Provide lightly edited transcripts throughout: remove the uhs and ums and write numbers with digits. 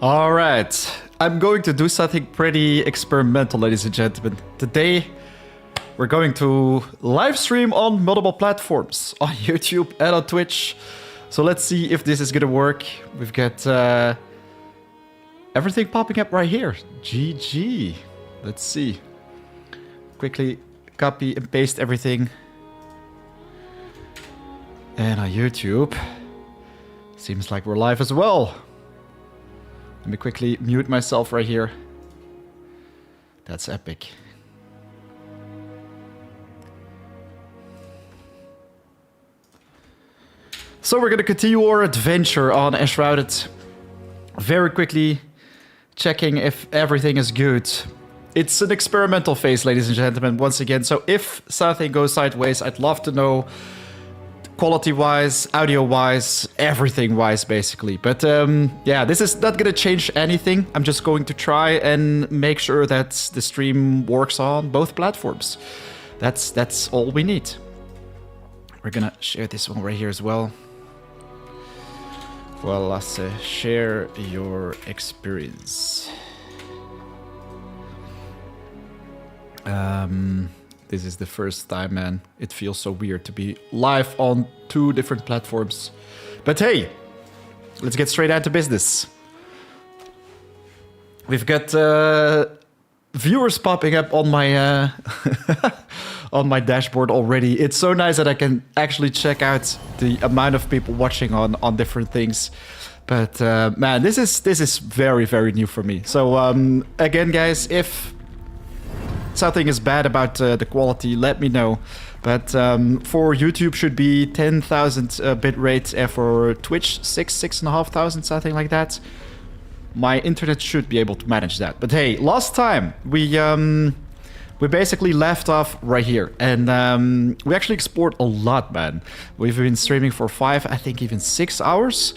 All right, I'm going to do something pretty experimental, ladies and gentlemen. Today, we're going to live stream on multiple platforms, on YouTube and on Twitch. So let's see if this is gonna work. We've got everything popping up right here. GG. Let's see. Quickly copy and paste everything. And on YouTube, seems like we're live as well. Let me quickly mute myself right here. That's epic. So we're going to continue our adventure on Enshrouded. Very quickly checking if everything is good. It's an experimental phase, ladies and gentlemen, once again. So if something goes sideways, I'd love to know quality-wise, audio-wise, everything-wise, basically. But yeah, this is not going to change anything. I'm just going to try and make sure that the stream works on both platforms. That's all we need. We're going to share this one right here as well. Well, let's share your experience. This is the first time, man. It feels so weird to be live on 2 different platforms. But hey, let's get straight down to business. We've got viewers popping up on my on my dashboard already. It's so nice that I can actually check out the amount of people watching on different things. But man, this is very, very new for me. So again, guys, if something is bad about the quality, let me know. But for YouTube should be 10,000 bit rate, and for Twitch 6,500, something like that. My internet should be able to manage that. But hey, last time we basically left off right here, and we actually explored a lot, man. We've been streaming for 5, I think even 6 hours.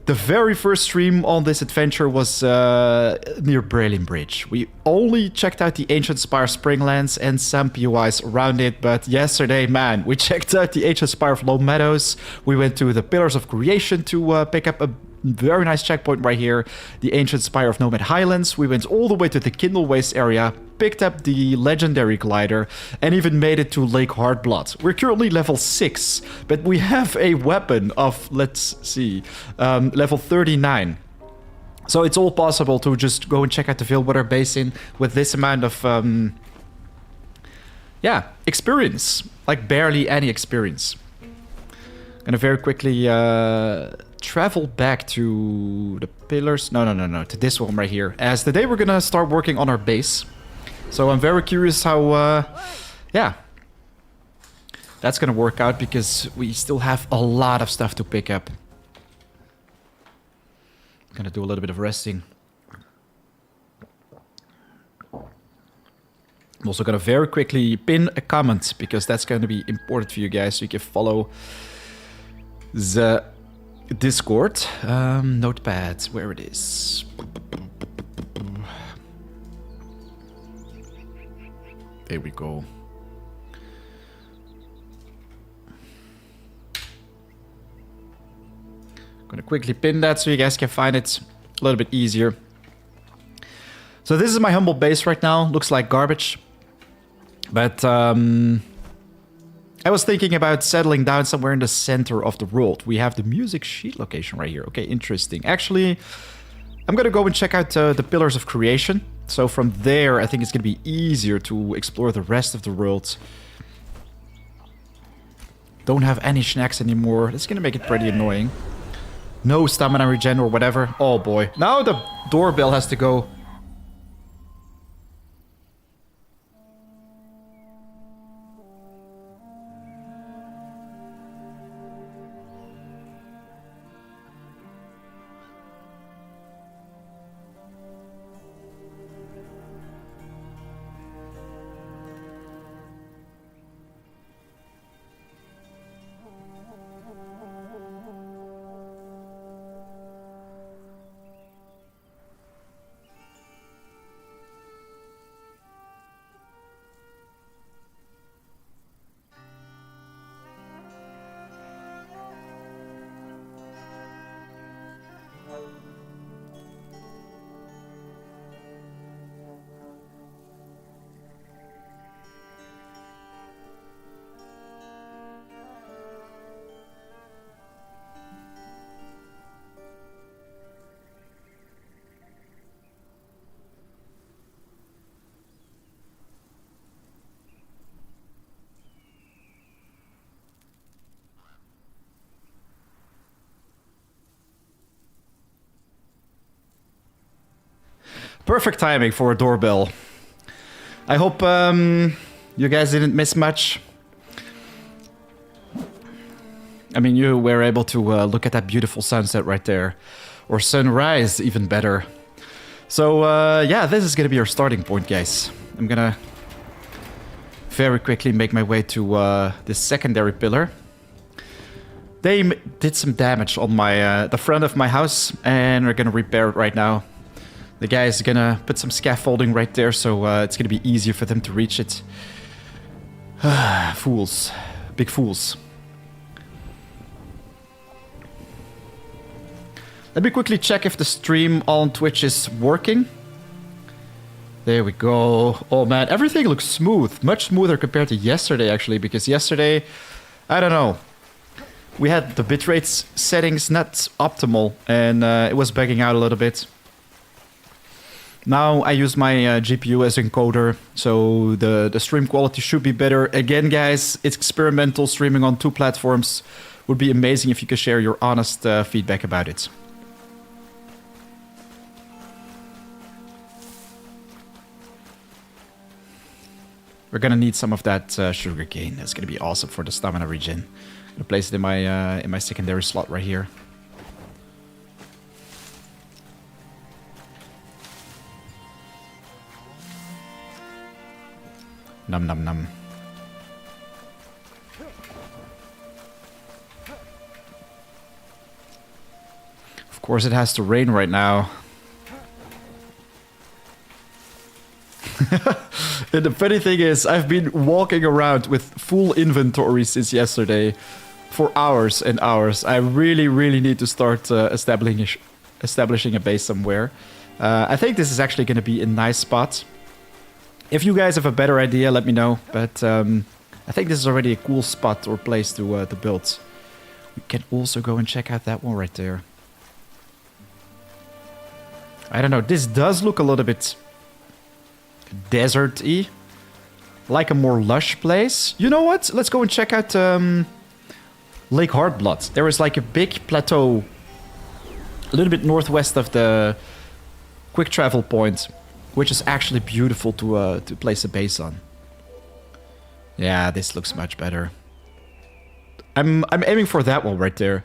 The very first stream on this adventure was near Braylin Bridge. We only checked out the Ancient Spire Springlands and some POIs around it, but yesterday, man, we checked out the Ancient Spire of Lone Meadows. We went to the Pillars of Creation to pick up a very nice checkpoint right here, the Ancient Spire of Nomad Highlands. We went all the way to the Kindle Waste area, picked up the Legendary Glider, and even made it to Lake Heartblood. We're currently level 6, but we have a weapon of, let's see, level 39. So it's all possible to just go and check out the Veilwater Basin with this amount of, yeah, experience. Like barely any experience. Gonna very quickly travel back to the pillars. No, to this one right here. As today we're gonna start working on our base. So I'm very curious how, yeah, that's gonna work out, because we still have a lot of stuff to pick up. I'm gonna do a little bit of resting. I'm also gonna very quickly pin a comment, because that's gonna be important for you guys, so you can follow the Discord. Notepad, where it is. There we go. Gonna quickly pin that so you guys can find it a little bit easier. So this is my humble base right now. Looks like garbage. But I was thinking about settling down somewhere in the center of the world. We have the music sheet location right here. Okay, interesting. Actually, I'm gonna go and check out the Pillars of Creation. So from there, I think it's gonna be easier to explore the rest of the world. Don't have any snacks anymore. That's gonna make it pretty annoying. No stamina regen or whatever. Oh boy. Now the doorbell has to go. Perfect timing for a doorbell. I hope you guys didn't miss much. I mean, you were able to look at that beautiful sunset right there. Or sunrise, even better. So, yeah, this is gonna be our starting point, guys. I'm gonna very quickly make my way to this secondary pillar. They did some damage on my the front of my house, and we're gonna repair it right now. The guy is gonna put some scaffolding right there, so it's gonna be easier for them to reach it. Fools. Big fools. Let me quickly check if the stream on Twitch is working. There we go. Oh man, everything looks smooth. Much smoother compared to yesterday, actually, because yesterday, I don't know. We had the bitrate settings not optimal, and it was bugging out a little bit. Now I use my GPU as encoder, so the stream quality should be better. Again, guys, it's experimental, streaming on 2 platforms. Would be amazing if you could share your honest feedback about it. We're gonna need some of that sugar cane. That's gonna be awesome for the stamina regen. I'm gonna place it in my secondary slot right here. Num num num. Of course, it has to rain right now. And the funny thing is, I've been walking around with full inventory since yesterday for hours and hours. I really, really need to start establishing a base somewhere. I think this is actually going to be a nice spot. If you guys have a better idea, let me know. But I think this is already a cool spot or place to build. We can also go and check out that one right there. I don't know. This does look a little bit desert-y, like a more lush place. You know what? Let's go and check out Lake Heartblood. There is like a big plateau a little bit northwest of the quick travel point, which is actually beautiful to place a base on. Yeah, this looks much better. I'm aiming for that one right there.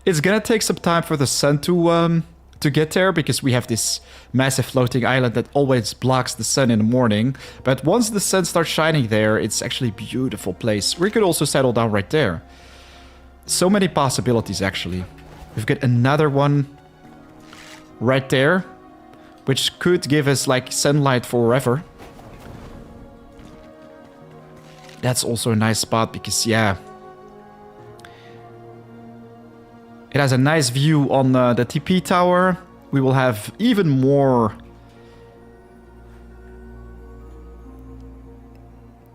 It's gonna take some time for the sun to get there, because we have this massive floating island that always blocks the sun in the morning. But once the sun starts shining there, it's actually a beautiful place. We could also settle down right there. So many possibilities, actually. We've got another one right there, which could give us like sunlight forever. That's also a nice spot because, yeah, it has a nice view on the TP tower. We will have even more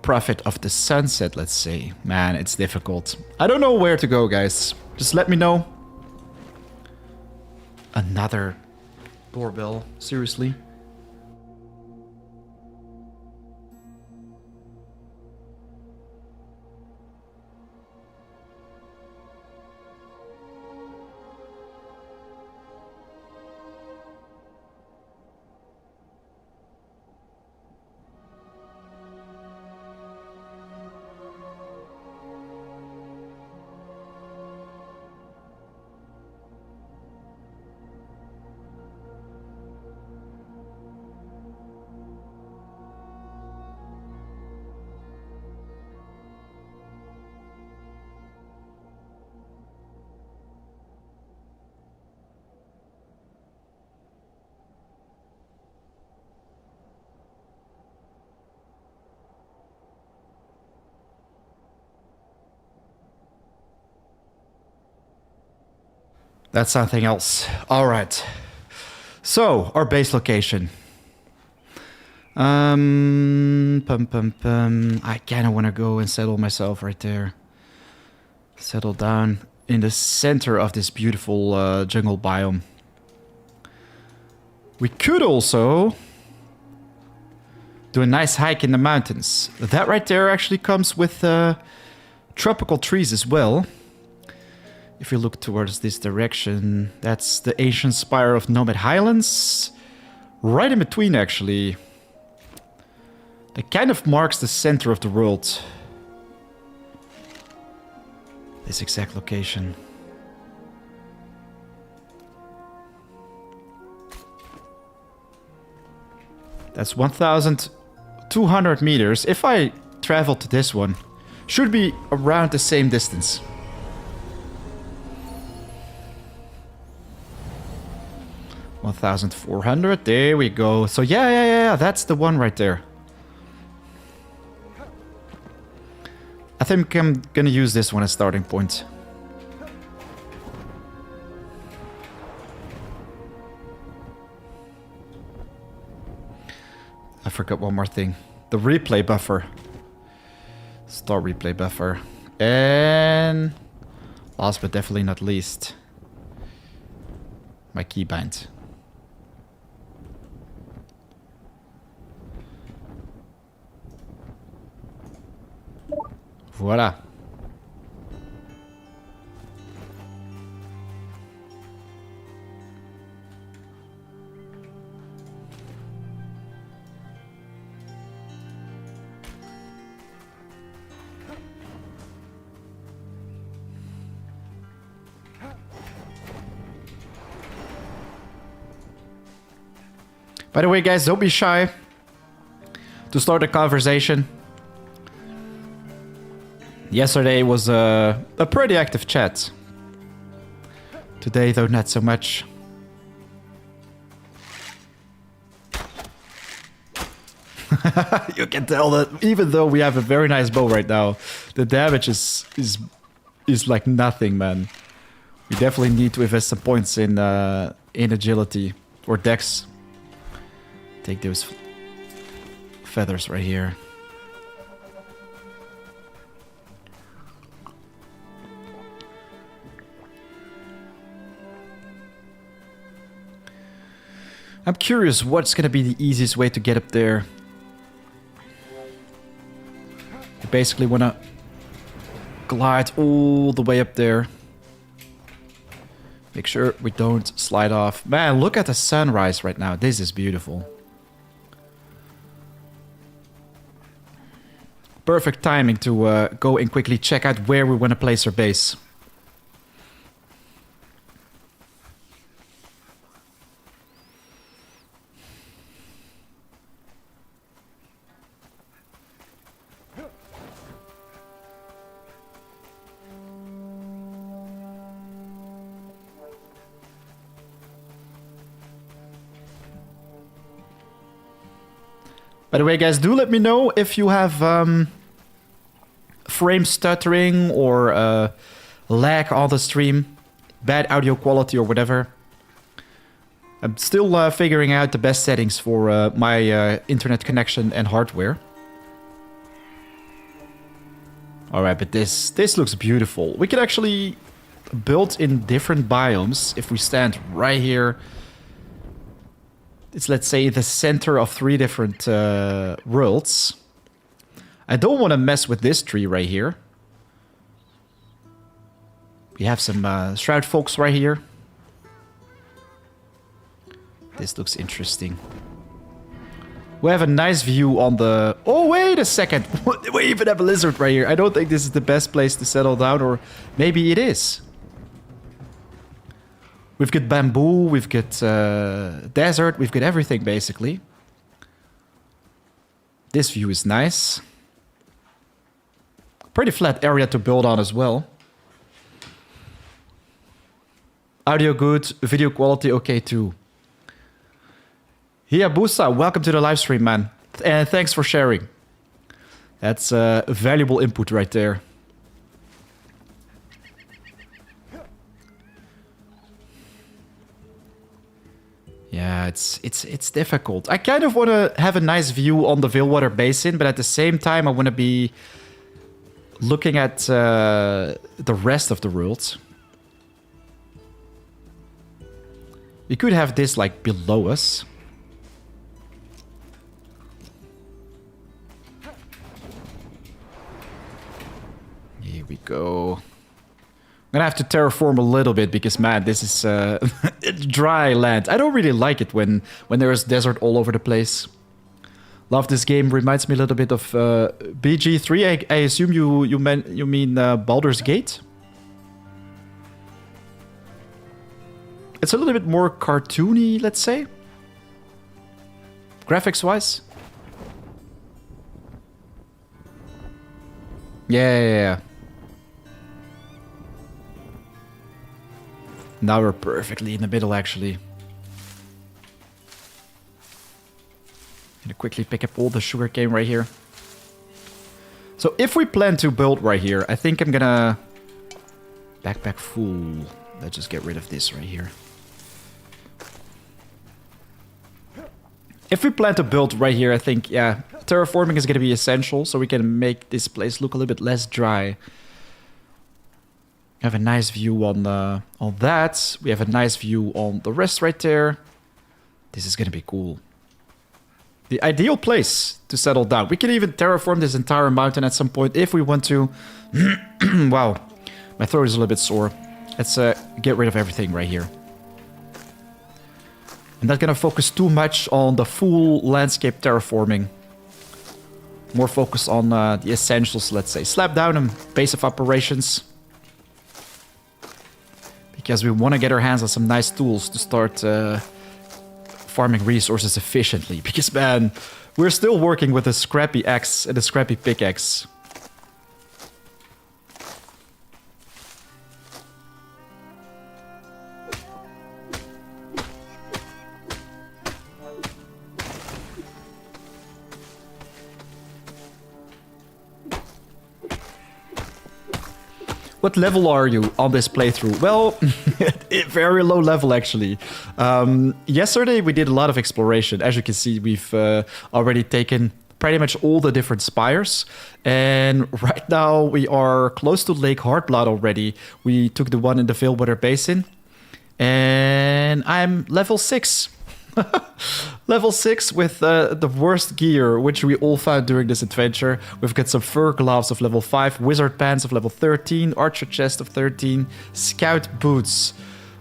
profit of the sunset, let's say. Man, it's difficult. I don't know where to go, guys. Just let me know. Another doorbell, seriously? That's something else. All right. So, our base location. I kind of want to go and settle myself right there. Settle down in the center of this beautiful jungle biome. We could also do a nice hike in the mountains. That right there actually comes with tropical trees as well. If you look towards this direction, that's the ancient spire of Nomad Highlands. Right in between, actually. It kind of marks the center of the world. This exact location. That's 1,200 meters. If I travel to this one, should be around the same distance. $1,400. There we go. So yeah, that's the one right there. I think I'm gonna use this one as starting point. I forgot one more thing. The replay buffer. Star replay buffer. And last but definitely not least, my keybind. Voila. By the way, guys, don't be shy to start a conversation. Yesterday was a pretty active chat. Today, though, not so much. You can tell that even though we have a very nice bow right now, the damage is like nothing, man. We definitely need to invest some points in agility or dex. Take those feathers right here. I'm curious what's gonna be the easiest way to get up there. You basically wanna glide all the way up there. Make sure we don't slide off. Man, look at the sunrise right now. This is beautiful. Perfect timing to go and quickly check out where we want to place our base. By the way, guys, do let me know if you have frame stuttering or lag on the stream, bad audio quality or whatever. I'm still figuring out the best settings for my internet connection and hardware. Alright, but this looks beautiful. We can actually build in different biomes if we stand right here. It's, let's say, the center of 3 different worlds. I don't want to mess with this tree right here. We have some Shroud folks right here. This looks interesting. We have a nice view on the... Oh, wait a second. We even have a lizard right here. I don't think this is the best place to settle down, or maybe it is. We've got bamboo, we've got desert, we've got everything, basically. This view is nice. Pretty flat area to build on as well. Audio good, video quality okay too. Hiyabusa, welcome to the live stream, man. And thanks for sharing. That's valuable input right there. Yeah, it's difficult. I kind of want to have a nice view on the Veilwater Basin, but at the same time I want to be looking at the rest of the world. We could have this like below us. Here we go. I'm gonna have to terraform a little bit because, man, this is dry land. I don't really like it when there is desert all over the place. Love this game. Reminds me a little bit of BG3. I assume you mean Baldur's Gate. It's a little bit more cartoony, let's say, graphics-wise. Yeah. Now we're perfectly in the middle, actually. Gonna quickly pick up all the sugarcane right here. So if we plan to build right here, I think I'm gonna... Backpack full. Let's just get rid of this right here. If we plan to build right here, I think, yeah, terraforming is gonna be essential so we can make this place look a little bit less dry. We have a nice view on that. We have a nice view on the rest right there. This is gonna be cool. The ideal place to settle down. We can even terraform this entire mountain at some point if we want to. Wow, my throat is a little bit sore. Let's get rid of everything right here. I'm not gonna focus too much on the full landscape terraforming. More focus on the essentials, let's say. Slap down a base of operations. Because we want to get our hands on some nice tools to start farming resources efficiently. Because, man, we're still working with a scrappy axe and a scrappy pickaxe. What level are you on this playthrough? Well, very low level, actually. Yesterday, we did a lot of exploration. As you can see, we've already taken pretty much all the different spires. And right now, we are close to Lake Heartblood already. We took the one in the Veilwater Basin. And I'm level 6. Level 6 with the worst gear, which we all found during this adventure. We've got some fur gloves of level 5, wizard pants of level 13, archer chest of 13, scout boots.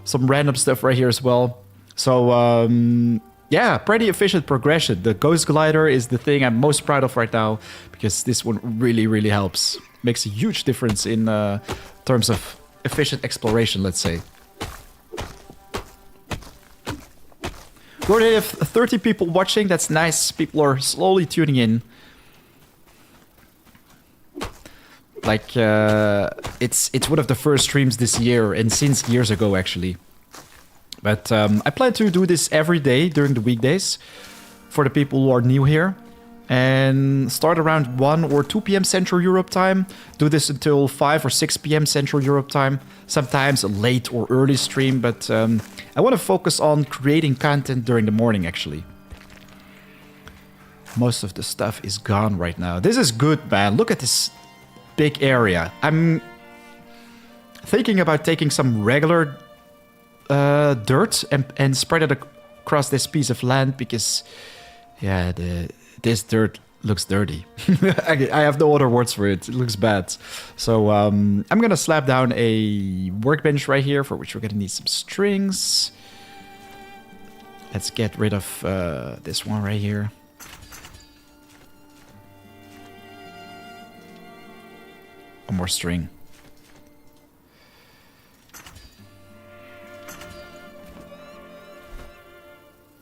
Some random stuff right here as well. So, yeah, pretty efficient progression. The ghost glider is the thing I'm most proud of right now, because this one really, really helps. Makes a huge difference in terms of efficient exploration, let's say. We already have 30 people watching. That's nice. People are slowly tuning in. Like, it's one of the first streams this year, and since years ago, actually. But I plan to do this every day during the weekdays for the people who are new here. And start around 1 or 2 p.m. Central Europe time. Do this until 5 or 6 p.m. Central Europe time. Sometimes a late or early stream, but I want to focus on creating content during the morning, actually. Most of the stuff is gone right now. This is good, man. Look at this big area. I'm thinking about taking some regular dirt and spread it across this piece of land because, yeah, this dirt looks dirty. I have no other words for it. It looks bad. So I'm going to slap down a workbench right here, for which we're going to need some strings. Let's get rid of this one right here. One more string.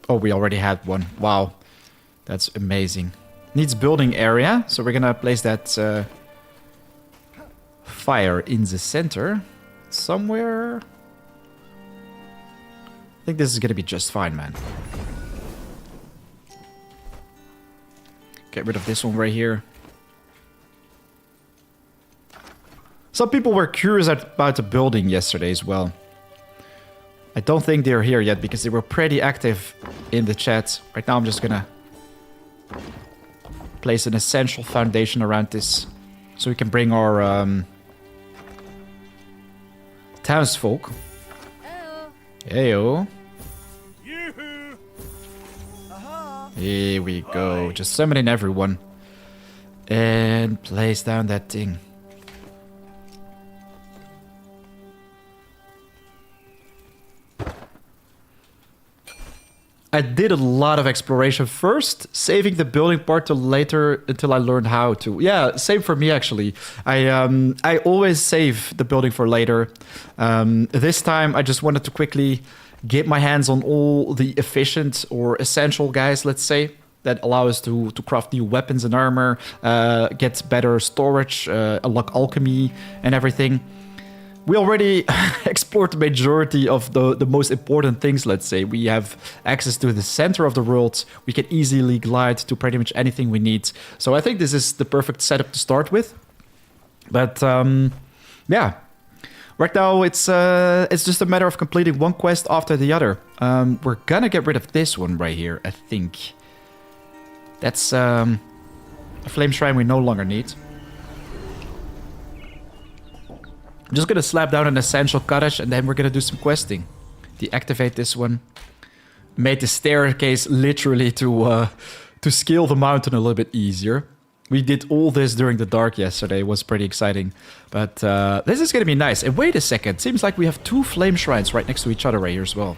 Oh, we already had one. Wow. That's amazing. Needs building area, so we're gonna place that fire in the center somewhere. I think this is gonna be just fine, man. Get rid of this one right here. Some people were curious about the building yesterday as well. I don't think they're here yet because they were pretty active in the chat. Right now I'm just gonna place an essential foundation around this so we can bring our townsfolk. Heyo. Here we go. Just summoning everyone. And place down that thing. I did a lot of exploration first, saving the building part till later until I learned how to. Yeah, same for me actually. I always save the building for later. This time I just wanted to quickly get my hands on all the efficient or essential guys, let's say, that allow us to craft new weapons and armor, get better storage, unlock alchemy and everything. We already explored the majority of the most important things, let's say. We have access to the center of the world. We can easily glide to pretty much anything we need. So I think this is the perfect setup to start with. But yeah, right now it's just a matter of completing one quest after the other. We're gonna get rid of this one right here, I think. That's a flame shrine we no longer need. I'm just gonna slap down an essential cottage and then we're gonna do some questing. Deactivate this one. Made the staircase literally to scale the mountain a little bit easier. We did all this during the dark yesterday. It was pretty exciting. But this is gonna be nice. And wait a second. Seems like we have 2 flame shrines right next to each other right here as well.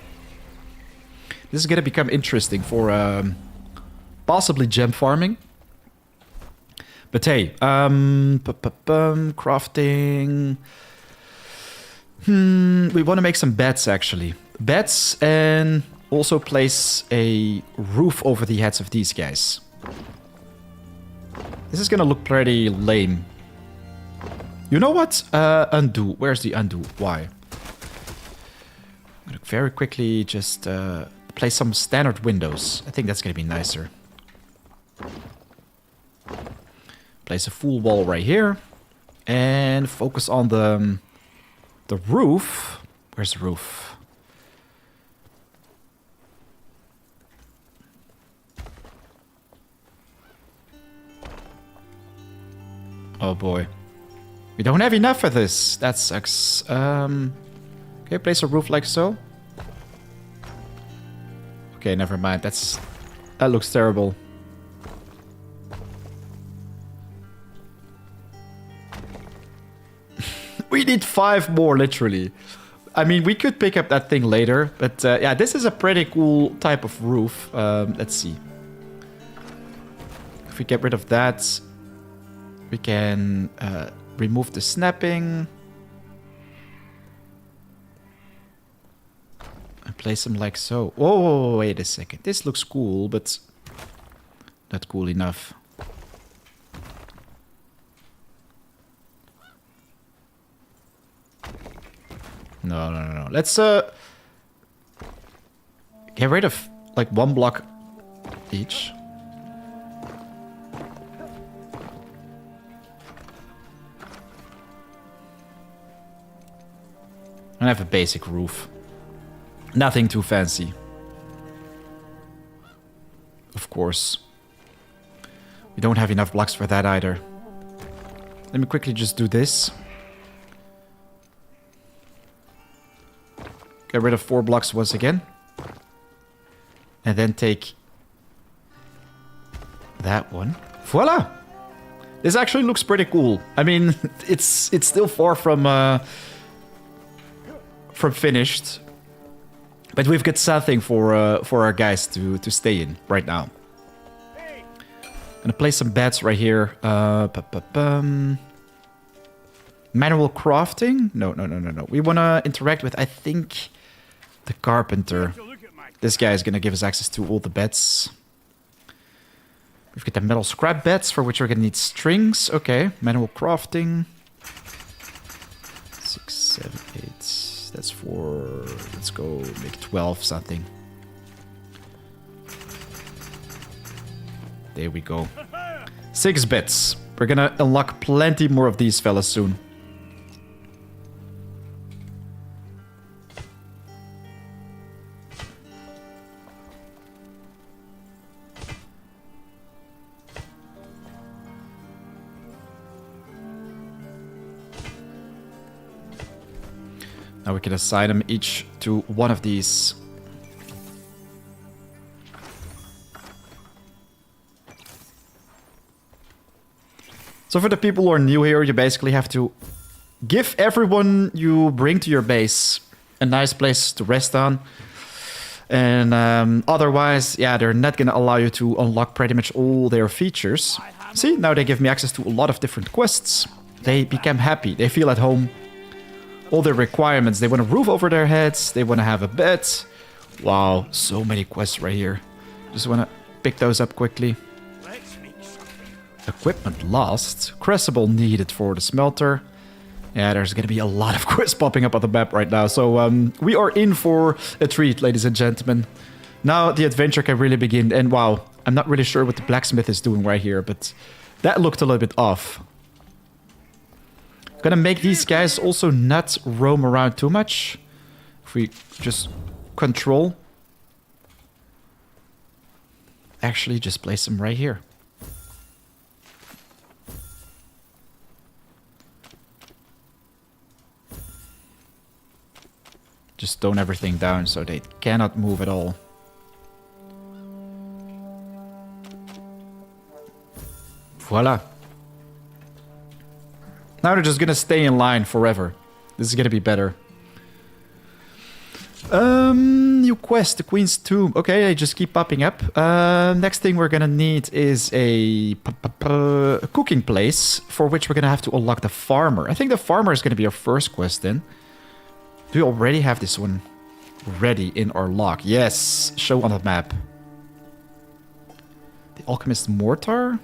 This is gonna become interesting for possibly gem farming. But hey, crafting. We want to make some beds, actually. Beds and also place a roof over the heads of these guys. This is going to look pretty lame. You know what? Undo. Where's the undo? Why? I'm going to very quickly just place some standard windows. I think that's going to be nicer. Place a full wall right here. And focus on the roof. Where's the roof? Oh boy. We don't have enough for this. That sucks. Okay, place a roof like so. Okay, never mind. That looks terrible. We need 5 more, literally. I mean, we could pick up that thing later. But yeah, this is a pretty cool type of roof. Let's see. If we get rid of that, we can remove the snapping. And place them like so. Oh, wait a second. This looks cool, but not cool enough. No. Let's get rid of like 1 block each. And have a basic roof. Nothing too fancy. Of course. We don't have enough blocks for that either. Let me quickly just do this. Get rid of 4 blocks once again. And then take that one. Voila! This actually looks pretty cool. I mean, it's still far from finished. But we've got something for our guys to stay in right now. Gonna place some beds right here. Manual crafting? No. We wanna interact with, I think, the carpenter. This guy is gonna give us access to all the beds. We've got the metal scrap beds for which we're gonna need strings. Okay, manual crafting. 6, 7, 8. That's 4. Let's go make 12 something. There we go. 6 beds. We're gonna unlock plenty more of these fellas soon. Now we can assign them each to one of these. So for the people who are new here, you basically have to give everyone you bring to your base a nice place to rest on. And otherwise, yeah, they're not going to allow you to unlock pretty much all their features. See, now they give me access to a lot of different quests. They become happy. They feel at home. All their requirements. They want a roof over their heads. They want to have a bed. Wow, so many quests right here. Just want to pick those up quickly. Equipment lost. Crucible needed for the smelter. Yeah, there's going to be a lot of quests popping up on the map right now. So we are in for a treat, ladies and gentlemen. Now the adventure can really begin. And wow, I'm not really sure what the blacksmith is doing right here, but that looked a little bit off. Gonna make these guys also not roam around too much. If we just control. Actually, just place them right here. Just tone everything down so they cannot move at all. Voila. Now they're just gonna stay in line forever. This is gonna be better. New quest, the Queen's Tomb. Okay, they just keep popping up. Next thing we're gonna need is a cooking place, for which we're gonna have to unlock the farmer. I think the farmer is gonna be our first quest then. Do we already have this one ready in our log? Yes, show on the map. The Alchemist Mortar.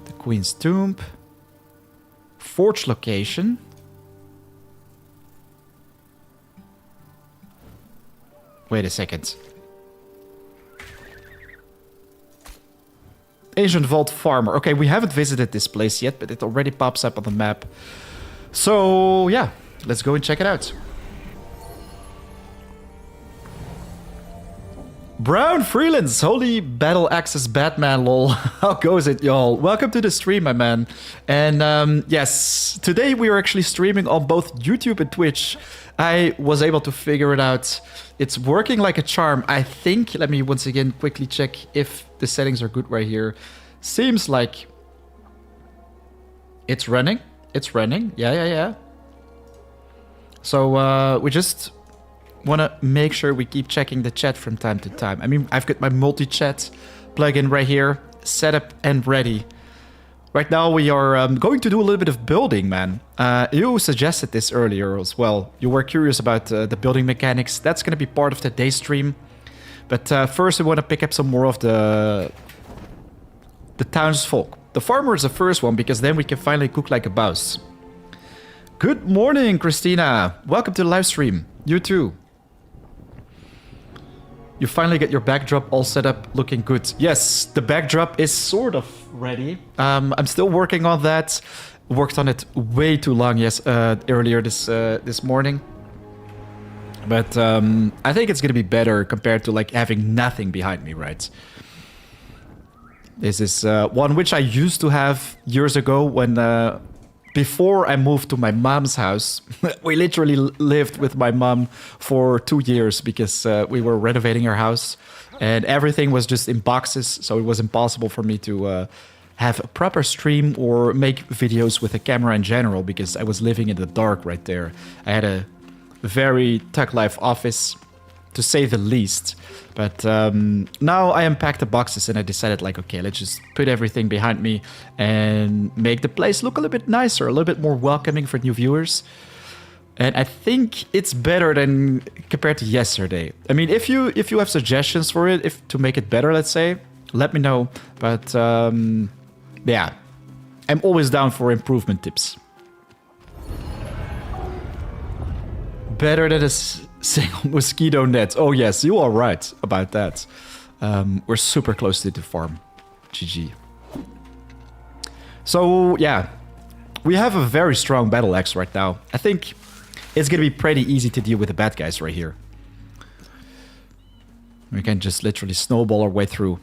The Queen's Tomb. Forge location. Wait a second. Ancient Vault Farmer. Okay, we haven't visited this place yet, but it already pops up on the map. So, yeah, let's go and check it out. Brown Freelance, holy battle axes Batman, lol. How goes it, y'all? Welcome to the stream, my man. And yes, today we are actually streaming on both YouTube and Twitch. I was able to figure it out. It's working like a charm, I think. Let me once again quickly check if the settings are good right here. Seems like it's running. It's running. Yeah. So we just want to make sure we keep checking the chat from time to time. I mean, I've got my multi-chat plugin right here, set up and ready. Right now we are going to do a little bit of building, man. You suggested this earlier as well. You were curious about the building mechanics. That's going to be part of today's stream. But first we want to pick up some more of the townsfolk. The farmer is the first one, because then we can finally cook like a boss. Good morning, Christina. Welcome to the live stream. You too. You finally get your backdrop all set up, looking good. Yes, the backdrop is sort of ready. I'm still working on that. Worked on it way too long, earlier this morning. But I think it's gonna be better compared to like having nothing behind me, right? This is one which I used to have years ago when before I moved to my mom's house. We literally lived with my mom for 2 years because we were renovating her house and everything was just in boxes. So it was impossible for me to have a proper stream or make videos with a camera in general because I was living in the dark right there. I had a very Tug Life office, to say the least. But now I unpacked the boxes and I decided like, okay, let's just put everything behind me and make the place look a little bit nicer, a little bit more welcoming for new viewers. And I think it's better than compared to yesterday. I mean, if you have suggestions for it, to make it better, let's say, let me know. But yeah, I'm always down for improvement tips. Better than a single mosquito net. Oh yes, you are right about that. We're super close to the farm. GG. So yeah, we have a very strong battle axe right now. I think it's gonna be pretty easy to deal with the bad guys right here. We can just literally snowball our way through.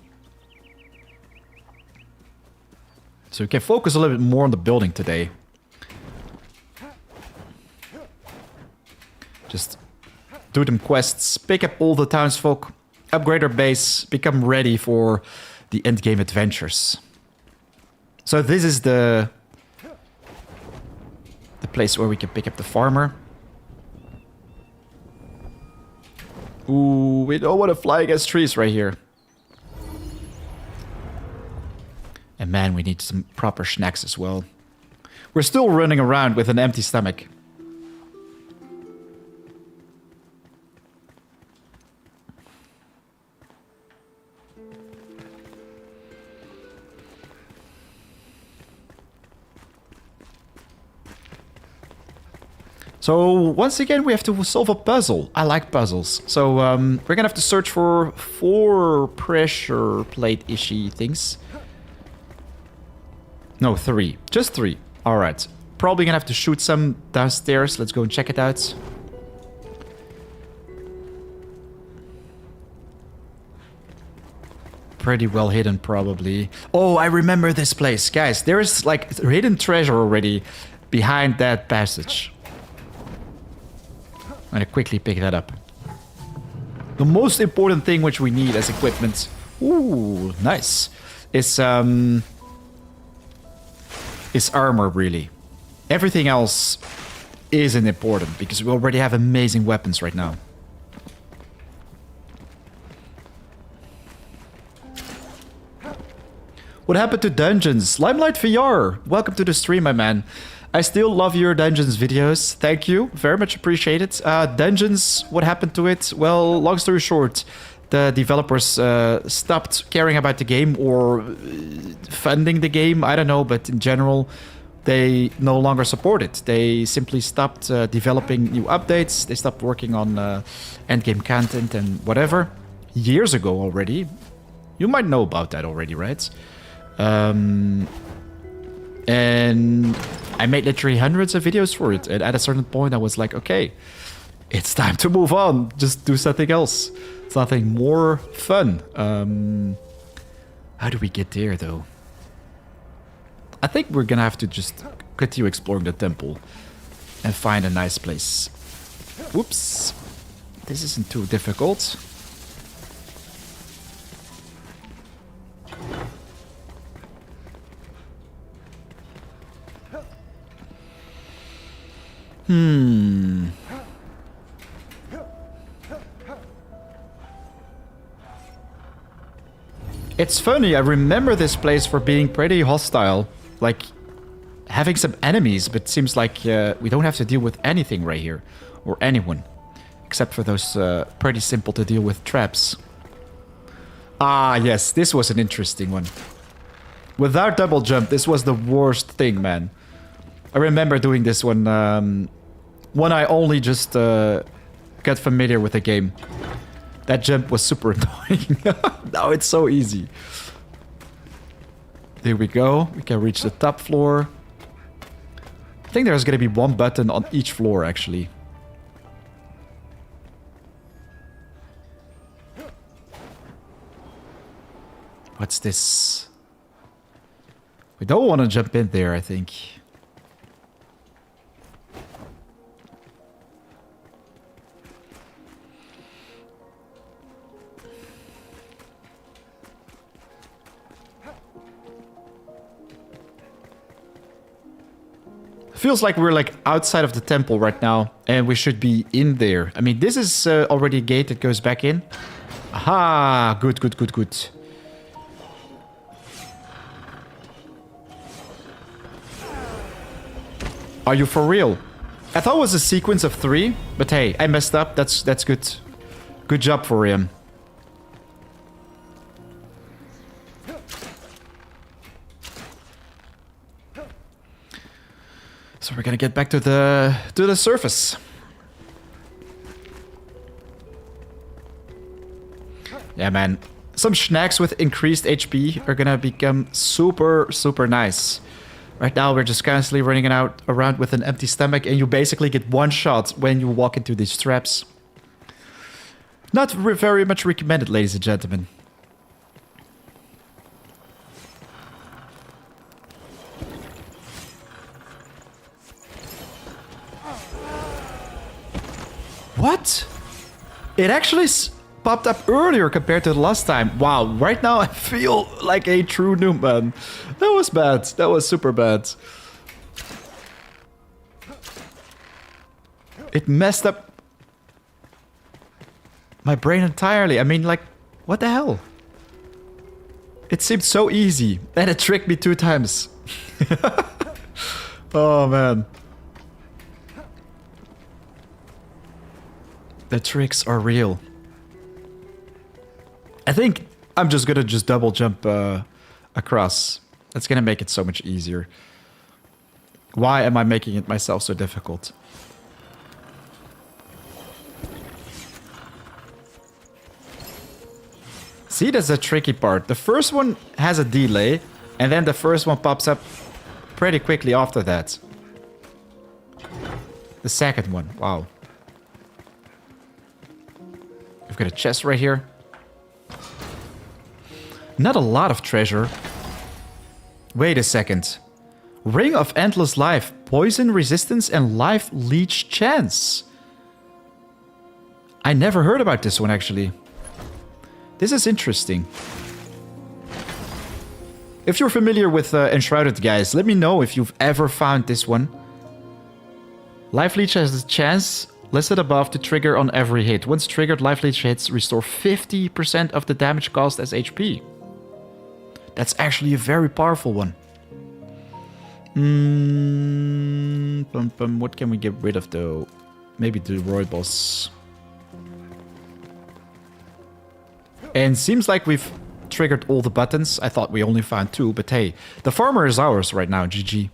So we can focus a little bit more on the building today. Just do them quests, pick up all the townsfolk, upgrade our base, become ready for the endgame adventures. So this is the place where we can pick up the farmer. Ooh, we don't want to fly against trees right here. And man, we need some proper snacks as well. We're still running around with an empty stomach. So once again, we have to solve a puzzle. I like puzzles. So we're gonna have to search for 4 pressure plate-ishy things. No, 3. Just 3. All right. Probably gonna have to shoot some downstairs. Let's go and check it out. Pretty well hidden, probably. Oh, I remember this place. Guys, there's like hidden treasure already behind that passage. I'm gonna quickly pick that up. The most important thing which we need as equipment, ooh, nice, is armor, really. Everything else isn't important because we already have amazing weapons right now. What happened to dungeons? Limelight VR, welcome to the stream, my man. I still love your Dungeons videos. Thank you. Very much appreciated. Dungeons, what happened to it? Well, long story short, the developers stopped caring about the game or funding the game. I don't know, but in general, they no longer support it. They simply stopped developing new updates. They stopped working on endgame content and whatever. Years ago already. You might know about that already, right? And I made literally hundreds of videos for it. And at a certain point, I was like, okay, it's time to move on. Just do something else. Something more fun. How do we get there, though? I think we're gonna have to just continue exploring the temple and find a nice place. Whoops. This isn't too difficult. It's funny, I remember this place for being pretty hostile. Like, having some enemies, but it seems like we don't have to deal with anything right here. Or anyone. Except for those pretty simple to deal with traps. Ah, yes, this was an interesting one. Without double jump, this was the worst thing, man. I remember doing this one when I only just got familiar with the game. That jump was super annoying. Now it's so easy. There we go. We can reach the top floor. I think there's going to be one button on each floor, actually. What's this? We don't want to jump in there, I think. Feels like we're like outside of the temple right now, and we should be in there. I mean, this is already a gate that goes back in. Aha! Good, good, good, good. Are you for real? I thought it was a sequence of 3, but hey, I messed up. That's good. Good job for him. So we're gonna get back to the surface. Yeah, man. Some snacks with increased HP are gonna become super, super nice. Right now, we're just constantly running around with an empty stomach, and you basically get one shot when you walk into these traps. Not very much recommended, ladies and gentlemen. What? It actually popped up earlier compared to the last time. Wow, right now I feel like a true noob, man. That was bad. That was super bad. It messed up my brain entirely. I mean, like, what the hell? It seemed so easy, and it tricked me 2 times. Oh, man. The tricks are real. I think I'm just gonna double jump across. That's gonna make it so much easier. Why am I making it myself so difficult? See, that's the tricky part. The first one has a delay, and then the first one pops up pretty quickly after that. The second one, wow. We've got a chest right here. Not a lot of treasure. Wait a second. Ring of Endless Life. Poison resistance and life leech chance. I never heard about this one, actually. This is interesting. If you're familiar with Enshrouded, guys, let me know if you've ever found this one. Life leech has a chance listed above to trigger on every hit. Once triggered, life leech hits restore 50% of the damage caused as HP. That's actually a very powerful one. What can we get rid of though? Maybe the Rooibos. And seems like we've triggered all the buttons. I thought we only found 2, but hey, the farmer is ours right now, GG.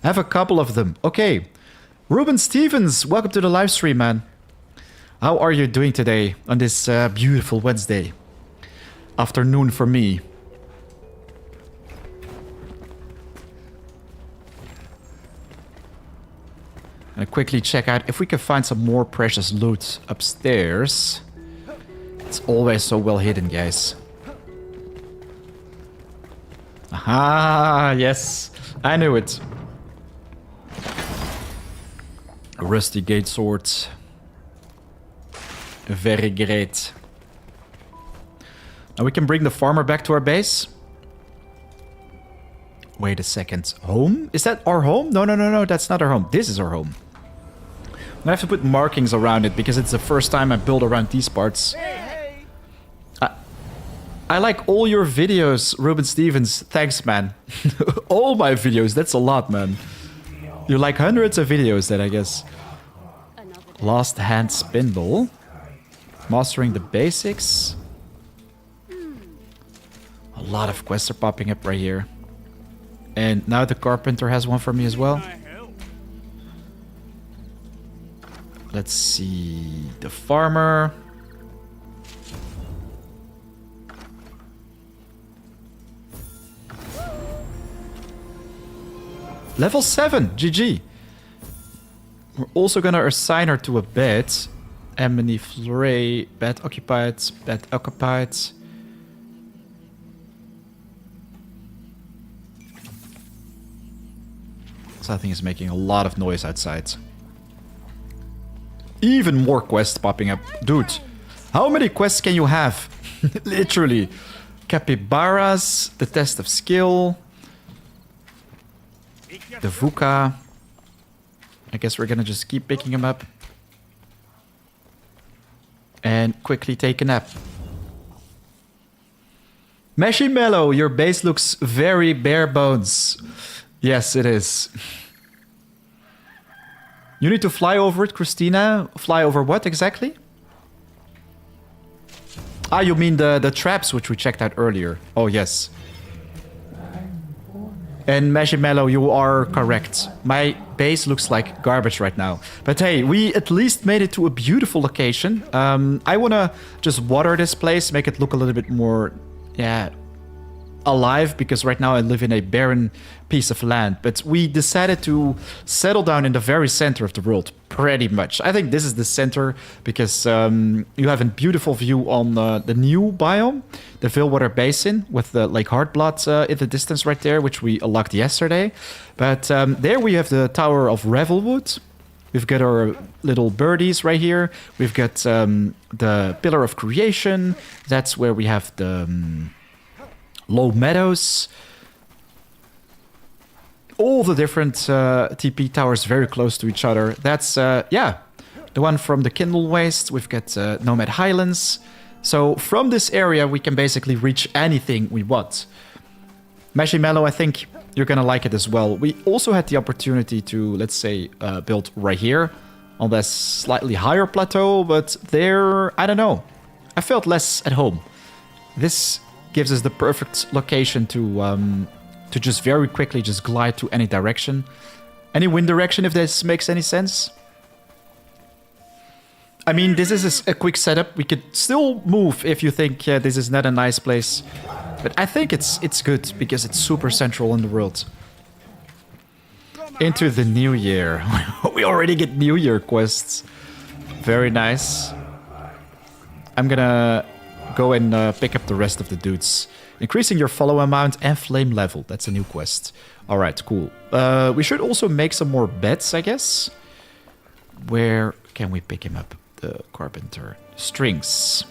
I have a couple of them. Okay. Ruben Stevens, welcome to the live stream, man. How are you doing today on this beautiful Wednesday afternoon for me? I'm gonna quickly check out if we can find some more precious loot upstairs. It's always so well hidden, guys. Aha, yes. I knew it. A rusty gate sword. Very great. Now we can bring the farmer back to our base. Wait a second. Home? Is that our home? No, no, no, no. That's not our home. This is our home. I have to put markings around it because it's the first time I build around these parts. I like all your videos, Ruben Stevens. Thanks, man. All my videos. That's a lot, man. You like hundreds of videos then, I guess. Last Hand Spindle. Mastering the basics. A lot of quests are popping up right here. And now the carpenter has one for me as well. Let's see. The farmer. Level 7, GG. We're also gonna assign her to a bed. Emily Fleury, bed occupied, bed occupied. Something is making a lot of noise outside. Even more quests popping up. Dude, how many quests can you have? Literally. Capybaras, the test of skill. The VUCA. I guess we're gonna just keep picking them up. And quickly take a nap. Meshy Mellow, your base looks very bare bones. Yes, it is. You need to fly over it, Christina. Fly over what exactly? Ah, you mean the traps which we checked out earlier. Oh, yes. And Mellow, you are correct. My base looks like garbage right now. But hey, we at least made it to a beautiful location. I want to just water this place, make it look a little bit more, yeah, alive. Because right now I live in a barren piece of land. But we decided to settle down in the very center of the world, pretty much. I think this is the center because you have a beautiful view on the new biome, the Veilwater Basin, with the Lake Heartblood in the distance right there, which we unlocked yesterday. But there we have the Tower of Revelwood. We've got our little birdies right here. We've got the Pillar of Creation. That's where we have the Low Meadows. All the different TP towers very close to each other. That's, yeah, the one from the Kindle Waste. We've got Nomad Highlands. So from this area, we can basically reach anything we want. Marshmallow, I think you're going to like it as well. We also had the opportunity to, let's say, build right here on this slightly higher plateau, but there, I don't know. I felt less at home. This gives us the perfect location to just very quickly just glide to any direction. Any wind direction, if this makes any sense. I mean, this is a quick setup. We could still move if you think this is not a nice place. But I think it's good because it's super central in the world. Into the new year. We already get New Year quests. Very nice. I'm gonna go and pick up the rest of the dudes. Increasing your follow amount and flame level. That's a new quest. Alright, cool. We should also make some more beds, I guess. Where can we pick him up? The carpenter. Strings.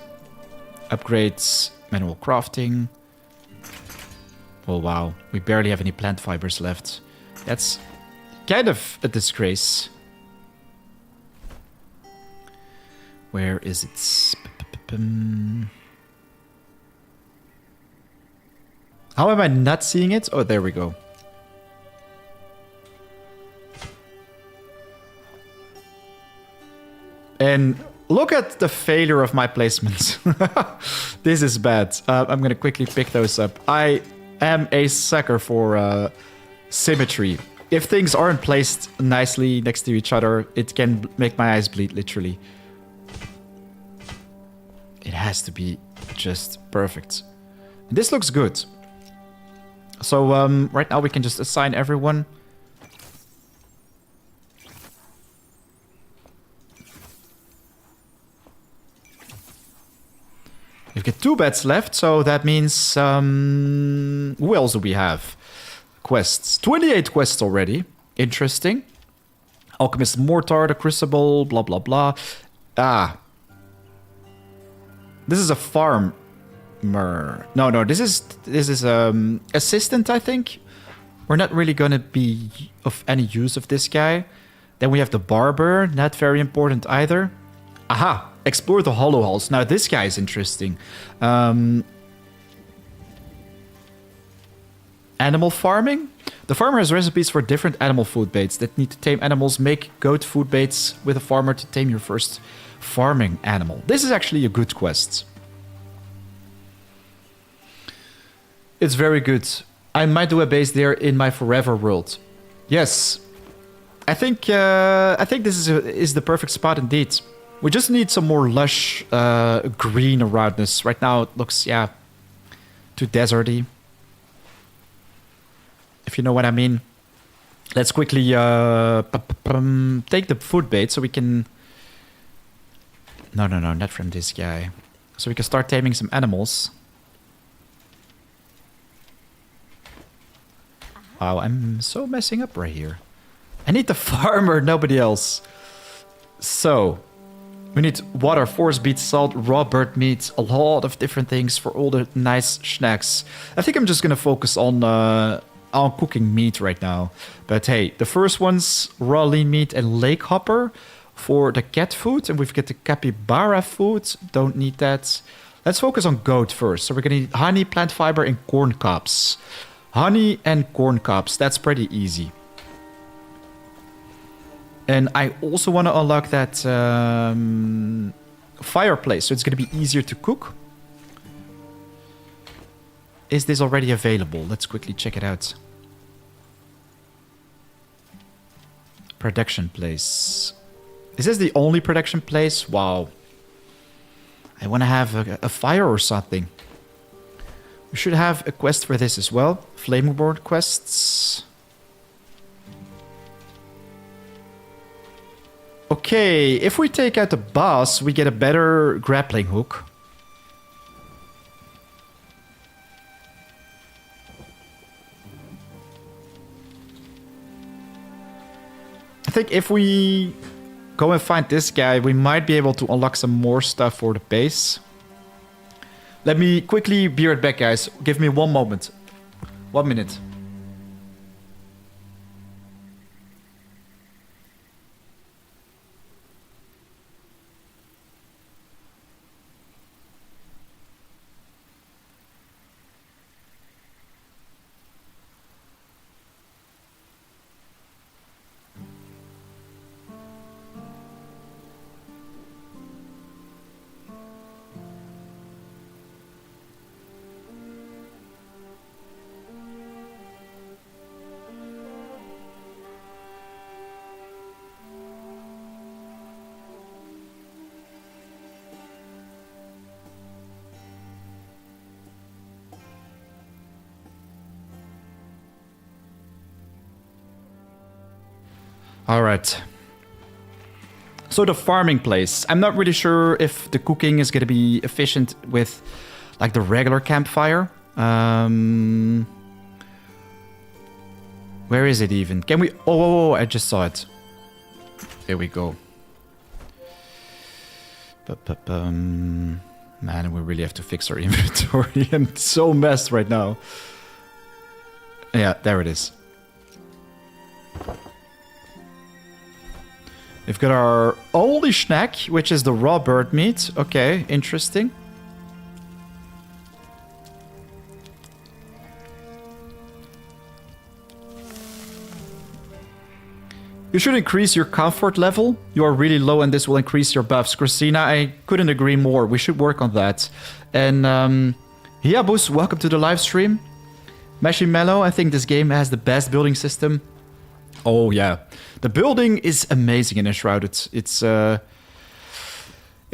Upgrades. Manual crafting. Oh wow, we barely have any plant fibers left. That's kind of a disgrace. Where is it? How am I not seeing it? Oh, there we go. And look at the failure of my placements. This is bad. I'm going to quickly pick those up. I am a sucker for symmetry. If things aren't placed nicely next to each other, it can make my eyes bleed, literally. It has to be just perfect. This looks good. So right now we can just assign everyone. We've got 2 beds left, so that means... who else do we have? Quests. 28 quests already. Interesting. Alchemist Mortar, the Crucible, blah, blah, blah. Ah. This is a farmer. No, this is assistant, I think. We're not really going to be of any use of this guy. Then we have the barber, not very important either. Aha. Explore the hollow halls. Now this guy is interesting. Animal farming. The farmer has recipes for different animal food baits that need to tame animals. Make goat food baits with a farmer to tame your first farming animal. This is actually a good quest. It's very good. I might do a base there in my forever world. Yes. I think this is the perfect spot indeed. We just need some more lush green around us. Right now it looks, yeah, too deserty. If you know what I mean. Let's quickly take the food bait so we can... No, not from this guy. So we can start taming some animals. Wow, I'm so messing up right here. I need the farmer, nobody else. So... we need water, force beet, salt, raw bird meat, a lot of different things for all the nice snacks. I think I'm just gonna focus on cooking meat right now. But hey, the first one's raw lean meat and lake hopper for the cat food. And we've got the capybara food. Don't need that. Let's focus on goat first. So we're gonna need honey, plant fiber, and corn cobs. Honey and corn cobs. That's pretty easy. And I also want to unlock that fireplace, so it's going to be easier to cook. Is this already available? Let's quickly check it out. Production place. Is this the only production place? Wow. I want to have a fire or something. We should have a quest for this as well. Flameboard quests. Okay, if we take out the boss, we get a better grappling hook. I think if we go and find this guy, we might be able to unlock some more stuff for the base. Let me quickly be right back, guys. Give me 1 moment. 1 minute. All right. So the farming place. I'm not really sure if the cooking is going to be efficient with like the regular campfire. Where is it even? Can we... Oh, I just saw it. There we go. Man, we really have to fix our inventory. I'm so messed right now. Yeah, there it is. We've got our only snack, which is the raw bird meat. Okay, interesting. You should increase your comfort level. You are really low and this will increase your buffs. Christina, I couldn't agree more. We should work on that. And Hiabus, welcome to the live stream. Mashy Mellow, I think this game has the best building system. Oh yeah. The building is amazing in Enshrouded. It's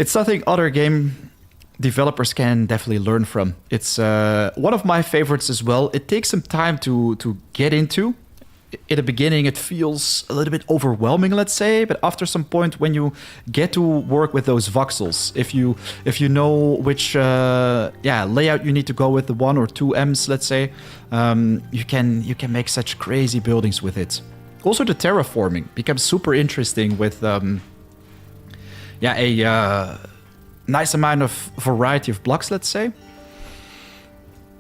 something other game developers can definitely learn from. It's one of my favorites as well. It takes some time to get into. In the beginning, it feels a little bit overwhelming, let's say, but after some point, when you get to work with those voxels, if you know which layout you need to go with, the 1 or 2 M's, let's say, you can make such crazy buildings with it. Also, the terraforming becomes super interesting with a nice amount of variety of blocks, let's say.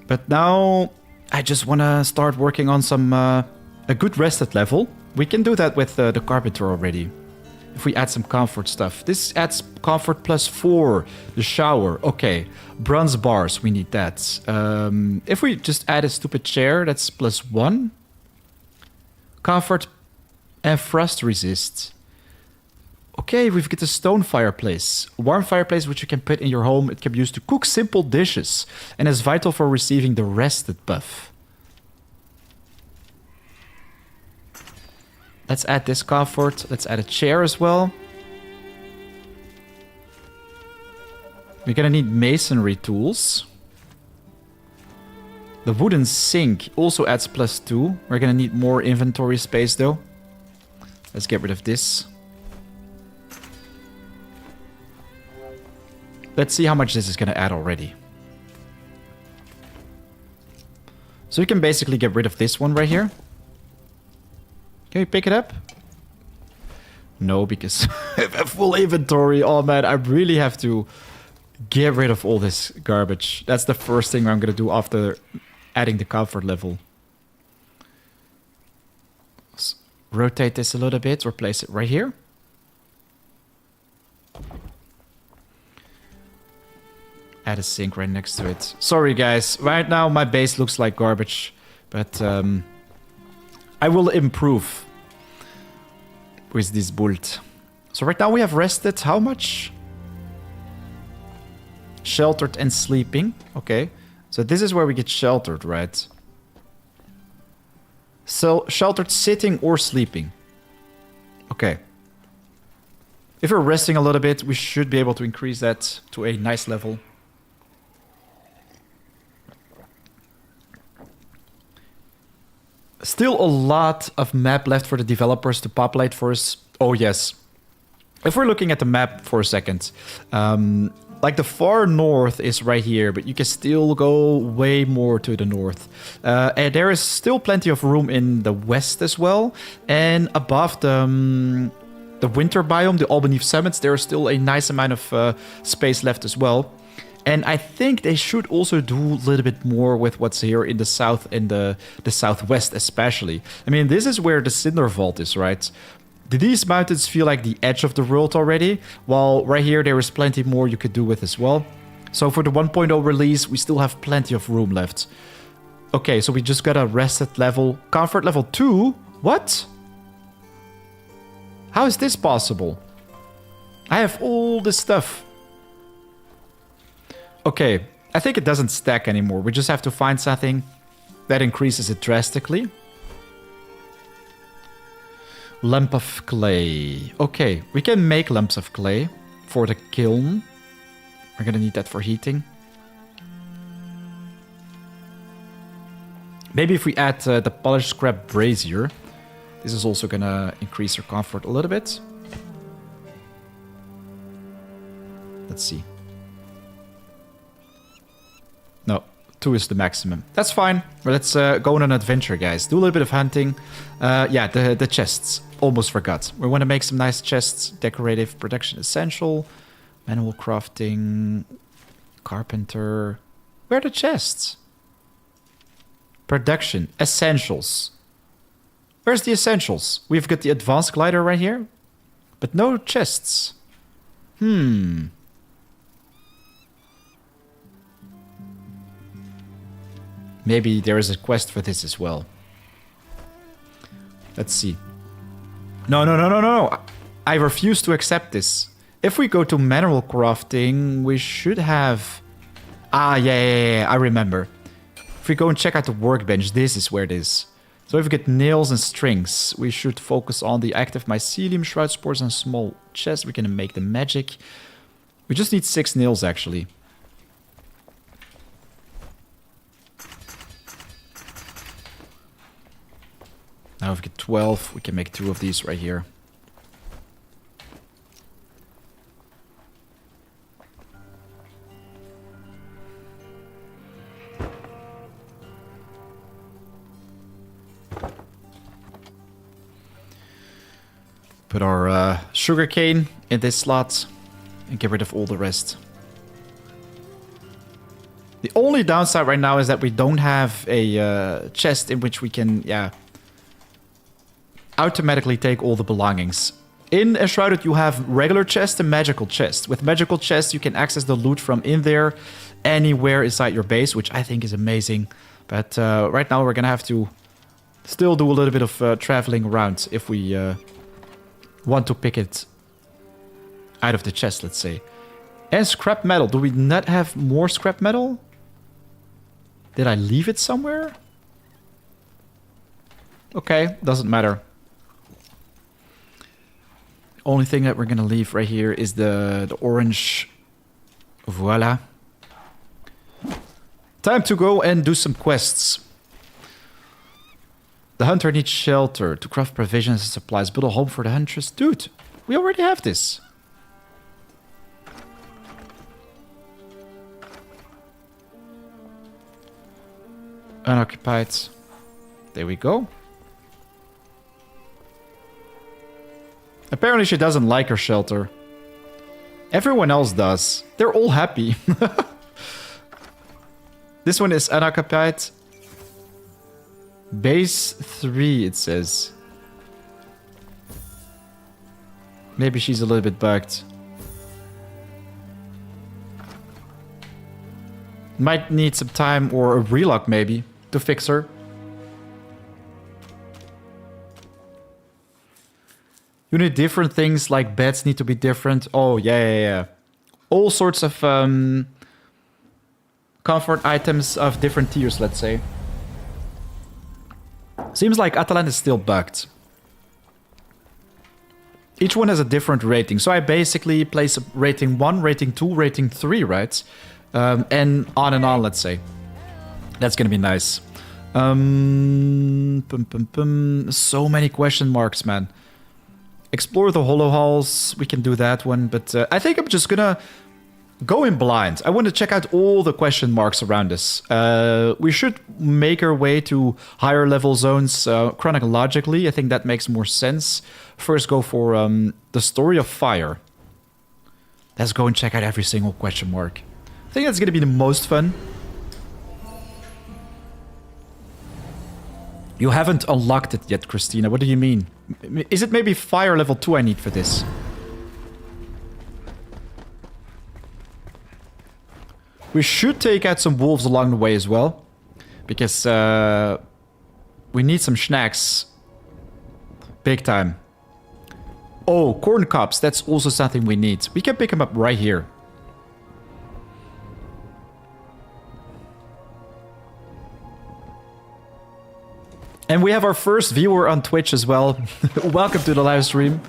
But now I just want to start working on some. A good rested level. We can do that with the carpenter already. If we add some comfort stuff. This adds comfort +4. The shower. Okay. Bronze bars. We need that. If we just add a stupid chair, that's +1. Comfort and frost resist. Okay, we've got a stone fireplace. A warm fireplace which you can put in your home. It can be used to cook simple dishes. And is vital for receiving the rested buff. Let's add this comfort. Let's add a chair as well. We're gonna need masonry tools. The wooden sink also adds +2. We're gonna need more inventory space though. Let's get rid of this. Let's see how much this is gonna add already. So we can basically get rid of this one right here. Can we pick it up? No, because I have full inventory. Oh man, I really have to get rid of all this garbage. That's the first thing I'm going to do after adding the comfort level. Let's rotate this a little bit or place it right here. Add a sink right next to it. Sorry guys, right now my base looks like garbage, but I will improve with this build. So right now we have rested how much? Sheltered and sleeping. Okay. So this is where we get sheltered, right? So sheltered sitting or sleeping. Okay. If we're resting a little bit, we should be able to increase that to a nice level. Still a lot of map left for the developers to populate for us. Oh, yes. If we're looking at the map for a second, like the far north is right here, but you can still go way more to the north. And there is still plenty of room in the west as well. And above the winter biome, the Albany summits, there is still a nice amount of space left as well. And I think they should also do a little bit more with what's here in the south and the southwest especially. I mean, this is where the Cinder Vault is, right? Do these mountains feel like the edge of the world already? Well, right here there is plenty more you could do with as well. So for the 1.0 release, we still have plenty of room left. Okay, so we just got a rested level. Comfort level 2? What? How is this possible? I have all this stuff. Okay, I think it doesn't stack anymore. We just have to find something that increases it drastically. Lump of clay. Okay, we can make lumps of clay for the kiln. We're gonna need that for heating. Maybe if we add the polished scrap brazier, This is also gonna increase our comfort a little bit. Let's see. No, 2 is the maximum. That's fine. Let's go on an adventure, guys. Do a little bit of hunting. Yeah, the chests. Almost forgot. We want to make some nice chests. Decorative production essential. Manual crafting. Carpenter. Where are the chests? Production. Essentials. Where's the essentials? We've got the advanced glider right here. But no chests. Maybe there is a quest for this as well. Let's see. No. I refuse to accept this. If we go to manual crafting, we should have... Ah, yeah, I remember. If we go and check out the workbench, this is where it is. So if we get nails and strings, we should focus on the active mycelium, shroud spores, and small chest. We can make the magic. We just need 6 nails, actually. Now if we get 12, we can make 2 of these right here. Put our sugarcane in this slot and get rid of all the rest. The only downside right now is that we don't have a chest in which we can, automatically take all the belongings. In Enshrouded, you have regular chests and magical chests. With magical chests, you can access the loot from in there, anywhere inside your base, which I think is amazing. But right now, we're gonna have to still do a little bit of traveling around if we want to pick it out of the chest, let's say. And scrap metal. Do we not have more scrap metal? Did I leave it somewhere? Okay, doesn't matter. Only thing that we're gonna leave right here is the orange. Voila. Time to go and do some quests. The hunter needs shelter to craft provisions and supplies. Build a home for the huntress. Dude, we already have this. Unoccupied. There we go. Apparently she doesn't like her shelter. Everyone else does. They're all happy. This one is unoccupied. Base 3, it says. Maybe she's a little bit bugged. Might need some time or a relock maybe to fix her. You need different things, like beds need to be different. Oh, yeah. All sorts of comfort items of different tiers, let's say. Seems like Atalant is still bugged. Each one has a different rating. So I basically place a rating 1, rating 2, rating 3, right? And on, let's say. That's gonna be nice. So many question marks, man. Explore the hollow halls. We can do that one, but I think I'm just gonna go in blind. I want to check out all the question marks around us. We should make our way to higher level zones chronologically. I think that makes more sense. First, go for the Story of Fire. Let's go and check out every single question mark. I think that's gonna be the most fun. You haven't unlocked it yet, Christina. What do you mean? Is it maybe fire level 2 I need for this? We should take out some wolves along the way as well. Because we need some snacks. Big time. Oh, corn cobs. That's also something we need. We can pick them up right here. And we have our first viewer on Twitch as well. Welcome to the live stream.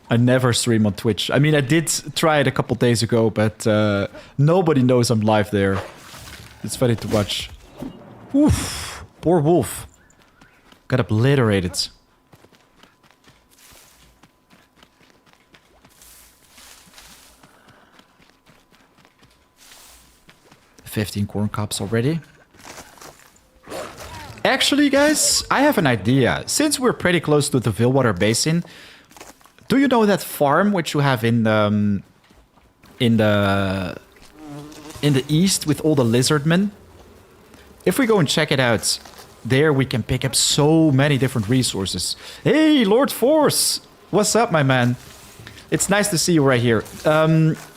I never stream on Twitch. I mean, I did try it a couple days ago, but nobody knows I'm live there. It's funny to watch. Oof, poor wolf. Got obliterated. $15 corn cobs already. Actually, guys, I have an idea. Since we're pretty close to the Villwater Basin, do you know that farm which you have in the east with all the lizardmen? If we go and check it out, there we can pick up so many different resources. Hey, Lord Force! What's up, my man? It's nice to see you right here.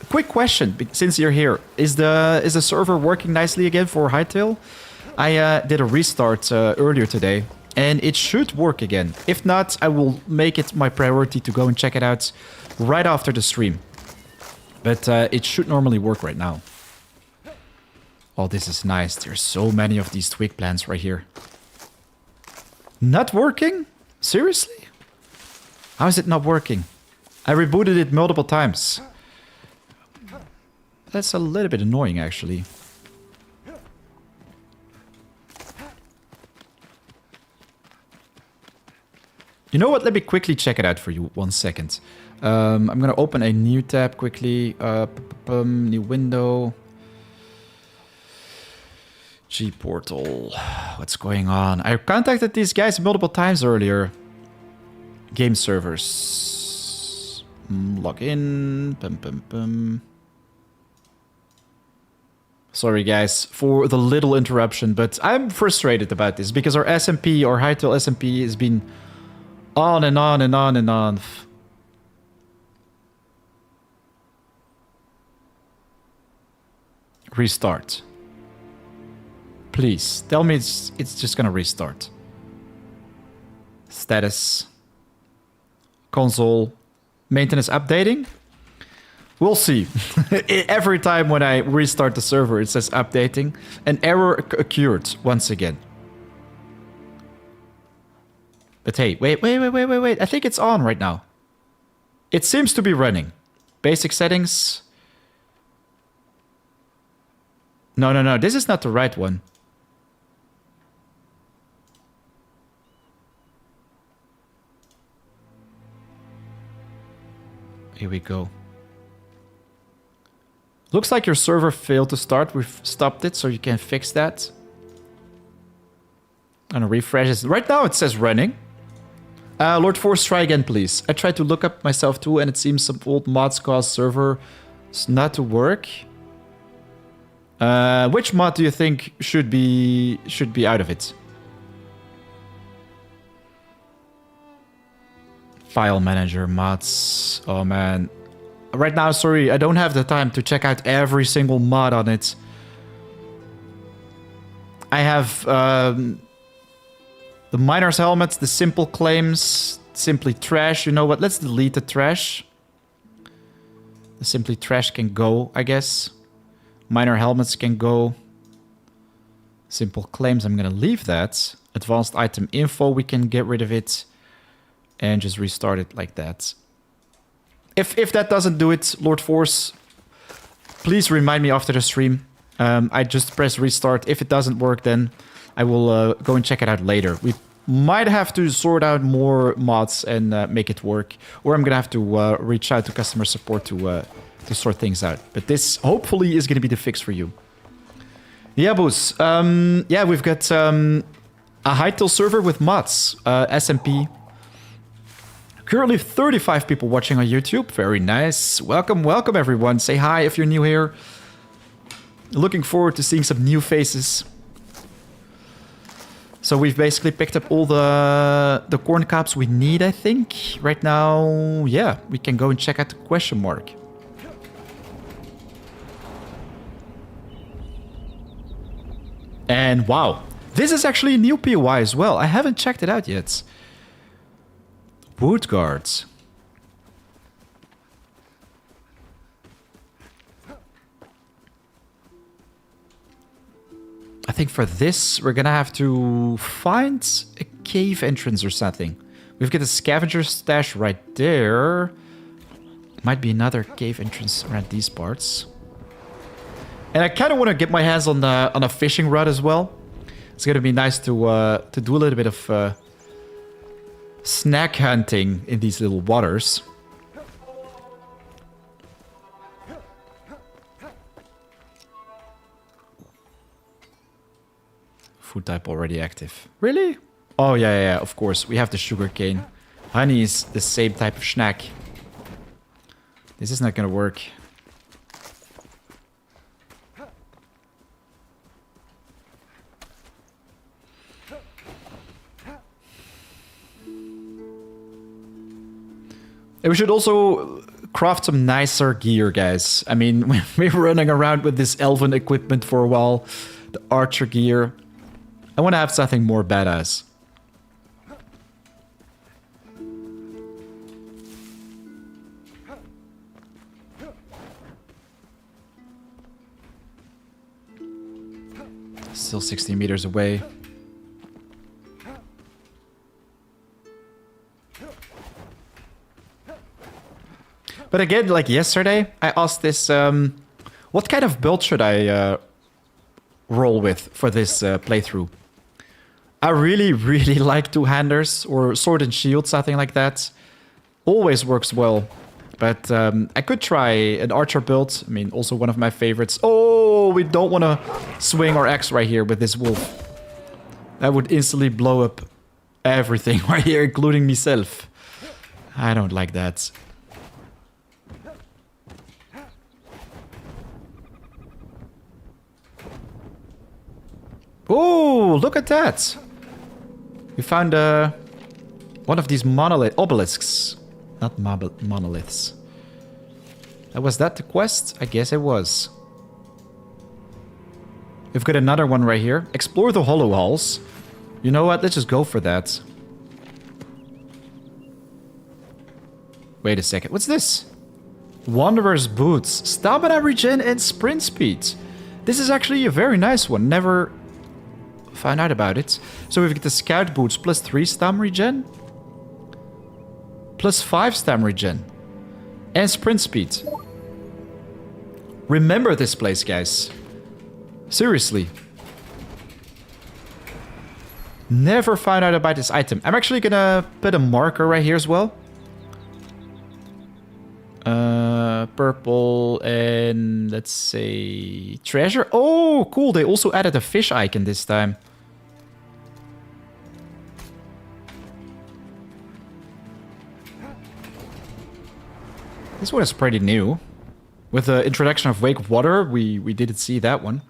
Quick question, since you're here. Is the server working nicely again for Hightail? I did a restart earlier today, and it should work again. If not, I will make it my priority to go and check it out right after the stream. But it should normally work right now. Oh, this is nice. There's so many of these twig plants right here. Not working? Seriously? How is it not working? I rebooted it multiple times. That's a little bit annoying, actually. You know what? Let me quickly check it out for you. 1 second. I'm going to open a new tab quickly. New window. G-Portal. What's going on? I contacted these guys multiple times earlier. Game servers. Log in. Sorry, guys, for the little interruption, but I'm frustrated about this because our SMP, our Hightail SMP, has been on and on and on and on. Restart. Please, tell me it's just gonna restart. Status. Console. Maintenance updating. We'll see. Every time when I restart the server, it says updating. An error occurred once again. But hey, wait. I think it's on right now. It seems to be running. Basic settings. No. This is not the right one. Here we go. Looks like your server failed to start. We've stopped it, so you can fix that. I'm gonna refresh it. Right now it says running. Lord Force, try again, please. I tried to look up myself too, and it seems some old mods cause server not to work. Which mod do you think should be out of it? File manager mods. Oh man. Right now, sorry, I don't have the time to check out every single mod on it. I have the miner's helmets, the simple claims, simply trash. You know what? Let's delete the trash. The simply trash can go, I guess. Miner helmets can go. Simple claims, I'm gonna leave that. Advanced item info, we can get rid of it. And just restart it like that. If that doesn't do it, Lord Force, please remind me after the stream. I just press restart. If it doesn't work, then I will go and check it out later. We might have to sort out more mods and make it work. Or I'm going to have to reach out to customer support to sort things out. But this hopefully is going to be the fix for you. Yeah, boss. Yeah, we've got a Hightail server with mods. SMP. Currently 35 people watching on YouTube. Very nice. Welcome everyone. Say hi if you're new here. Looking forward to seeing some new faces. So we've basically picked up all the corn cobs we need, I think. Right now, yeah, we can go and check out the question mark. And wow, this is actually a new POI as well. I haven't checked it out yet. Wood guards. I think for this, we're gonna have to find a cave entrance or something. We've got a scavenger stash right there. Might be another cave entrance around these parts. And I kind of want to get my hands on a fishing rod as well. It's gonna be nice to do a little bit of snack hunting in these little waters. Food type already active. Really? Oh, yeah, of course. We have the sugarcane. Honey is the same type of snack. This is not gonna work. And we should also craft some nicer gear, guys. I mean, we're running around with this elven equipment for a while. The archer gear. I want to have something more badass. Still 60 meters away. But again, like yesterday, I asked this, what kind of build should I roll with for this playthrough? I really, really like two-handers or sword and shield, something like that. Always works well. But I could try an archer build. I mean, also one of my favorites. Oh, we don't want to swing our axe right here with this wolf. That would instantly blow up everything right here, including myself. I don't like that. Oh, look at that. We found one of these obelisks. Not monoliths. Was that the quest? I guess it was. We've got another one right here. Explore the hollow halls. You know what? Let's just go for that. Wait a second. What's this? Wanderer's Boots. Stamina regen and sprint speed. This is actually a very nice one. Never found out about it. So we've got the Scout Boots plus 3 stam regen. Plus 5 stam regen. And sprint speed. Remember this place, guys. Seriously. Never found out about this item. I'm actually gonna put a marker right here as well. Purple and let's say treasure. Oh, cool. They also added a fish icon this time. This one is pretty new. With the introduction of Wake of Water, we didn't see that one.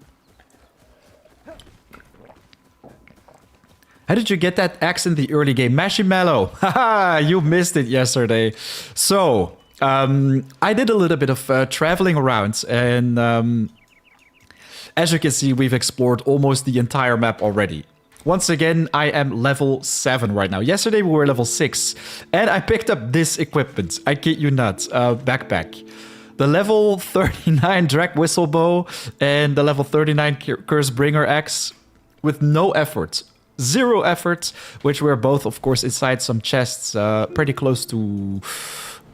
How did you get that axe in the early game? Marshmallow! Haha, you missed it yesterday. So, I did a little bit of traveling around, and as you can see, we've explored almost the entire map already. Once again, I am level 7 right now. Yesterday we were level 6, and I picked up this equipment. I kid you not, backpack. The level 39 Drag Whistle Bow and the level 39 Curse Bringer Axe with no effort. 0 effort, which were both, of course, inside some chests pretty close to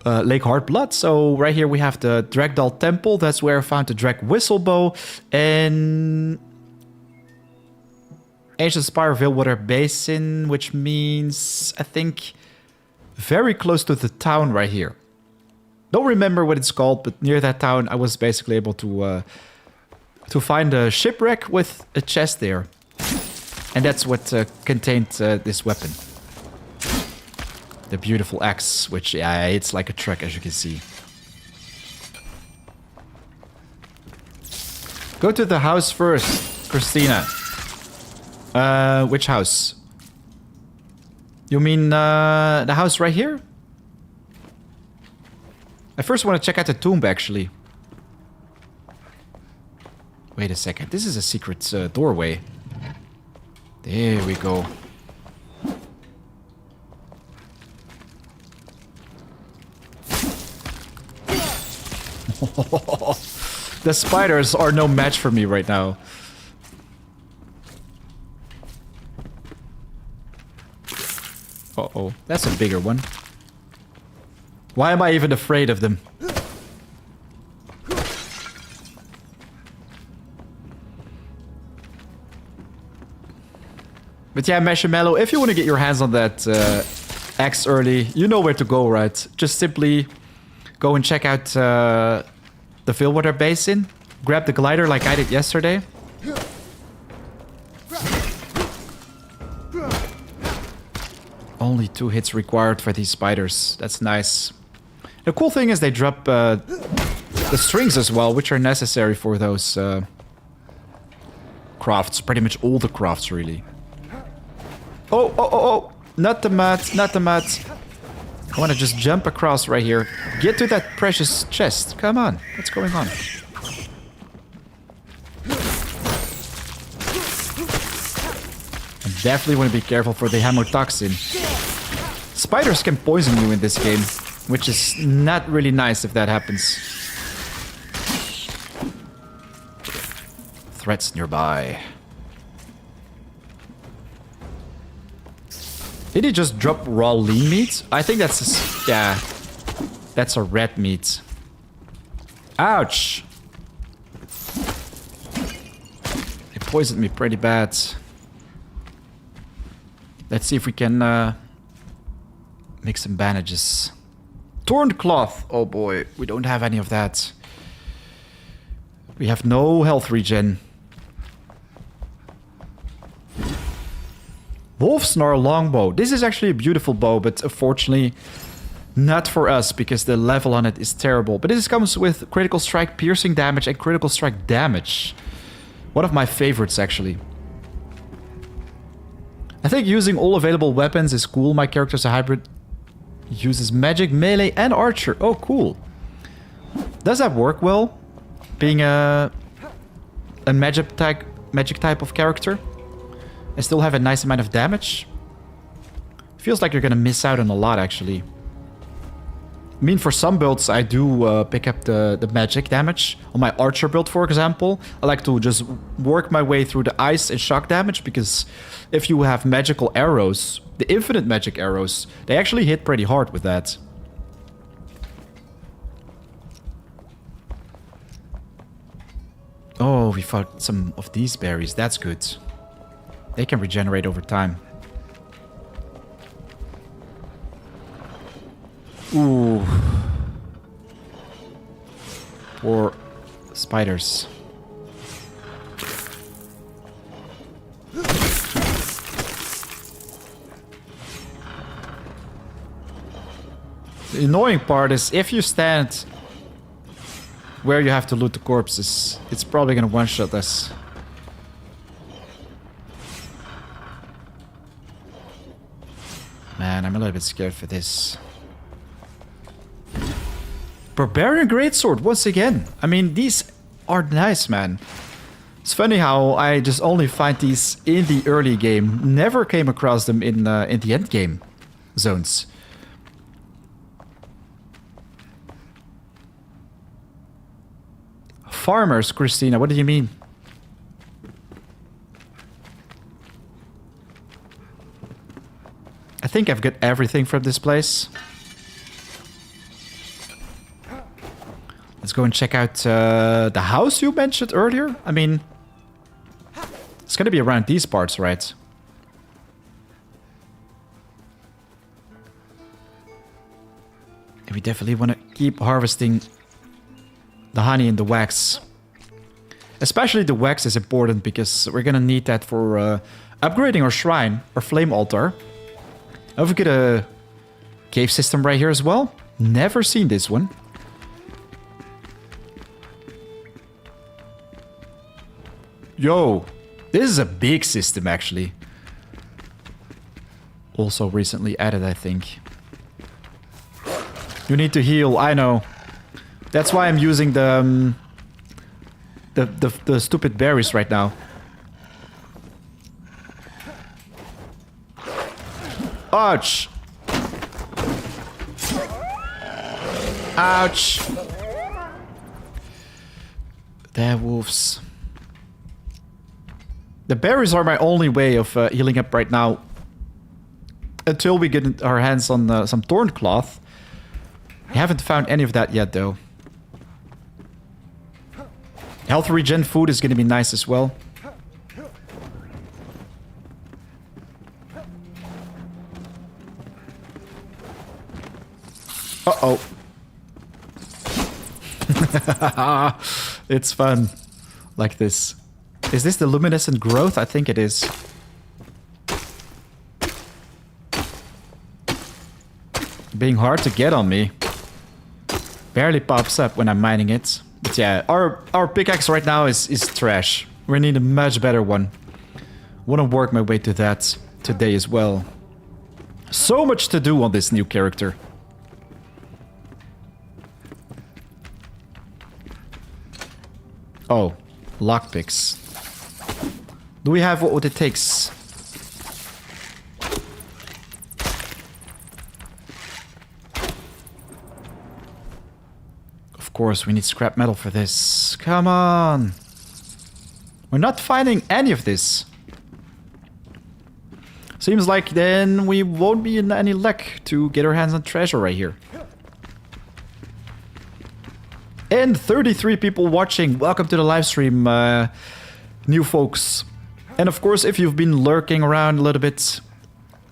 Lake Heartblood. So right here we have the Dragdal Temple. That's where I found the Drag Whistle Bow. And Ancient Spire Veilwater Basin, which means, I think, very close to the town right here. Don't remember what it's called, but near that town I was basically able to find a shipwreck with a chest there. And that's what contained this weapon. The beautiful axe, which, yeah, it's like a truck, as you can see. Go to the house first, Christina. Which house? You mean the house right here? I first want to check out the tomb, actually. Wait a second. This is a secret doorway. There we go. The spiders are no match for me right now. Uh-oh, that's a bigger one. Why am I even afraid of them? But yeah, Marshmallow, if you want to get your hands on that Axe early. You know where to go, right? Just simply go and check out the Fillwater Basin. Grab the glider like I did yesterday. Only 2 hits required for these spiders. That's nice. The cool thing is they drop the strings as well, which are necessary for those crafts. Pretty much all the crafts, really. Oh, oh, oh, oh. Not the mud, not the mud. I want to just jump across right here. Get to that precious chest. Come on. What's going on? I definitely want to be careful for the hemotoxin. Spiders can poison you in this game, which is not really nice if that happens. Threats nearby. Did he just drop raw lean meat? I think that's a, yeah. That's a red meat. Ouch. They poisoned me pretty bad. Let's see if we can make some bandages. Torn cloth. Oh boy, we don't have any of that. We have no health regen. Wolfsnarl longbow. This is actually a beautiful bow, but unfortunately not for us because the level on it is terrible. But this comes with critical strike, piercing damage, and critical strike damage. One of my favorites, actually. I think using all available weapons is cool. My character's a hybrid. Uses magic, melee, and archer. Oh, cool. Does that work well? Being a magic type of character? And still have a nice amount of damage? Feels like you're gonna miss out on a lot, actually. I mean, for some builds, I do pick up the magic damage. On my archer build, for example, I like to just work my way through the ice and shock damage, because if you have magical arrows, the infinite magic arrows, they actually hit pretty hard with that. Oh, we found some of these berries. That's good. They can regenerate over time. Ooh. Poor spiders. The annoying part is if you stand where you have to loot the corpses, it's probably gonna one-shot us. Man, I'm a little bit scared for this. Barbarian Greatsword, once again. I mean, these are nice, man. It's funny how I just only find these in the early game. Never came across them in the endgame zones. Farmers, Christina, what do you mean? I think I've got everything from this place. Let's go and check out the house you mentioned earlier. I mean, it's gonna be around these parts, right? And we definitely want to keep harvesting the honey and the wax. Especially the wax is important because we're gonna need that for upgrading our shrine, our flame altar. Oh, we get a cave system right here as well. Never seen this one. Yo, this is a big system actually. Also recently added, I think. You need to heal, I know. That's why I'm using the stupid berries right now. Ouch! Ouch! There, wolves. The berries are my only way of healing up right now. Until we get our hands on some thorn cloth. I haven't found any of that yet, though. Health regen food is going to be nice as well. Uh-oh. It's fun. Like this. Is this the luminescent growth? I think it is. Being hard to get on me. Barely pops up when I'm mining it. But yeah, our pickaxe right now is trash. We need a much better one. Wanna work my way to that today as well. So much to do on this new character. Oh, lockpicks. Do we have what it takes? Of course, we need scrap metal for this. Come on. We're not finding any of this. Seems like then we won't be in any luck to get our hands on treasure right here. And 33 people watching. Welcome to the live stream, new folks. And of course, if you've been lurking around a little bit,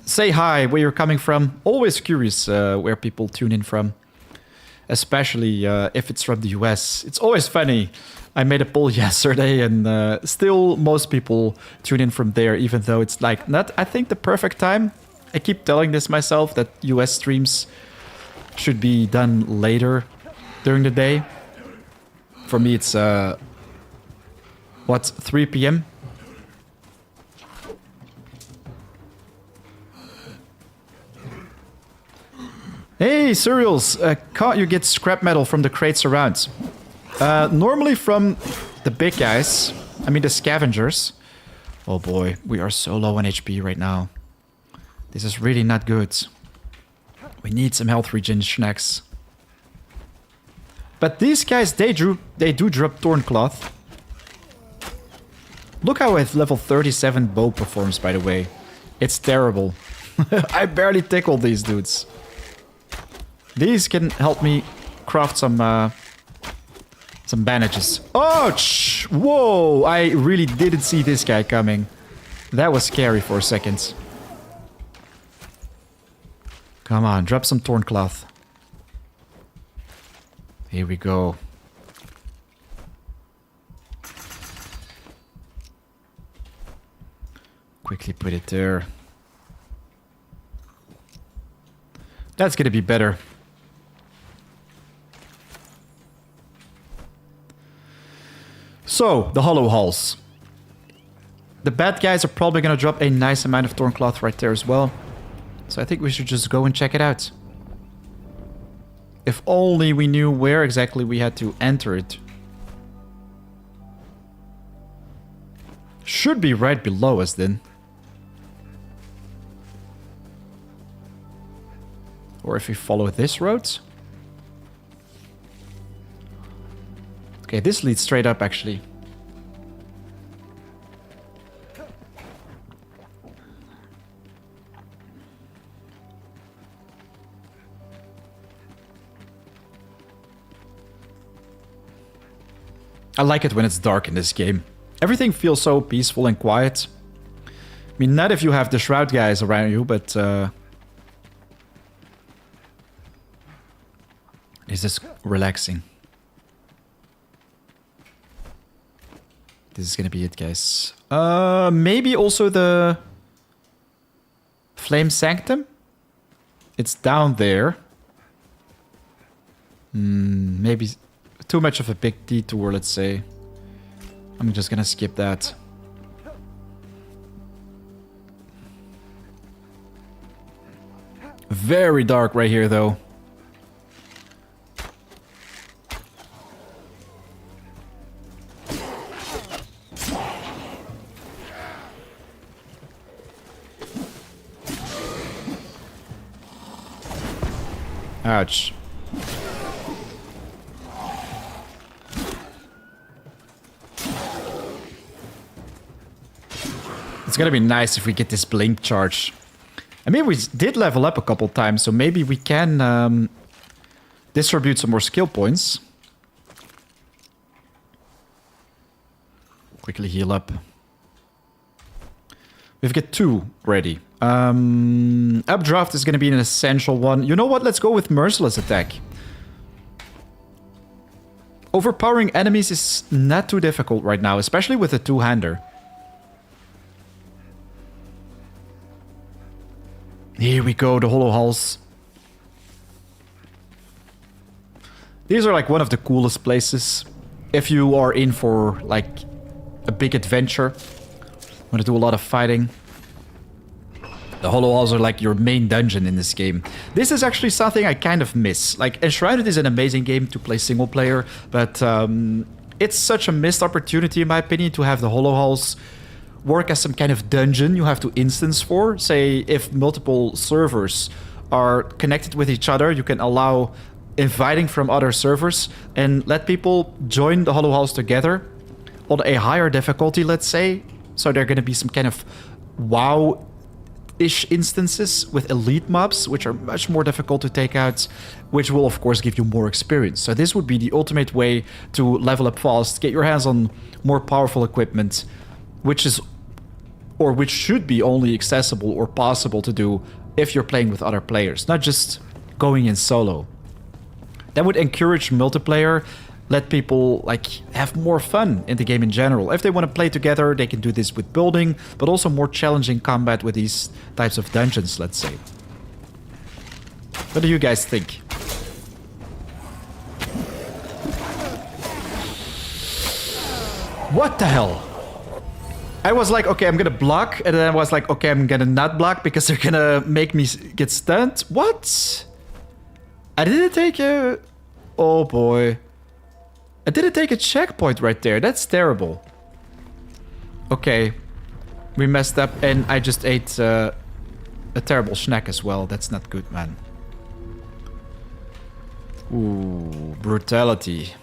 say hi, where you're coming from. Always curious where people tune in from. Especially if it's from the US. It's always funny. I made a poll yesterday and still most people tune in from there, even though it's like not, I think, the perfect time. I keep telling this myself that US streams should be done later during the day. For me, it's, 3 p.m.? Hey, cereals! Can't you get scrap metal from the crates around? Normally from the big guys. I mean the scavengers. Oh boy, we are so low on HP right now. This is really not good. We need some health regen snacks. But these guys, they do drop Thorncloth. Look how a level 37 bow performs, by the way. It's terrible. I barely tickled these dudes. These can help me craft some bandages. Ouch! Whoa! I really didn't see this guy coming. That was scary for a second. Come on, drop some Thorncloth. Here we go. Quickly put it there. That's gonna be better. So, the hollow halls. The bad guys are probably gonna drop a nice amount of Thorncloth right there as well. So I think we should just go and check it out. If only we knew where exactly we had to enter it. Should be right below us then. Or if we follow this road. Okay, this leads straight up actually. I like it when it's dark in this game. Everything feels so peaceful and quiet. I mean, not if you have the Shroud guys around you, but it's just relaxing. This is gonna be it, guys. Maybe also the Flame Sanctum? It's down there. Maybe too much of a big detour, let's say. I'm just gonna skip that. Very dark right here, though. Ouch. It's gonna be nice if we get this blink charge. I mean, we did level up a couple times, so maybe we can distribute some more skill points. Quickly heal up. We've got 2 ready. Updraft is going to be an essential one. You know what? Let's go with Merciless Attack. Overpowering enemies is not too difficult right now, especially with a 2-hander. Here we go, the Hollow Halls. These are like one of the coolest places. If you are in for like a big adventure, want to do a lot of fighting. The Hollow Halls are like your main dungeon in this game. This is actually something I kind of miss. Like, Enshrouded is an amazing game to play single player, but it's such a missed opportunity in my opinion to have the Hollow Halls work as some kind of dungeon you have to instance for. Say, if multiple servers are connected with each other, you can allow inviting from other servers and let people join the Hollow Halls together on a higher difficulty, let's say. So there are going to be some kind of WoW-ish instances with elite mobs, which are much more difficult to take out, which will, of course, give you more experience. So this would be the ultimate way to level up fast, get your hands on more powerful equipment, which should be only accessible or possible to do if you're playing with other players, not just going in solo. That would encourage multiplayer, let people like have more fun in the game in general. If they want to play together, they can do this with building, but also more challenging combat with these types of dungeons, let's say. What do you guys think? What the hell? I was like, okay, I'm gonna block, and then I was like, okay, I'm gonna not block because they're gonna make me get stunned. What? I didn't take a... Oh boy. I didn't take a checkpoint right there. That's terrible. Okay. We messed up and I just ate a terrible snack as well. That's not good, man. Ooh, brutality.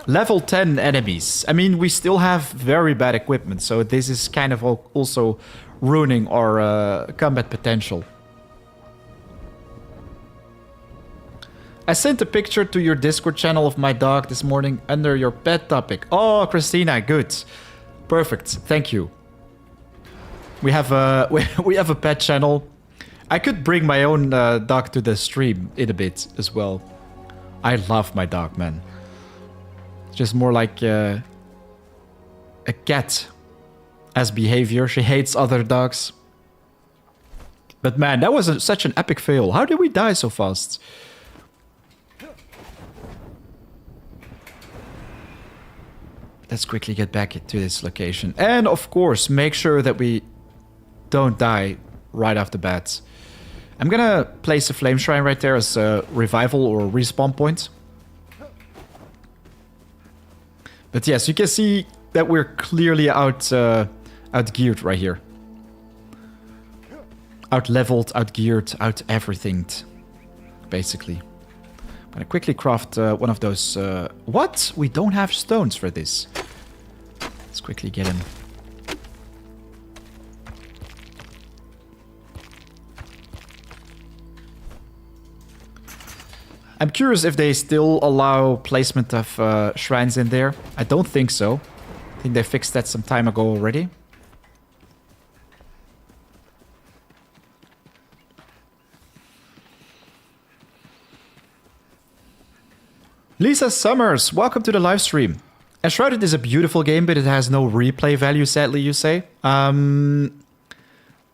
Level 10 enemies. I mean, we still have very bad equipment, so this is kind of also ruining our combat potential. I sent a picture to your Discord channel of my dog this morning under your pet topic. Oh, Christina, good. Perfect, thank you. We have a, we have a pet channel. I could bring my own dog to the stream in a bit as well. I love my dog, man. It's just more like a cat as behavior. She hates other dogs. But man, that was such an epic fail. How did we die so fast? Let's quickly get back to this location. And of course, make sure that we don't die right off the bat. I'm gonna place a flame shrine right there as a revival or respawn point. But yes, you can see that we're clearly out-geared right here. Out-leveled, out-geared, out-everythinged, basically. I'm gonna quickly craft one of those... What? We don't have stones for this. Let's quickly get him. I'm curious if they still allow placement of shrines in there. I don't think so. I think they fixed that some time ago already. Lisa Summers, welcome to the live stream. Enshrouded is a beautiful game, but it has no replay value, sadly, you say.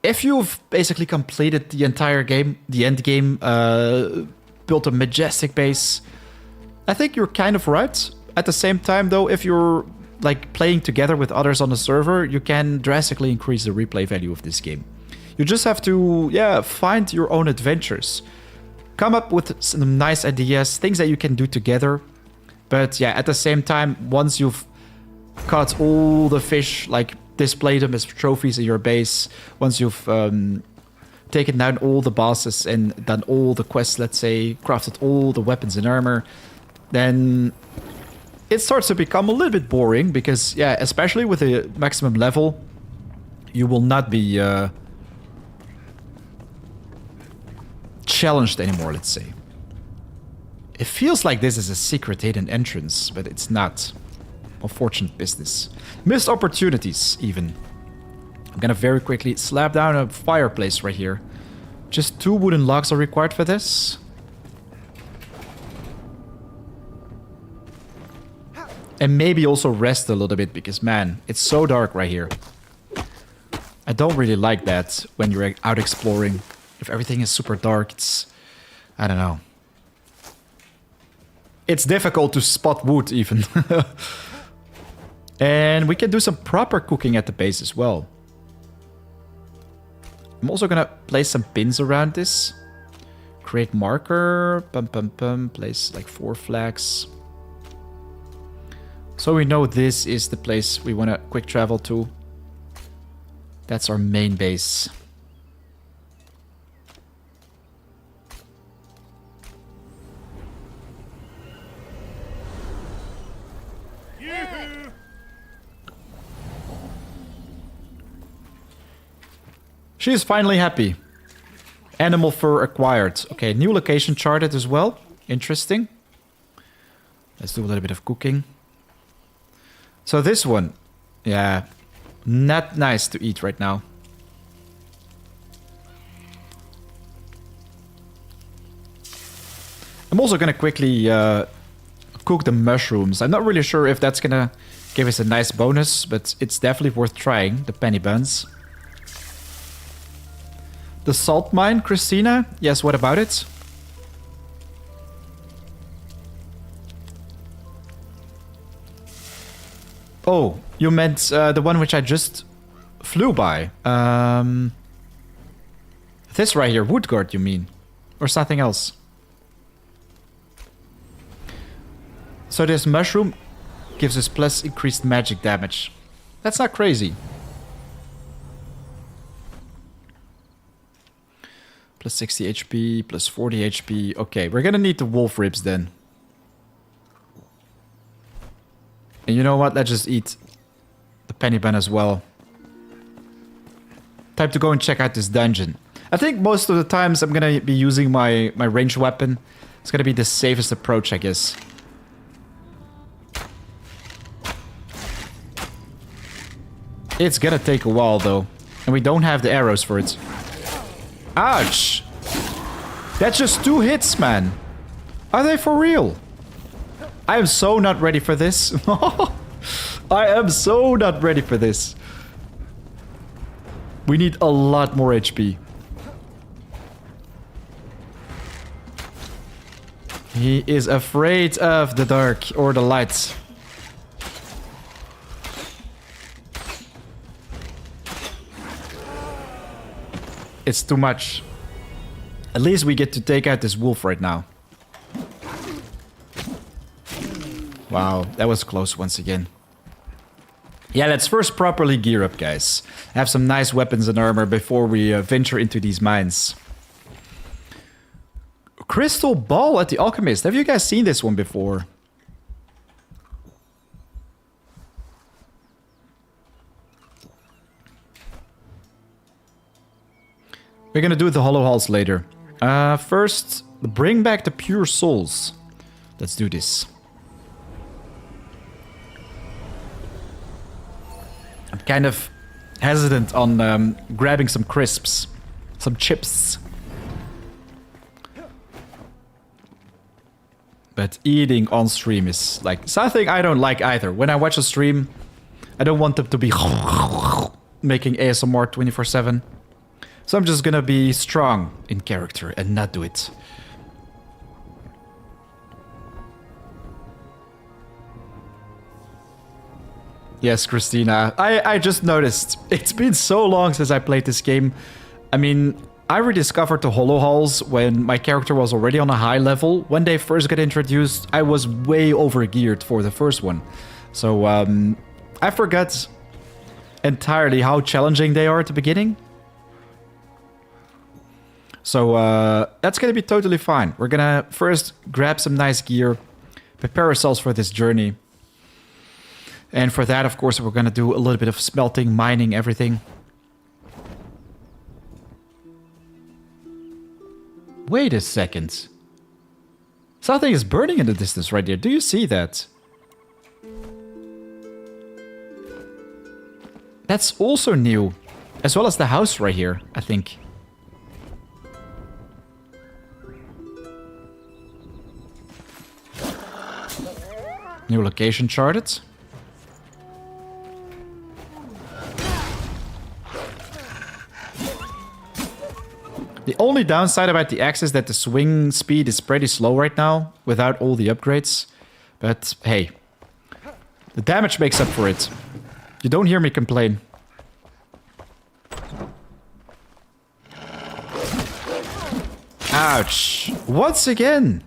If you've basically completed the entire game, the end game, built a majestic base, I think you're kind of right. At the same time, though, if you're like playing together with others on the server, you can drastically increase the replay value of this game. You just have to, yeah, find your own adventures. Come up with some nice ideas, things that you can do together. But yeah, at the same time, once you've caught all the fish, like display them as trophies in your base, once you've taken down all the bosses and done all the quests, let's say, crafted all the weapons and armor, then it starts to become a little bit boring because, yeah, especially with the maximum level, you will not be challenged anymore, let's say. It feels like this is a secret hidden entrance, but it's not. Unfortunate business. Missed opportunities, even. I'm gonna very quickly slap down a fireplace right here. Just 2 wooden logs are required for this. And maybe also rest a little bit because, man, it's so dark right here. I don't really like that when you're out exploring. If everything is super dark, it's... I don't know. It's difficult to spot wood even. And we can do some proper cooking at the base as well. I'm also gonna place some pins around this. Create marker. Place like 4 flags. So we know this is the place we want to quick travel to. That's our main base. She is finally happy. Animal fur acquired. Okay, new location charted as well. Interesting. Let's do a little bit of cooking. So this one, yeah, not nice to eat right now. I'm also gonna quickly cook the mushrooms. I'm not really sure if that's gonna give us a nice bonus, but it's definitely worth trying, the penny buns. The salt mine, Christina? Yes, what about it? Oh, you meant the one which I just flew by. This right here, Woodguard, you mean? Or something else? So this mushroom gives us plus increased magic damage. That's not crazy. Plus 60 HP, plus 40 HP. Okay, we're gonna need the wolf ribs then. And you know what? Let's just eat the penny bun as well. Time to go and check out this dungeon. I think most of the times I'm gonna be using my ranged weapon. It's gonna be the safest approach, I guess. It's gonna take a while though. And we don't have the arrows for it. Ouch! That's just 2 hits, man. Are they for real? I am so not ready for this. I am so not ready for this. We need a lot more HP. He is afraid of the dark or the light. It's too much. At least we get to take out this wolf right now. Wow, that was close once again. Yeah, let's first properly gear up, guys. Have some nice weapons and armor before we venture into these mines. Crystal Ball at the Alchemist. Have you guys seen this one before? We're gonna do the Hollow Halls later. First, bring back the pure souls. Let's do this. I'm kind of hesitant on grabbing some crisps. Some chips. But eating on stream is like something I don't like either. When I watch a stream, I don't want them to be making ASMR 24/7. So I'm just gonna be strong in character and not do it. Yes, Christina. I just noticed. It's been so long since I played this game. I mean, I rediscovered the Hollow Halls when my character was already on a high level. When they first got introduced, I was way overgeared for the first one. So, I forgot entirely how challenging they are at the beginning. So, that's gonna be totally fine. We're gonna first grab some nice gear, prepare ourselves for this journey. And for that, of course, we're gonna do a little bit of smelting, mining, everything. Wait a second. Something is burning in the distance right there. Do you see that? That's also new. As well as the house right here, I think. New location charted. The only downside about the axe is that the swing speed is pretty slow right now, without all the upgrades. But hey, the damage makes up for it. You don't hear me complain. Ouch. Once again.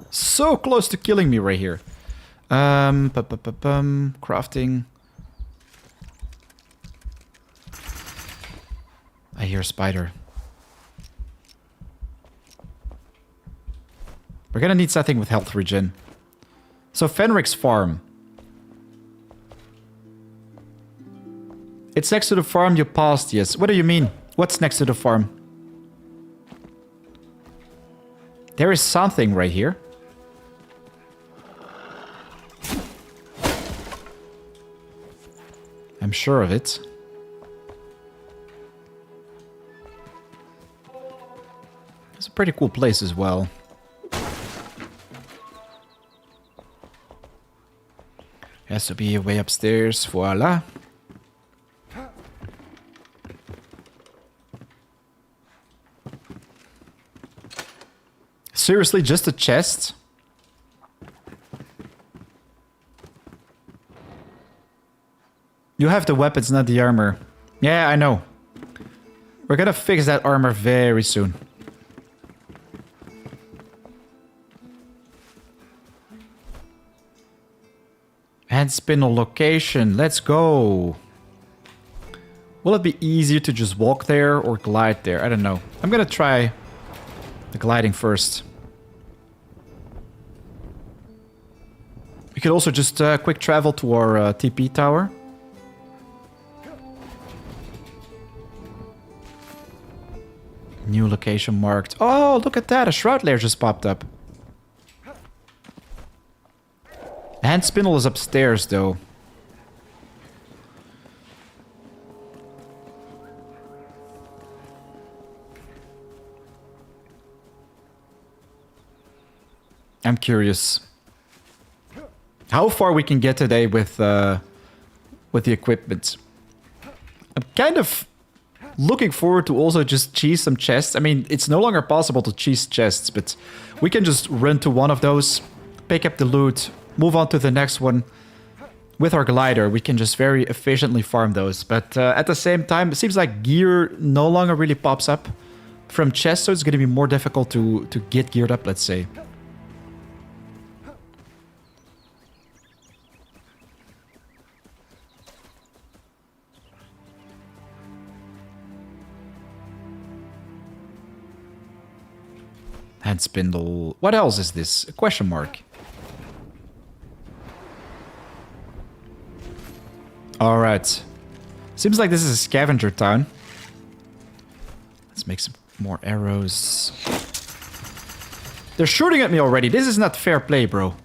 So close to killing me right here. Crafting. I hear a spider. We're gonna need something with health regen. So Fenric's farm. It's next to the farm you passed, yes. What do you mean? What's next to the farm? There is something right here. I'm sure of it. It's a pretty cool place as well. Has to be way upstairs. Voila. Seriously, just a chest? You have the weapons, not the armor. Yeah, I know. We're gonna fix that armor very soon. Hand spindle location. Let's go. Will it be easier to just walk there or glide there? I don't know. I'm gonna try the gliding first. We could also just quick travel to our TP tower. New location marked. Oh, look at that. A shroud lair just popped up. Hand spindle is upstairs, though. I'm curious how far we can get today with the equipment. I'm kind of looking forward to also just cheese some chests. I mean, it's no longer possible to cheese chests, but we can just run to one of those, pick up the loot, move on to the next one. With our glider, we can just very efficiently farm those. But at the same time, it seems like gear no longer really pops up from chests, so it's going to be more difficult to get geared up, let's say. Hand spindle. What else is this? A question mark. Alright. Seems like this is a scavenger town. Let's make some more arrows. They're shooting at me already. This is not fair play, bro.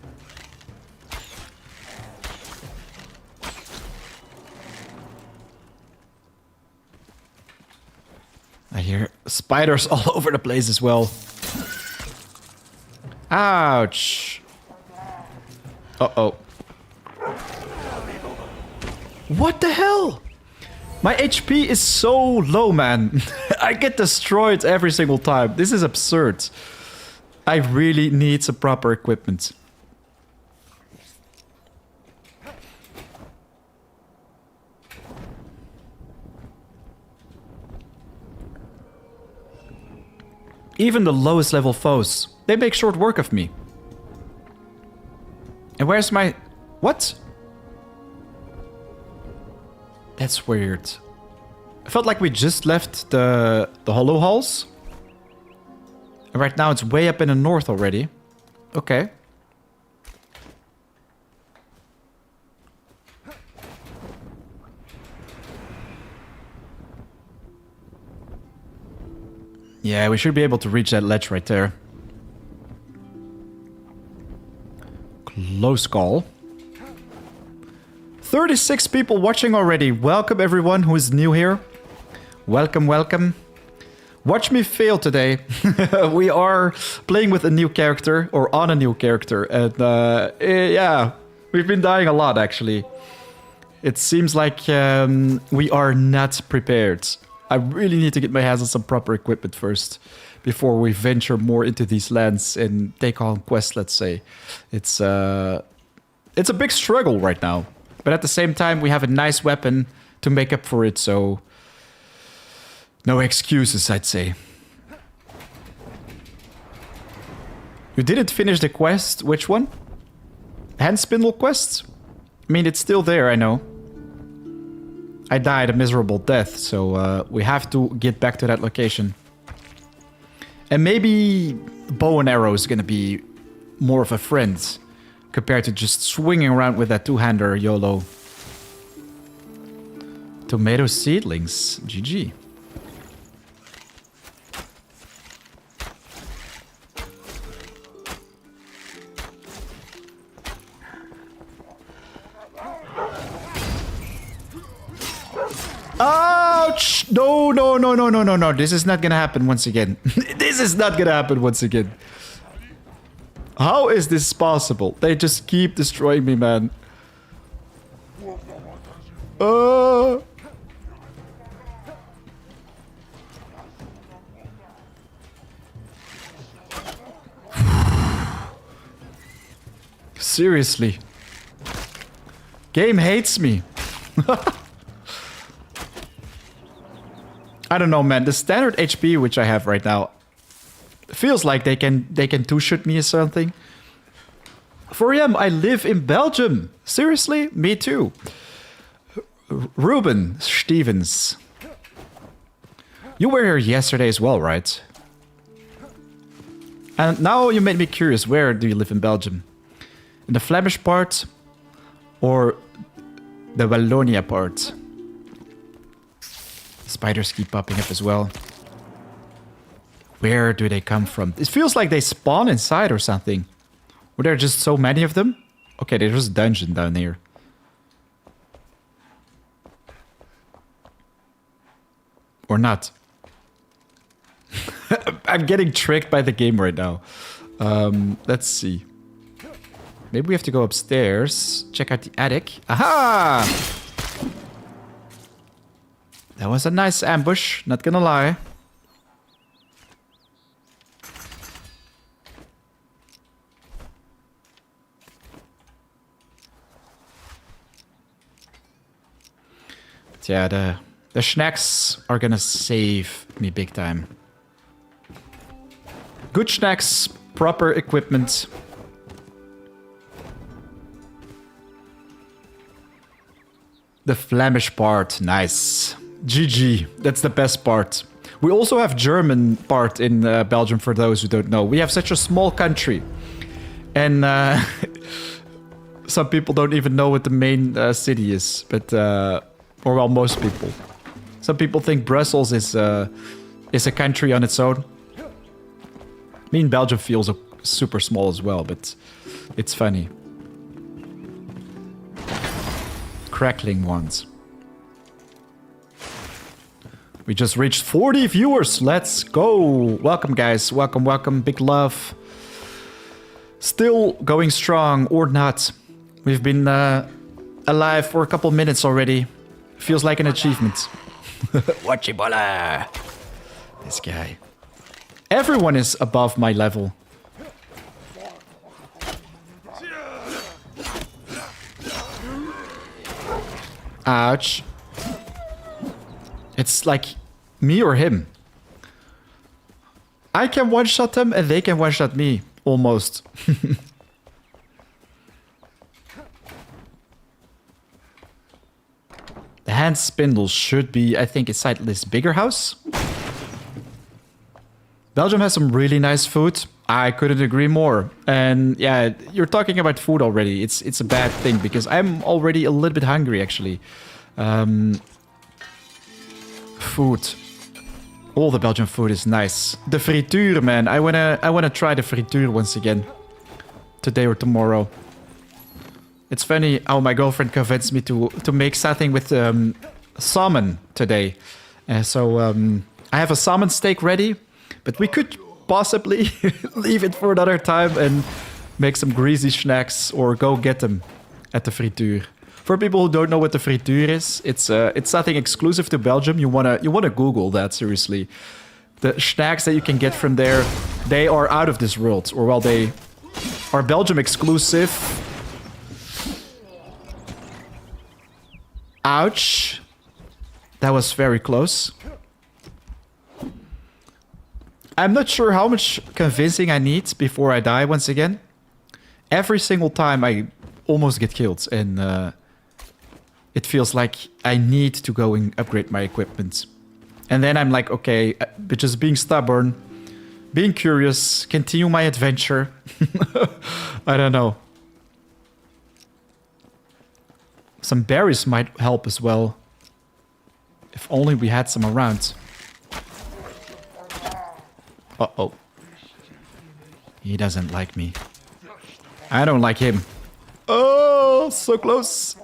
I hear spiders all over the place as well. Ouch. Uh-oh. What the hell? My HP is so low, man. I get destroyed every single time. This is absurd. I really need some proper equipment. Even the lowest level foes, they make short work of me. And where's my... What? That's weird. I felt like we just left the hollow halls. And right now it's way up in the north already. Okay. Yeah, we should be able to reach that ledge right there. Close call. 36 people watching already. Welcome everyone who is new here. Welcome, welcome. Watch me fail today. We are playing with a new character, or on a new character. And yeah, we've been dying a lot, actually. It seems like we are not prepared. I really need to get my hands on some proper equipment first before we venture more into these lands and take on quests, let's say. It's a big struggle right now. But at the same time, we have a nice weapon to make up for it, so... no excuses, I'd say. You didn't finish the quest. Which one? Hand spindle quest? I mean, it's still there, I know. I died a miserable death, so we have to get back to that location. And maybe bow and arrow is gonna be more of a friend compared to just swinging around with that two-hander YOLO. Tomato seedlings. GG. Ouch! No, no, no, no, no, no, no. This is not gonna happen once again. This is not gonna happen once again. How is this possible? They just keep destroying me, man. Seriously. Game hates me. I don't know, man. The standard HP which I have right now feels like they can two-shoot me or something. 4am, I live in Belgium. Seriously? Me too. Ruben Stevens. You were here yesterday as well, right? And now you made me curious. Where do you live in Belgium? In the Flemish part or the Wallonia part? Spiders keep popping up as well. Where do they come from? It feels like they spawn inside or something. Were there just so many of them? Okay, there's a dungeon down here. Or not. I'm getting tricked by the game right now. Let's see. Maybe we have to go upstairs. Check out the attic. Aha! That was a nice ambush, not gonna lie. But yeah, the snacks are gonna save me big time. Good snacks, proper equipment. The Flemish part, nice. GG, that's the best part. We also have German part in Belgium, for those who don't know. We have such a small country. And some people don't even know what the main city is. But, or well, most people. Some people think Brussels is a country on its own. I mean, Belgium feels super small as well, but it's funny. Crackling ones. We just reached 40 viewers. Let's go. Welcome, guys. Welcome, welcome. Big love. Still going strong or not. We've been alive for a couple minutes already. Feels like an achievement. Wachibola. This guy. Everyone is above my level. Ouch. It's like me or him. I can one-shot them and they can one-shot me. Almost. The hand spindle should be, I think, inside this bigger house. Belgium has some really nice food. I couldn't agree more. And yeah, you're talking about food already. It's a bad thing because I'm already a little bit hungry, actually. Food. All the Belgian food is nice. The frituur, man. I wanna try the frituur once again. Today or tomorrow. It's funny how my girlfriend convinced me to make something with salmon today. So I have a salmon steak ready, but we could possibly leave it for another time and make some greasy snacks or go get them at the frituur. For people who don't know what the frituur is, it's something exclusive to Belgium. You wanna Google that, seriously. The snacks that you can get from there, they are out of this world. Or well, they are Belgium exclusive. Ouch. That was very close. I'm not sure how much convincing I need before I die once again. Every single time I almost get killed, and it feels like I need to go and upgrade my equipment. And then I'm like, okay, but just being stubborn, being curious, continue my adventure. I don't know. Some berries might help as well. If only we had some around. Uh-oh. He doesn't like me. I don't like him. Oh, so close.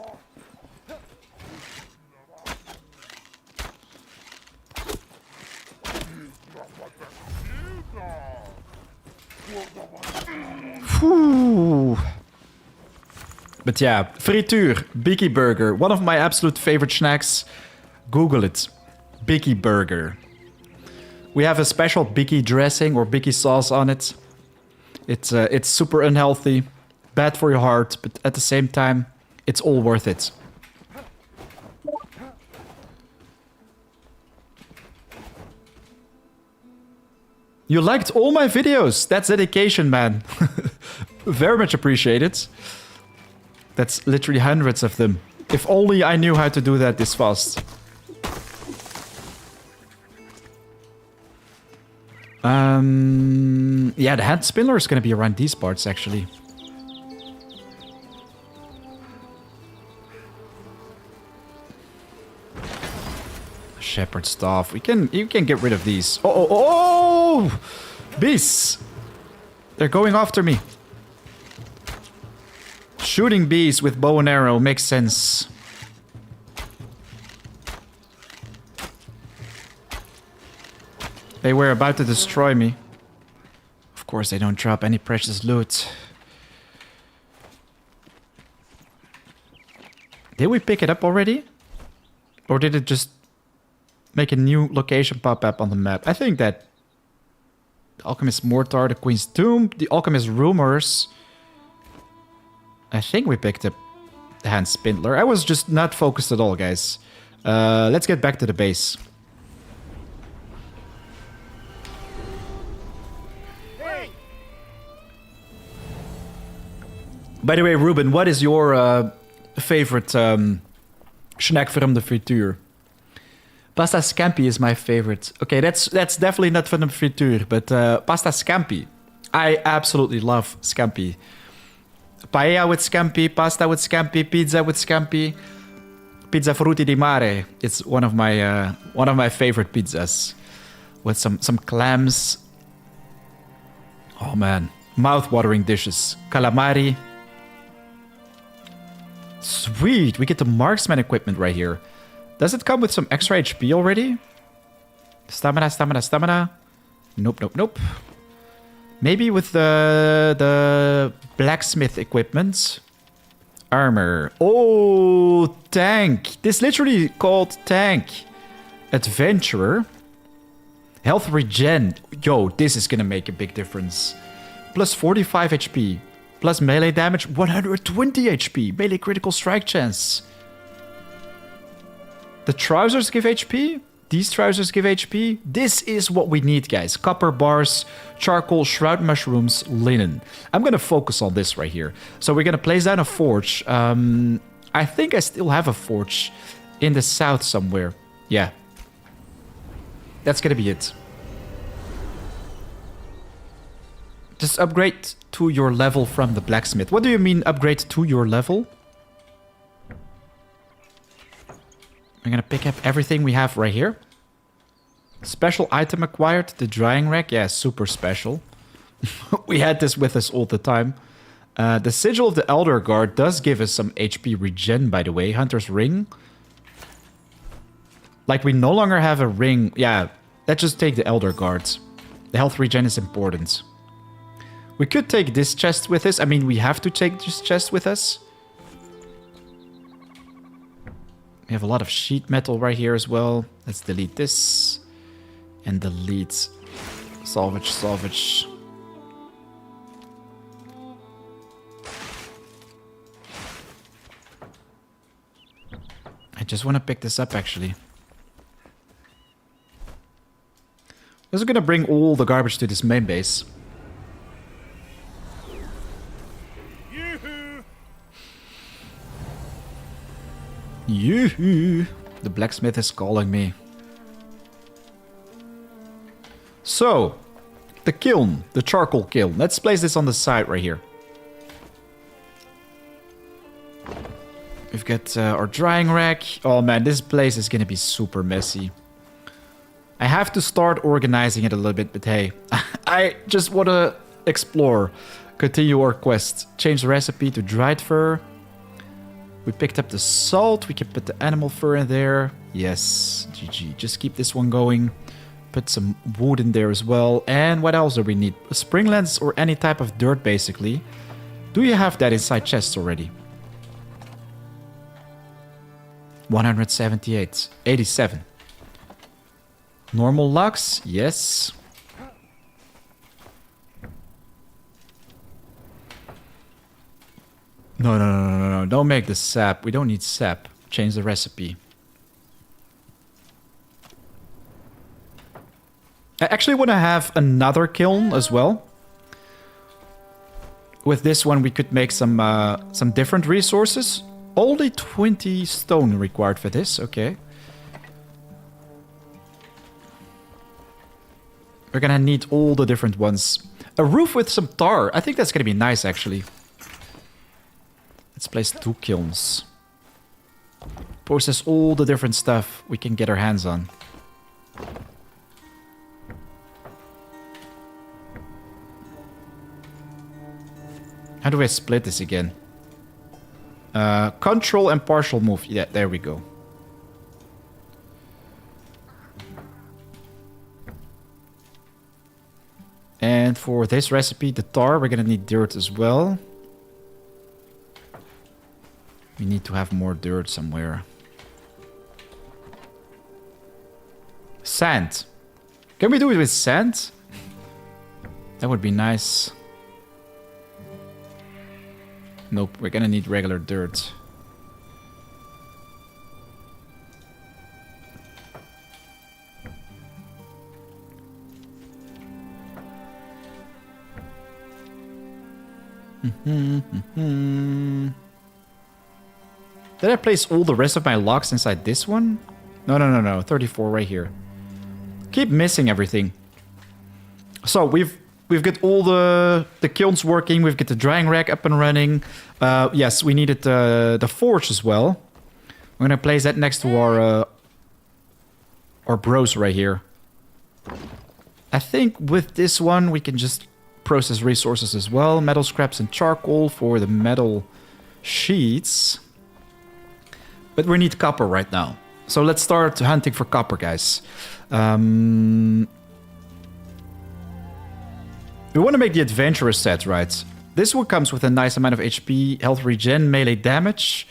Whew. But yeah, frituur, Biggie Burger. One of my absolute favorite snacks. Google it. Biggie Burger. We have a special Biggie dressing or Biggie sauce on it. It's super unhealthy, bad for your heart, but at the same time, it's all worth it. You liked all my videos. That's dedication, man. Very much appreciated. That's literally hundreds of them. If only I knew how to do that this fast. Yeah, the hand spinner is gonna be around these parts, actually. Shepherd staff. You can get rid of these. Oh! Bees! They're going after me. Shooting bees with bow and arrow makes sense. They were about to destroy me. Of course, they don't drop any precious loot. Did we pick it up already? Or did it just make a new location pop up on the map? I think that the Alchemist Mortar, the Queen's Tomb, the Alchemist Rumors. I think we picked up the Hand Spindler. I was just not focused at all, guys. Let's get back to the base. By the way, Ruben, what is your favorite snack from the frituur? Pasta scampi is my favorite. Okay, that's definitely not from the frituur, but pasta scampi. I absolutely love scampi. Paella with scampi, pasta with scampi, pizza with scampi. Pizza frutti di mare. It's one of my favorite pizzas. With some clams. Oh man, mouth-watering dishes. Calamari. Sweet, we get the marksman equipment right here. Does it come with some extra HP already? Stamina. Nope. Maybe with the blacksmith equipment. Armor. Oh, tank. This literally called tank. Adventurer. Health regen. Yo, this is gonna make a big difference. Plus 45 HP. Plus melee damage, 120 HP. Melee critical strike chance. The trousers give HP. These trousers give HP. This is what we need, guys. Copper bars, charcoal, shroud mushrooms, linen. I'm going to focus on this right here. So we're going to place down a forge. I think I still have a forge in the south somewhere. Yeah. That's going to be it. Just upgrade to your level from the blacksmith. What do you mean upgrade to your level? I'm gonna pick up everything we have right here. Special item acquired, the drying rack. Yeah, super special. We had this with us all the time. The Sigil of the Elder Guard does give us some HP regen, by the way. Hunter's Ring. Like, we no longer have a ring. Yeah, let's just take the Elder Guards. The health regen is important. We could take this chest with us. I mean, we have to take this chest with us. We have a lot of sheet metal right here as well. Let's delete this. And delete salvage. I just want to pick this up, actually. This is going to bring all the garbage to this main base. Yoo-hoo! The blacksmith is calling me. So, the kiln, the charcoal kiln. Let's place this on the side right here. We've got our drying rack. Oh man, this place is gonna be super messy. I have to start organizing it a little bit, but hey, I just want to explore. Continue our quest. Change the recipe to dried fur. We picked up the salt. We can put the animal fur in there. Yes, GG. Just keep this one going. Put some wood in there as well. And what else do we need? A spring lens or any type of dirt, basically. Do you have that inside chests already? 178. 87. Normal lux? Yes. No. Don't make the sap. We don't need sap. Change the recipe. I actually want to have another kiln as well. With this one, we could make some different resources. Only 20 stone required for this. Okay. We're gonna need all the different ones. A roof with some tar. I think that's gonna be nice, actually. Let's place 2 kilns. Process all the different stuff we can get our hands on. How do I split this again? Control and partial move. Yeah, there we go. And for this recipe, the tar, we're gonna need dirt as well. We need to have more dirt somewhere. Sand. Can we do it with sand? That would be nice. Nope, we're gonna need regular dirt. Did I place all the rest of my logs inside this one? No. 34 right here. Keep missing everything. So we've got all the kilns working. We've got the drying rack up and running. Yes, we needed the forge as well. I'm gonna place that next to our bros right here. I think with this one we can just process resources as well. Metal scraps and charcoal for the metal sheets. But we need copper right now. So let's start hunting for copper, guys. We want to make the adventurous set, right? This one comes with a nice amount of HP, health regen, melee damage.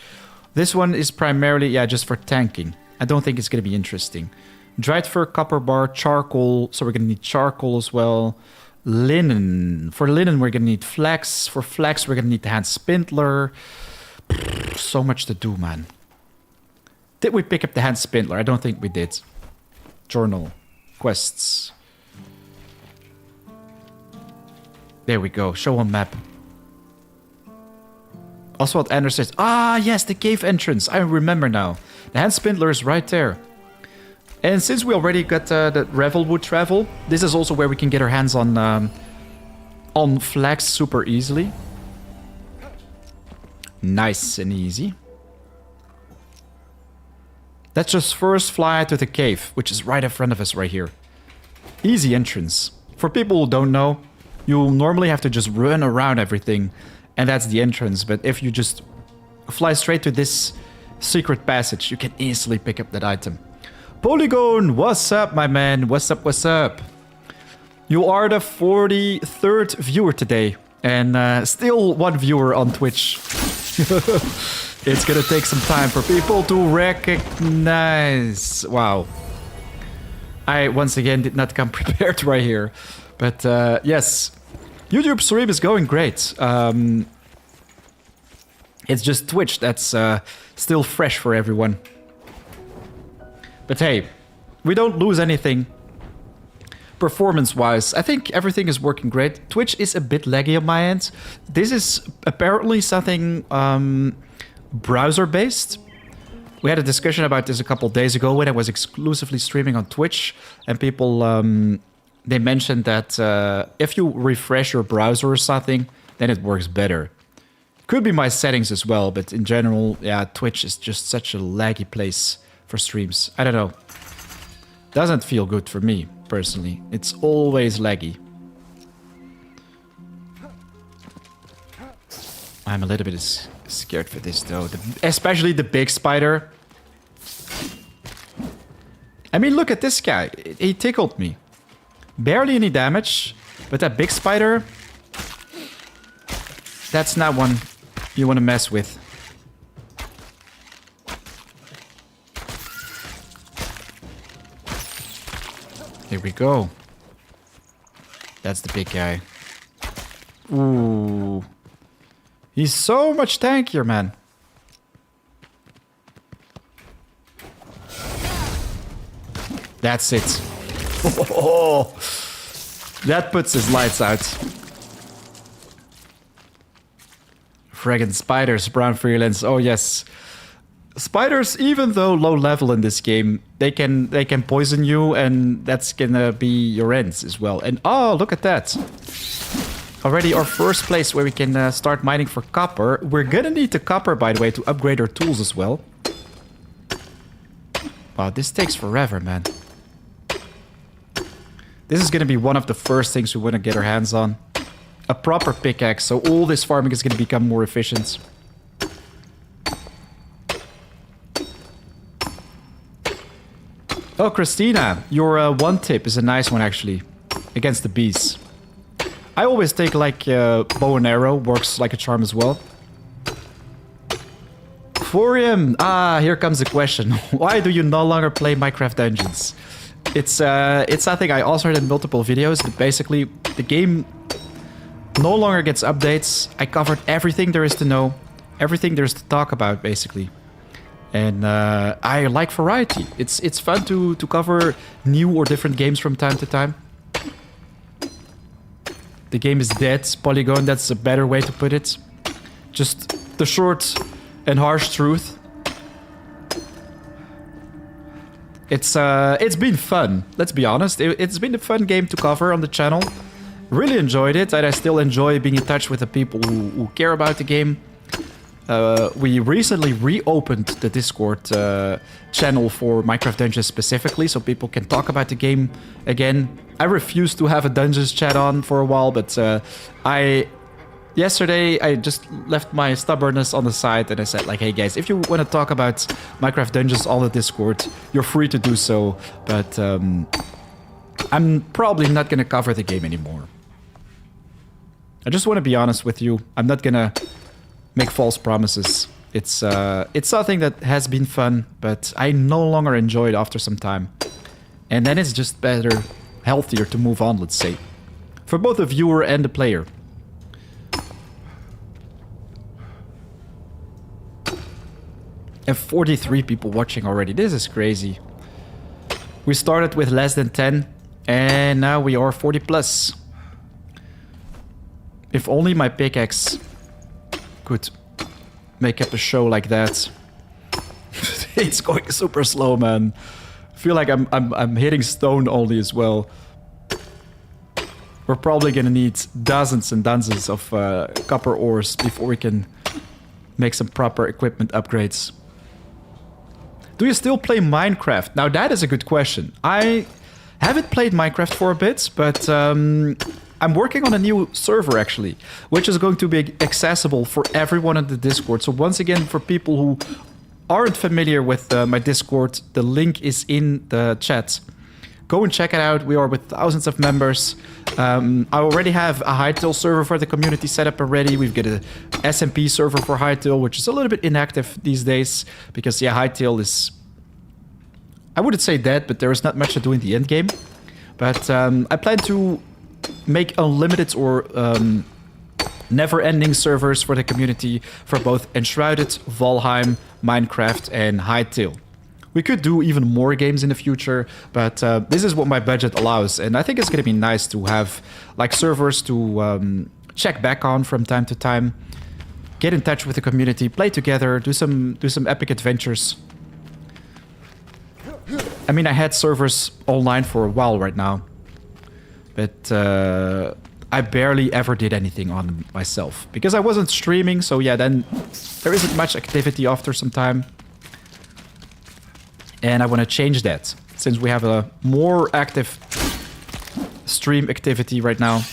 This one is primarily, yeah, just for tanking. I don't think it's going to be interesting. Dried fur, copper bar, charcoal. So we're going to need charcoal as well. Linen. For linen, we're going to need flax. For flax, we're going to need the hand spindler. So much to do, man. Did we pick up the hand spindler? I don't think we did. Journal. Quests. There we go. Show on map. Oswald Anders says, ah, yes, the cave entrance. I remember now. The hand spindler is right there. And since we already got the Revelwood travel, this is also where we can get our hands on flax super easily. Nice and easy. Let's just first fly to the cave, which is right in front of us right here. Easy entrance. For people who don't know, you normally have to just run around everything, and that's the entrance. But if you just fly straight to this secret passage, you can easily pick up that item. Polygon, what's up, my man? What's up, what's up? You are the 43rd viewer today. And still one viewer on Twitch. It's gonna take some time for people to recognize. Wow. I, once again, did not come prepared right here. But yes, YouTube stream is going great. It's just Twitch that's still fresh for everyone. But hey, we don't lose anything. Performance-wise, I think everything is working great. Twitch is a bit laggy on my end. This is apparently something browser-based. We had a discussion about this a couple days ago when I was exclusively streaming on Twitch. And people, they mentioned that if you refresh your browser or something, then it works better. Could be my settings as well, but in general, yeah, Twitch is just such a laggy place for streams. I don't know. Doesn't feel good for me, personally. It's always laggy. I'm a little bit scared for this, though. Especially the big spider. I mean, look at this guy. He tickled me. Barely any damage, but that big spider... That's not one you want to mess with. Here we go. That's the big guy. Ooh. He's so much tankier, man. That's it. Oh, that puts his lights out. Friggin' spiders, brown freelance. Oh yes. Spiders, even though low level in this game, they can poison you, and that's gonna be your ends as well. And oh, look at that. Already our first place where we can start mining for copper. We're gonna need the copper, by the way, to upgrade our tools as well. Wow, this takes forever, man. This is gonna be one of the first things we wanna get our hands on. A proper pickaxe, so all this farming is gonna become more efficient. Oh, Christina, your one tip is a nice one, actually, against the bees. I always take, like, bow and arrow, works like a charm as well. Forium, here comes the question. Why do you no longer play Minecraft Dungeons? It's something I also heard in multiple videos, but basically, the game no longer gets updates. I covered everything there is to know, everything there is to talk about, basically. And I like variety. It's fun to cover new or different games from time to time. The game is dead, Polygon, that's a better way to put it. Just the short and harsh truth. It's been fun, let's be honest. It's been a fun game to cover on the channel. Really enjoyed it, and I still enjoy being in touch with the people who care about the game. We recently reopened the Discord channel for Minecraft Dungeons specifically, so people can talk about the game again. I refused to have a Dungeons chat on for a while, but yesterday I just left my stubbornness on the side and I said, like, hey guys, if you want to talk about Minecraft Dungeons on the Discord, you're free to do so, but I'm probably not going to cover the game anymore. I just want to be honest with you. I'm not going to make false promises. It's something that has been fun, but I no longer enjoy it after some time. And then it's just better, healthier to move on, let's say. For both the viewer and the player. And 43 people watching already. This is crazy. We started with less than 10, and now we are 40 plus. If only my pickaxe could make up a show like that. It's going super slow, man. I feel like I'm hitting stone only as well. We're probably gonna need dozens and dozens of copper ores before we can make some proper equipment upgrades. Do you still play Minecraft? Now that is a good question. I haven't played Minecraft for a bit, but I'm working on a new server actually, which is going to be accessible for everyone in the Discord. So once again, for people who aren't familiar with my Discord, the link is in the chat. Go and check it out. We are with thousands of members. I already have a Hytale server for the community set up already. We've got a SMP server for Hytale, which is a little bit inactive these days. Because, yeah, Hytale is... I wouldn't say dead, but there is not much to do in the endgame. But I plan to make unlimited or never-ending servers for the community for both Enshrouded, Valheim, Minecraft, and Hytale. We could do even more games in the future, but this is what my budget allows. And I think it's going to be nice to have like servers to check back on from time to time, get in touch with the community, play together, do some epic adventures. I mean, I had servers online for a while right now, but I barely ever did anything on them myself because I wasn't streaming. So yeah, then there isn't much activity after some time. And I want to change that, since we have a more active stream activity right now.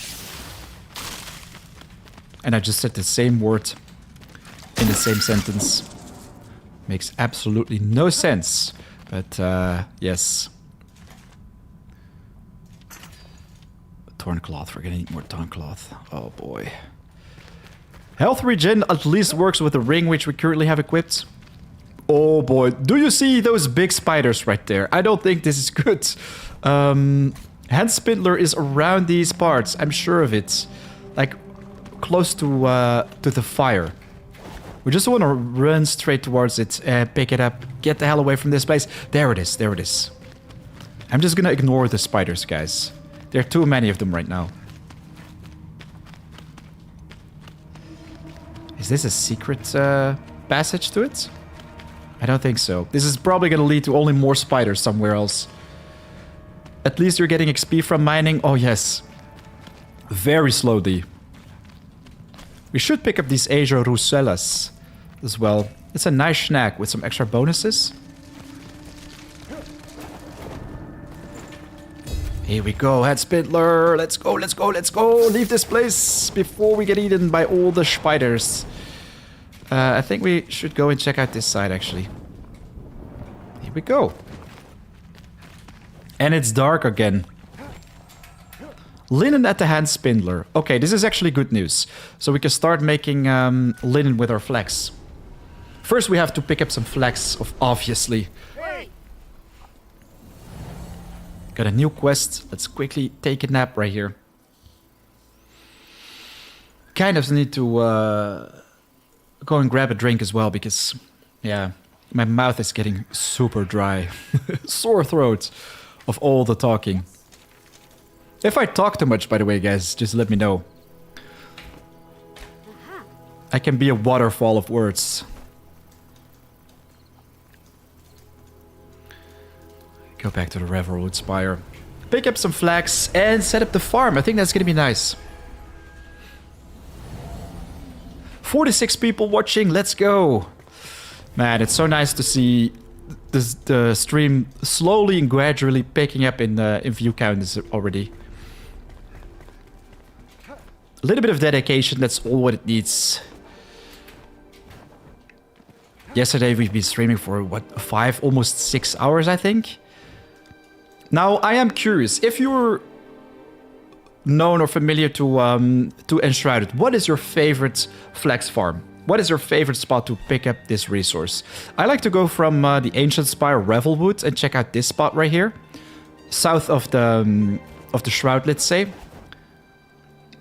And I just said the same word in the same sentence. Makes absolutely no sense. But, yes. Torn cloth. We're gonna need more torn cloth. Oh, boy. Health regen at least works with the ring, which we currently have equipped. Oh boy, do you see those big spiders right there? I don't think this is good. Hand Spindler is around these parts, I'm sure of it. Like, close to the fire. We just want to run straight towards it, pick it up, get the hell away from this place. There it is, there it is. I'm just gonna ignore the spiders, guys. There are too many of them right now. Is this a secret passage to it? I don't think so. This is probably going to lead to only more spiders somewhere else. At least you're getting XP from mining. Oh, yes. Very slowly. We should pick up these Asia Rusellas as well. It's a nice snack with some extra bonuses. Here we go, Head Spindler. Let's go, let's go, let's go. Leave this place before we get eaten by all the spiders. I think we should go and check out this side, actually. Here we go. And it's dark again. Linen at the Hand Spindler. Okay, this is actually good news. So we can start making linen with our flax. First, we have to pick up some flax, obviously. Got a new quest. Let's quickly take a nap right here. Kind of need to... go and grab a drink as well because, yeah, my mouth is getting super dry. Sore throat of all the talking. If I talk too much, by the way, guys, just let me know. I can be a waterfall of words. Go back to the Revelwood Spire. Pick up some flax and set up the farm. I think that's going to be nice. 46 people watching, let's go. Man, it's so nice to see the stream slowly and gradually picking up in view count already. A little bit of dedication, that's all what it needs. Yesterday we've been streaming for, what, 5, almost 6 hours, I think? Now, I am curious, if you're known or familiar to Enshrouded, what is your favorite flax farm? What is your favorite spot to pick up this resource? I like to go from the Ancient Spire Revelwood and check out this spot right here, south of the Shroud, let's say.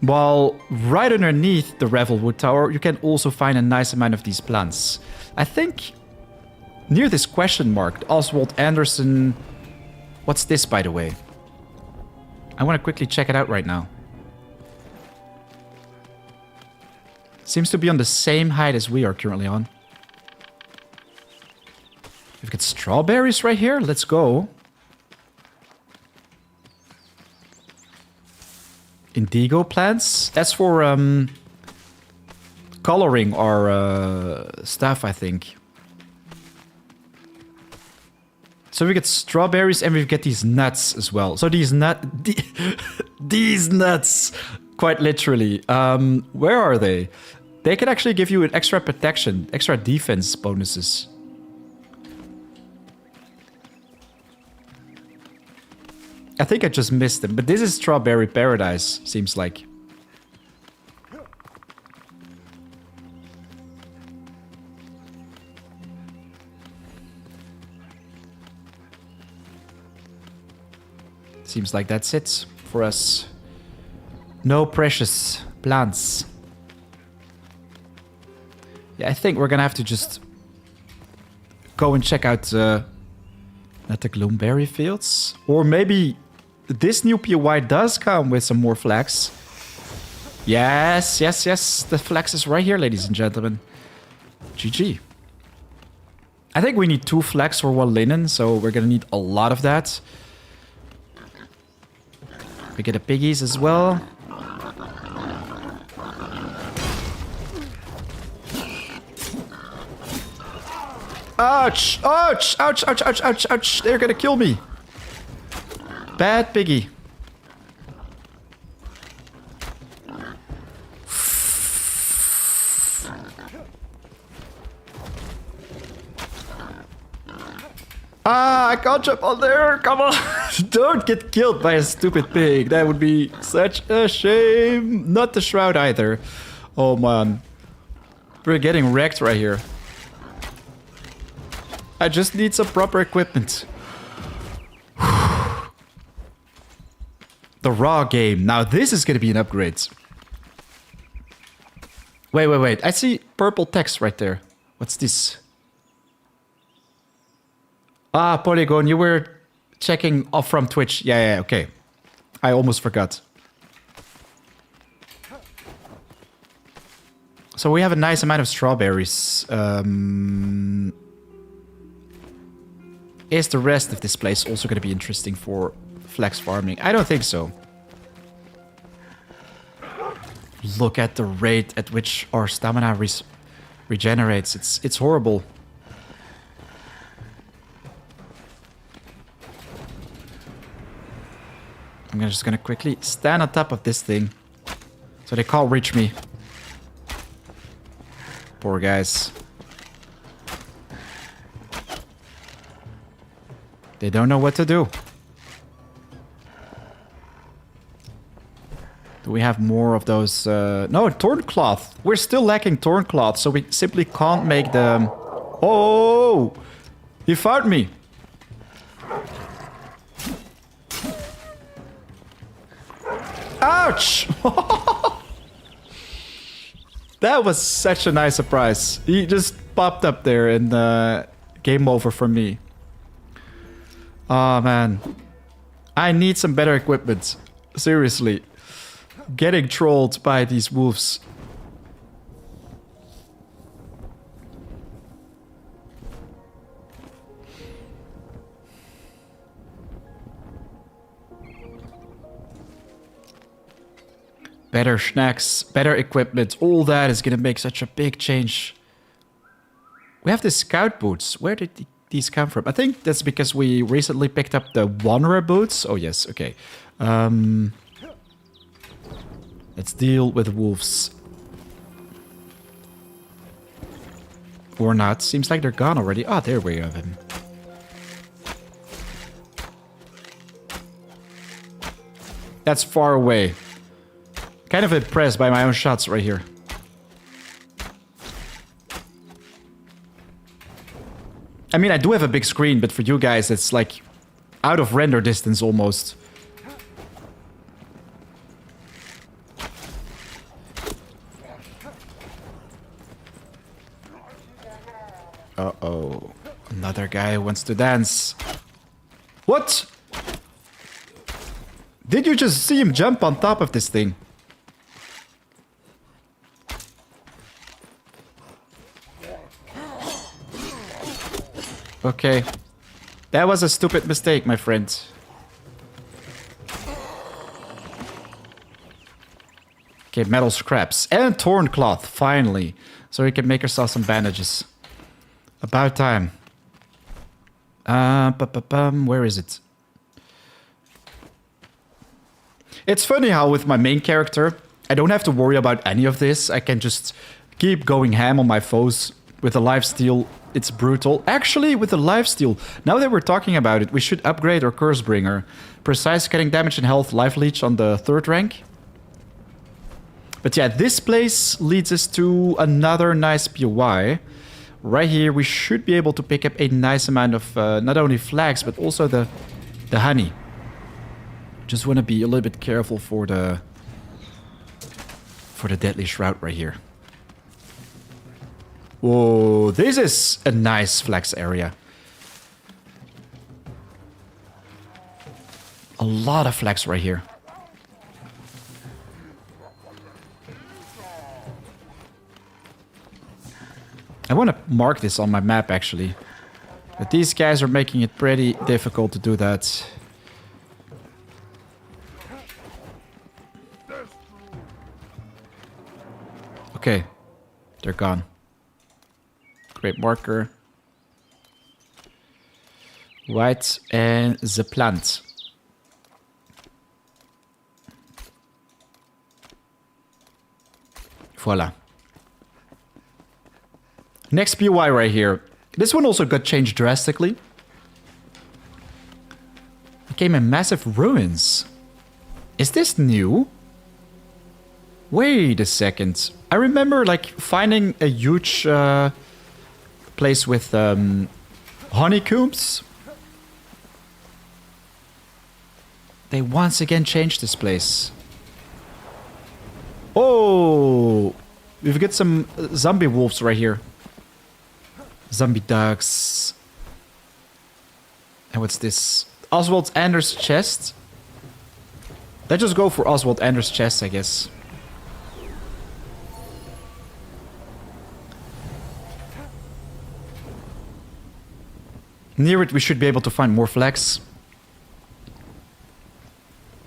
While right underneath the Revelwood Tower, you can also find a nice amount of these plants. I think near this question mark, Oswald Anderson. What's this, by the way? I want to quickly check it out right now. Seems to be on the same height as we are currently on. We've got strawberries right here. Let's go. Indigo plants. That's for coloring our stuff, I think. So we get strawberries and we get these nuts as well. So these nuts, quite literally. Where are they? They can actually give you an extra protection, extra defense bonuses. I think I just missed them, but this is Strawberry Paradise, seems like. Seems like that's it for us. No precious plants. Yeah, I think we're gonna have to just go and check out not the Gloomberry fields. Or maybe this new POI does come with some more flax. Yes, yes, yes. The flax is right here, ladies and gentlemen. GG. I think we need 2 flax for 1 linen, so we're gonna need a lot of that. We get the piggies as well. Ouch! Ouch! Ouch! Ouch! Ouch! Ouch! Ouch! They're gonna kill me. Bad piggy. Ah, I can't jump on there. Come on. Don't get killed by a stupid pig. That would be such a shame. Not the shroud either. Oh, man. We're getting wrecked right here. I just need some proper equipment. The raw game. Now this is going to be an upgrade. Wait, wait, wait. I see purple text right there. What's this? Ah, Polygon, you were checking off from Twitch. Yeah, yeah, okay. I almost forgot. So we have a nice amount of strawberries. Is the rest of this place also going to be interesting for flax farming? I don't think so. Look at the rate at which our stamina regenerates. It's horrible. I'm just gonna quickly stand on top of this thing so they can't reach me. Poor guys. They don't know what to do. Do we have more of those? No, torn cloth. We're still lacking torn cloth, so we simply can't make the... Oh! He found me. Ouch! That was such a nice surprise. He just popped up there and game over for me. Oh, man. I need some better equipment. Seriously. Getting trolled by these wolves. Better snacks, better equipment. All that is going to make such a big change. We have the scout boots. Where did these come from? I think that's because we recently picked up the Wanderer boots. Oh, yes. Okay. Let's deal with wolves. Or not. Seems like they're gone already. Ah, there we have him. That's far away. Kind of impressed by my own shots right here. I mean, I do have a big screen, but for you guys, it's like out of render distance almost. Uh-oh. Another guy who wants to dance. What? Did you just see him jump on top of this thing? Okay. That was a stupid mistake, my friend. Okay, metal scraps. And torn cloth, finally. So we can make ourselves some bandages. About time. Where is it? It's funny how with my main character, I don't have to worry about any of this. I can just keep going ham on my foes With the lifesteal, it's brutal. Actually, with the lifesteal, now that we're talking about it, we should upgrade our Cursebringer. Precise cutting damage and health life leech on the 3rd rank. But yeah, this place leads us to another nice POI. Right here, we should be able to pick up a nice amount of not only flags, but also the honey. Just want to be a little bit careful for the deadly shroud right here. Whoa, this is a nice flex area. A lot of flex right here. I want to mark this on my map, actually. But these guys are making it pretty difficult to do that. Okay, they're gone. Great marker. Right, and the plant. Voila. Next POI right here. This one also got changed drastically. Became a massive ruins. Is this new? Wait a second. I remember like finding a huge place with honeycombs. They once again changed this place. Oh, we've got some zombie wolves right here. Zombie dogs. And what's this? Oswald Anders' chest. Let's just go for Oswald Anders' chest, I guess. Near it, we should be able to find more flags.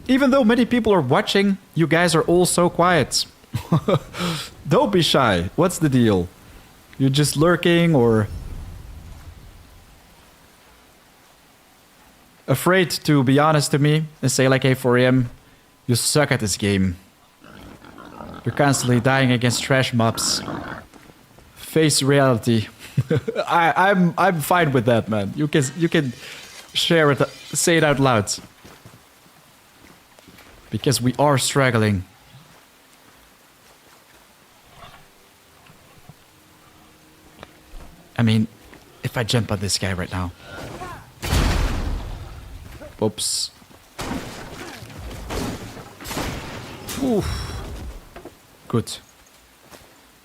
Even though many people are watching, you guys are all so quiet. Don't be shy. What's the deal? You're just lurking or afraid to be honest to me and say like, hey, 4am, you suck at this game. You're constantly dying against trash mobs. Face reality. I'm fine with that, man. You can share it, say it out loud. Because we are struggling. I mean, if I jump on this guy right now. Oops. Oof. Good.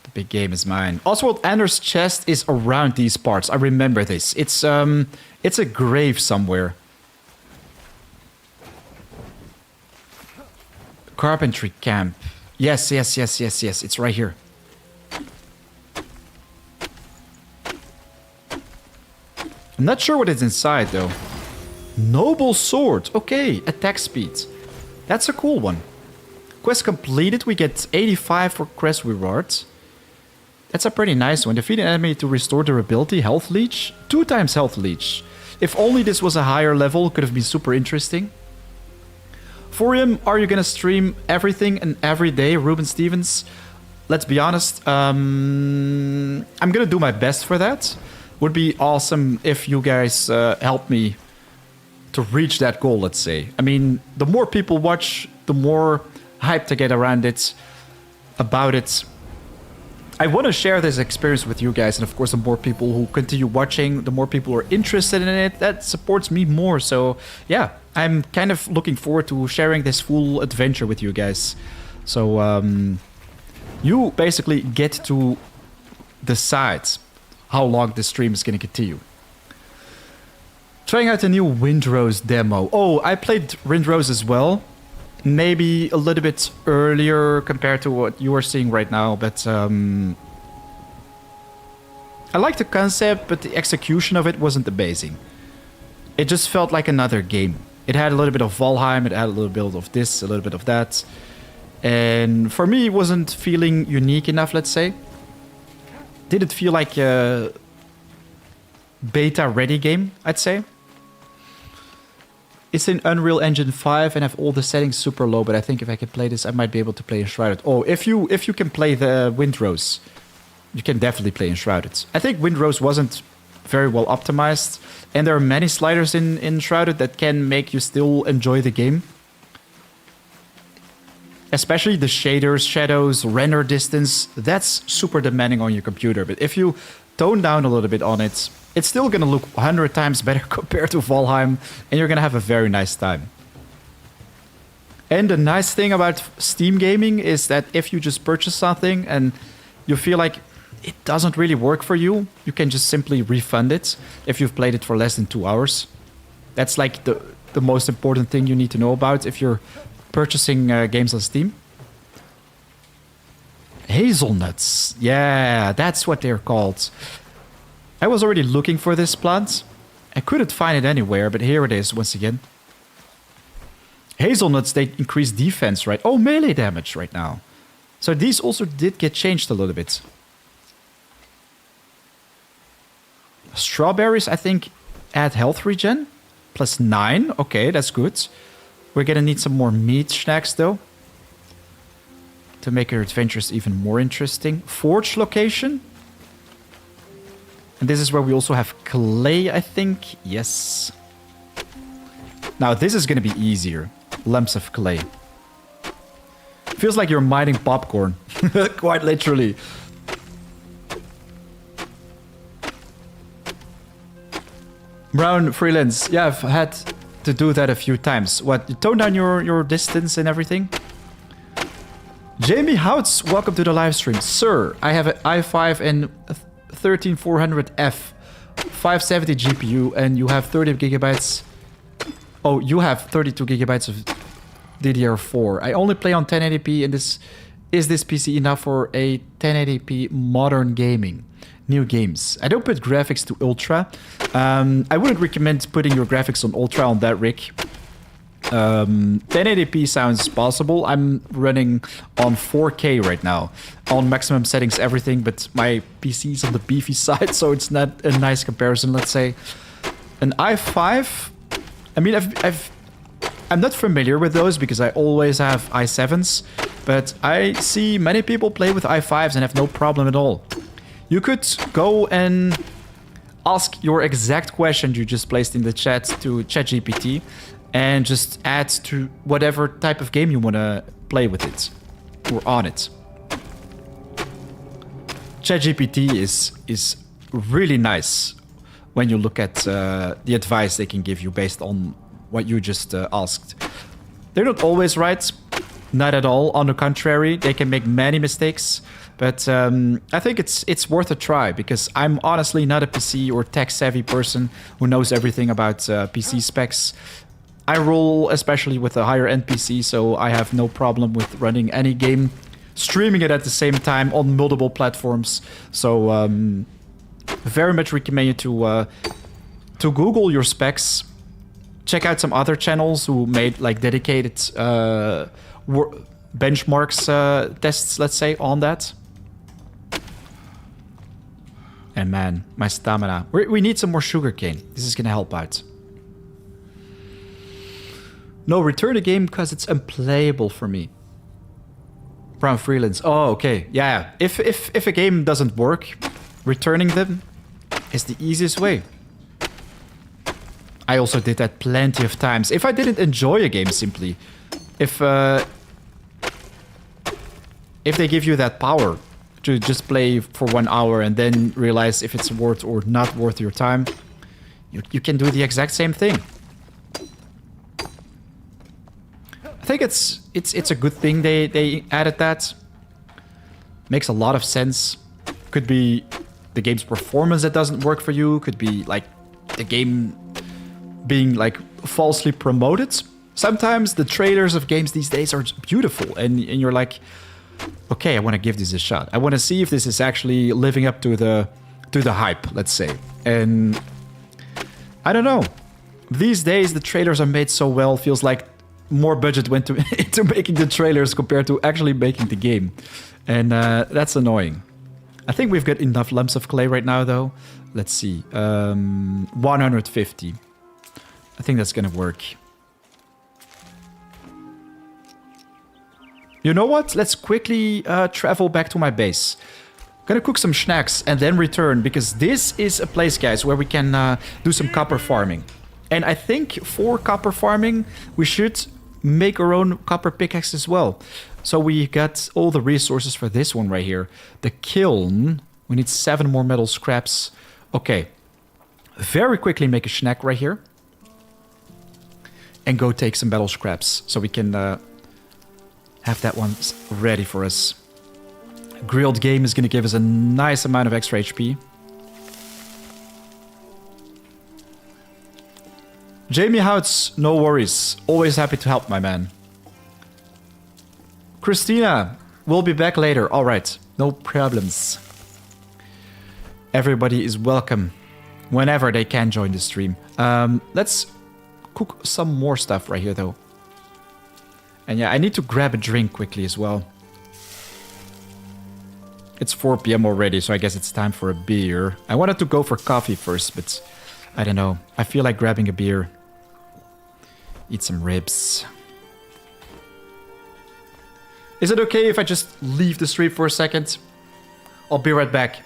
The big game is mine. Oswald Anders' chest is around these parts. I remember this. It's a grave somewhere. Carpentry camp. Yes. It's right here. I'm not sure what is inside, though. Noble sword. Okay, attack speed. That's a cool one. Quest completed. We get 85 for quest rewards. That's a pretty nice one. Defeat an enemy to restore durability. Health leech. 2 times health leech. If only this was a higher level, could have been super interesting. For him, are you gonna stream everything and every day, Ruben Stevens? Let's be honest. I'm gonna do my best for that. Would be awesome if you guys help me to reach that goal, let's say. I mean, the more people watch, the more hype to get around it, about it. I want to share this experience with you guys, and of course, the more people who continue watching, the more people are interested in it, that supports me more. So, yeah, I'm kind of looking forward to sharing this full adventure with you guys. So, you basically get to decide how long this stream is going to continue. Trying out a new Windrose demo. Oh, I played Windrose as well. Maybe a little bit earlier compared to what you are seeing right now, but I like the concept, but the execution of it wasn't amazing. It just felt like another game. It had a little bit of Valheim, it had a little bit of this, a little bit of that. And for me, it wasn't feeling unique enough, let's say. Didn't feel like a beta-ready game, I'd say. It's in Unreal Engine 5 and have all the settings super low, but I think if I can play this, I might be able to play Enshrouded. Oh, if you can play the Windrose, you can definitely play Enshrouded. I think Windrose wasn't very well optimized, and there are many sliders in Enshrouded that can make you still enjoy the game. Especially the shaders, shadows, render distance, that's super demanding on your computer. But if you tone down a little bit on it, it's still going to look 100 times better compared to Valheim, and you're going to have a very nice time. And the nice thing about Steam gaming is that if you just purchase something and you feel like it doesn't really work for you, you can just simply refund it if you've played it for less than 2 hours. That's like the most important thing you need to know about if you're purchasing games on Steam. Hazelnuts. Yeah, that's what they're called. I was already looking for this plant. I couldn't find it anywhere, but here it is once again. Hazelnuts, they increase defense, right? Oh, melee damage right now. So these also did get changed a little bit. Strawberries, I think, add health regen. +9. Okay, that's good. We're gonna need some more meat snacks, though, to make our adventures even more interesting. Forge location. And this is where we also have clay, I think. Yes. Now, this is gonna be easier. Lumps of clay. Feels like you're mining popcorn. Quite literally. Brown freelance. Yeah, I've had to do that a few times. What, you tone down your distance and everything? Jamie Houts, welcome to the live stream. Sir, I have an i5 and 13400F 570 GPU, and you have 30 gigabytes. Oh, you have 32 gigabytes of DDR4. I only play on 1080p, and is this PC enough for a 1080p modern gaming? New games. I don't put graphics to ultra. I wouldn't recommend putting your graphics on ultra on that rig. 1080p sounds possible. I'm running on 4K right now. On maximum settings, everything, but my PC's on the beefy side, so it's not a nice comparison, let's say. An i5... I mean, I'm not familiar with those because I always have i7s, but I see many people play with i5s and have no problem at all. You could go and ask your exact question you just placed in the chat to ChatGPT and just add to whatever type of game you want to play with it or on it. ChatGPT is really nice when you look at the advice they can give you based on what you just asked. They're not always right, not at all. On the contrary, they can make many mistakes. But I think it's worth a try because I'm honestly not a PC or tech-savvy person who knows everything about PC specs. I roll especially with a higher-end PC, so I have no problem with running any game, streaming it at the same time on multiple platforms. So very much recommend you to Google your specs. Check out some other channels who made like dedicated benchmarks tests, let's say, on that. And man, my stamina. We need some more sugarcane. This is gonna help out. No, return the game because it's unplayable for me. Brown freelance. Oh, okay. Yeah. If a game doesn't work, returning them is the easiest way. I also did that plenty of times. If I didn't enjoy a game, simply, if they give you that power to just play for 1 hour and then realize if it's worth or not worth your time, you can do the exact same thing. I think it's a good thing they added that. Makes a lot of sense. Could be the game's performance that doesn't work for you. Could be like the game being like falsely promoted. Sometimes the trailers of games these days are beautiful, and you're like, okay, I want to give this a shot. I want to see if this is actually living up to the hype, let's say. And I don't know. These days the trailers are made so well, feels like more budget went into making the trailers compared to actually making the game. And that's annoying. I think we've got enough lumps of clay right now, though. Let's see. 150. I think that's gonna work. You know what? Let's quickly travel back to my base. Gonna cook some snacks and then return, because this is a place, guys, where we can do some copper farming. And I think for copper farming, we should make our own copper pickaxe as well. So we got all the resources for this one right here. The kiln. We need 7 more metal scraps. Okay. Very quickly make a snack right here. And go take some metal scraps so we can have that one ready for us. Grilled game is going to give us a nice amount of extra HP. Jamie Houts, no worries. Always happy to help, my man. Christina, we'll be back later. All right, no problems. Everybody is welcome whenever they can join the stream. Let's cook some more stuff right here, though. And yeah, I need to grab a drink quickly as well. It's 4 p.m. already, so I guess it's time for a beer. I wanted to go for coffee first, but I don't know. I feel like grabbing a beer. Eat some ribs. Is it okay if I just leave the stream for a second? I'll be right back.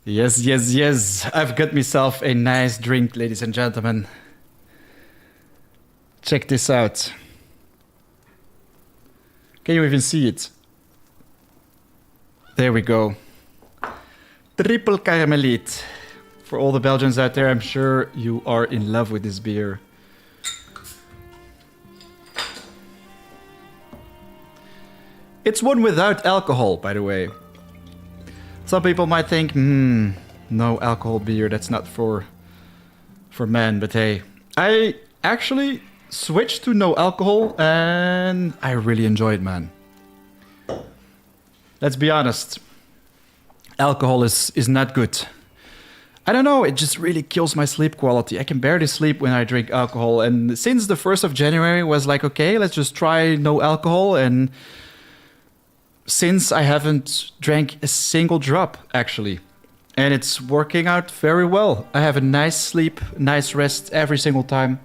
Yes, yes, yes. I've got myself a nice drink, ladies and gentlemen. Check this out. Can you even see it? There we go. Triple Caramelite. For all the Belgians out there, I'm sure you are in love with this beer. It's one without alcohol, by the way. Some people might think, no alcohol beer, that's not for men, but hey. I actually switched to no alcohol and I really enjoy it, man. Let's be honest. Alcohol is not good. I don't know, it just really kills my sleep quality. I can barely sleep when I drink alcohol. And since the 1st of January was like, okay, let's just try no alcohol. And since I haven't drank a single drop, actually. And it's working out very well. I have a nice sleep, nice rest every single time.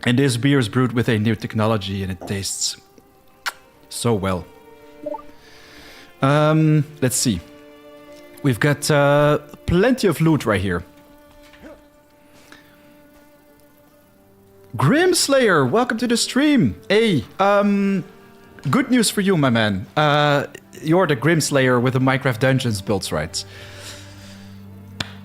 And this beer is brewed with a new technology and it tastes so well. Let's see. We've got plenty of loot right here. Grimslayer, welcome to the stream. Hey, good news for you, my man. You're the Grimslayer with the Minecraft Dungeons builds, right?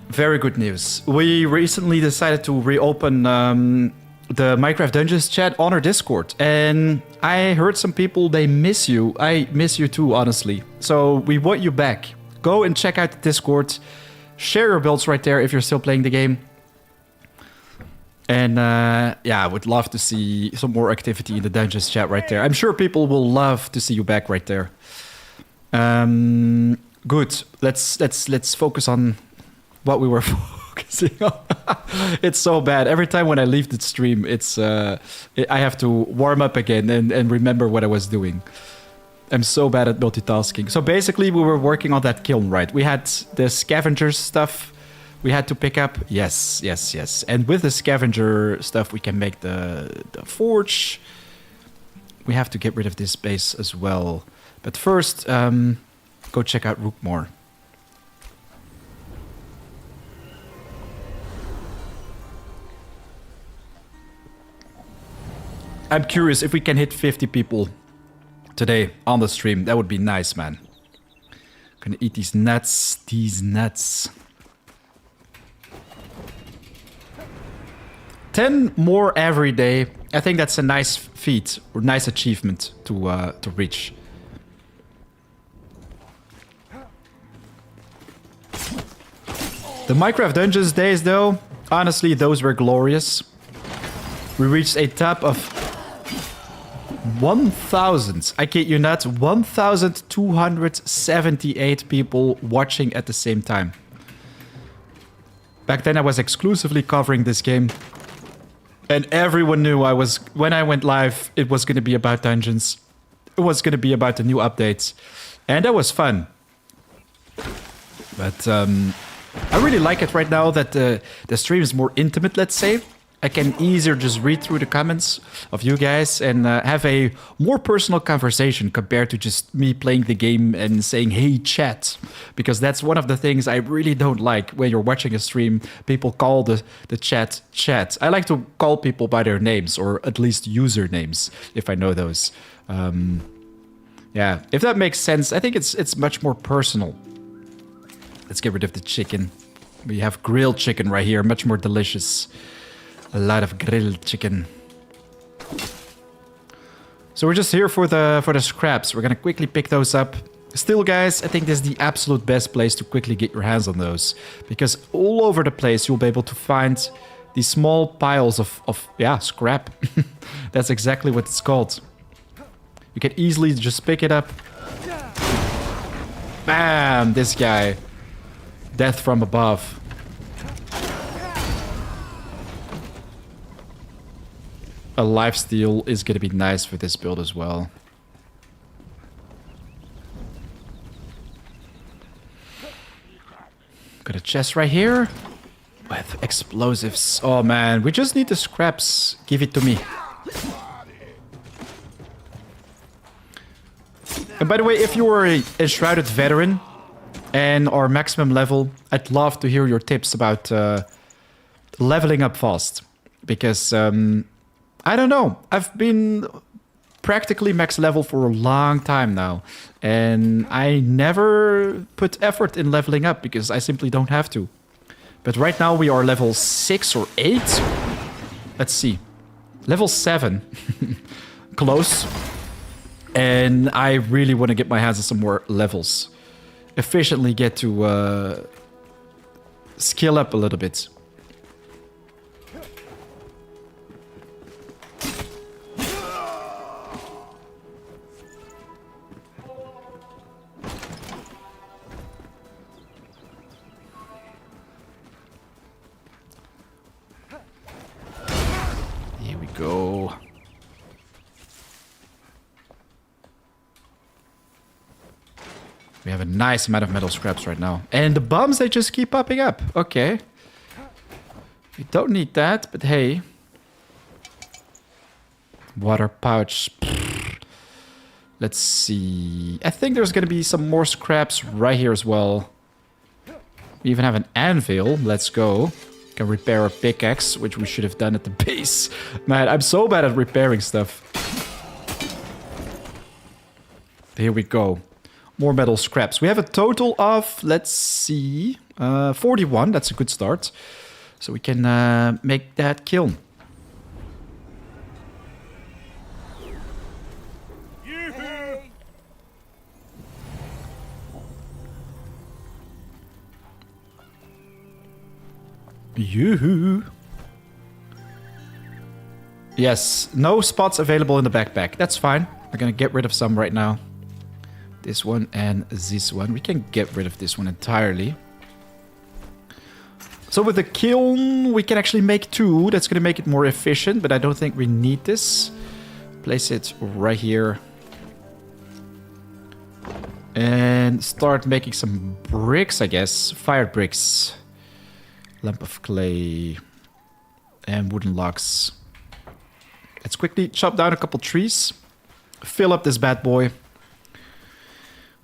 Very good news. We recently decided to reopen the Minecraft Dungeons chat on our Discord. And I heard some people, they miss you. I miss you too, honestly. So we want you back. Go and check out the Discord. Share your builds right there if you're still playing the game. And yeah, I would love to see some more activity in the Dungeons chat right there. I'm sure people will love to see you back right there. Good. Let's focus on what we were focusing on. It's so bad. Every time when I leave the stream, I have to warm up again and remember what I was doing. I'm so bad at multitasking. So basically, we were working on that kiln, right? We had the scavenger stuff we had to pick up. Yes. And with the scavenger stuff, we can make the forge. We have to get rid of this base as well. But first, go check out Rookmore. I'm curious if we can hit 50 people today on the stream. That would be nice, man. Gonna eat these nuts. 10 more every day. I think that's a nice feat or nice achievement to reach. The Minecraft Dungeons days, though, honestly, those were glorious. We reached a top of 1,000. I kid you not, 1,278 people watching at the same time. Back then, I was exclusively covering this game. And everyone knew when I went live, it was going to be about dungeons. It was going to be about the new updates. And that was fun. But I really like it right now that the stream is more intimate, let's say. I can easier just read through the comments of you guys and have a more personal conversation compared to just me playing the game and saying, hey, chat. Because that's one of the things I really don't like when you're watching a stream. People call the chat. I like to call people by their names, or at least usernames, if I know those. Yeah, if that makes sense, I think it's much more personal. Let's get rid of the chicken. We have grilled chicken right here, much more delicious. A lot of grilled chicken. So we're just here for the scraps. We're gonna quickly pick those up. Still, guys, I think this is the absolute best place to quickly get your hands on those, because all over the place you'll be able to find these small piles of scrap. That's exactly what it's called. You can easily just pick it up. Bam! This guy. Death from above. A lifesteal is going to be nice for this build as well. Got a chest right here with explosives. Oh man, we just need the scraps. Give it to me. And by the way, if you are a Enshrouded veteran and are maximum level, I'd love to hear your tips about leveling up fast. Because I don't know. I've been practically max level for a long time now. And I never put effort in leveling up because I simply don't have to. But right now we are level 6 or 8. Let's see. Level 7. Close. And I really want to get my hands on some more levels. Efficiently get to skill up a little bit. Go. We have a nice amount of metal scraps right now. And the bombs, they just keep popping up. Okay. We don't need that, but hey. Water pouch. Let's see. I think there's going to be some more scraps right here as well. We even have an anvil. Let's go. Can repair a pickaxe, which we should have done at the base. Man, I'm so bad at repairing stuff. Here we go. More metal scraps. We have a total of, let's see, 41. That's a good start. So we can make that kiln. Yoo-hoo. Yes, no spots available in the backpack. That's fine. We're gonna get rid of some right now. This one and this one. We can get rid of this one entirely. So with the kiln, we can actually make 2. That's going to make it more efficient, but I don't think we need this. Place it right here. And start making some bricks, I guess. Fired bricks. Lamp of clay. And wooden logs. Let's quickly chop down a couple trees. Fill up this bad boy.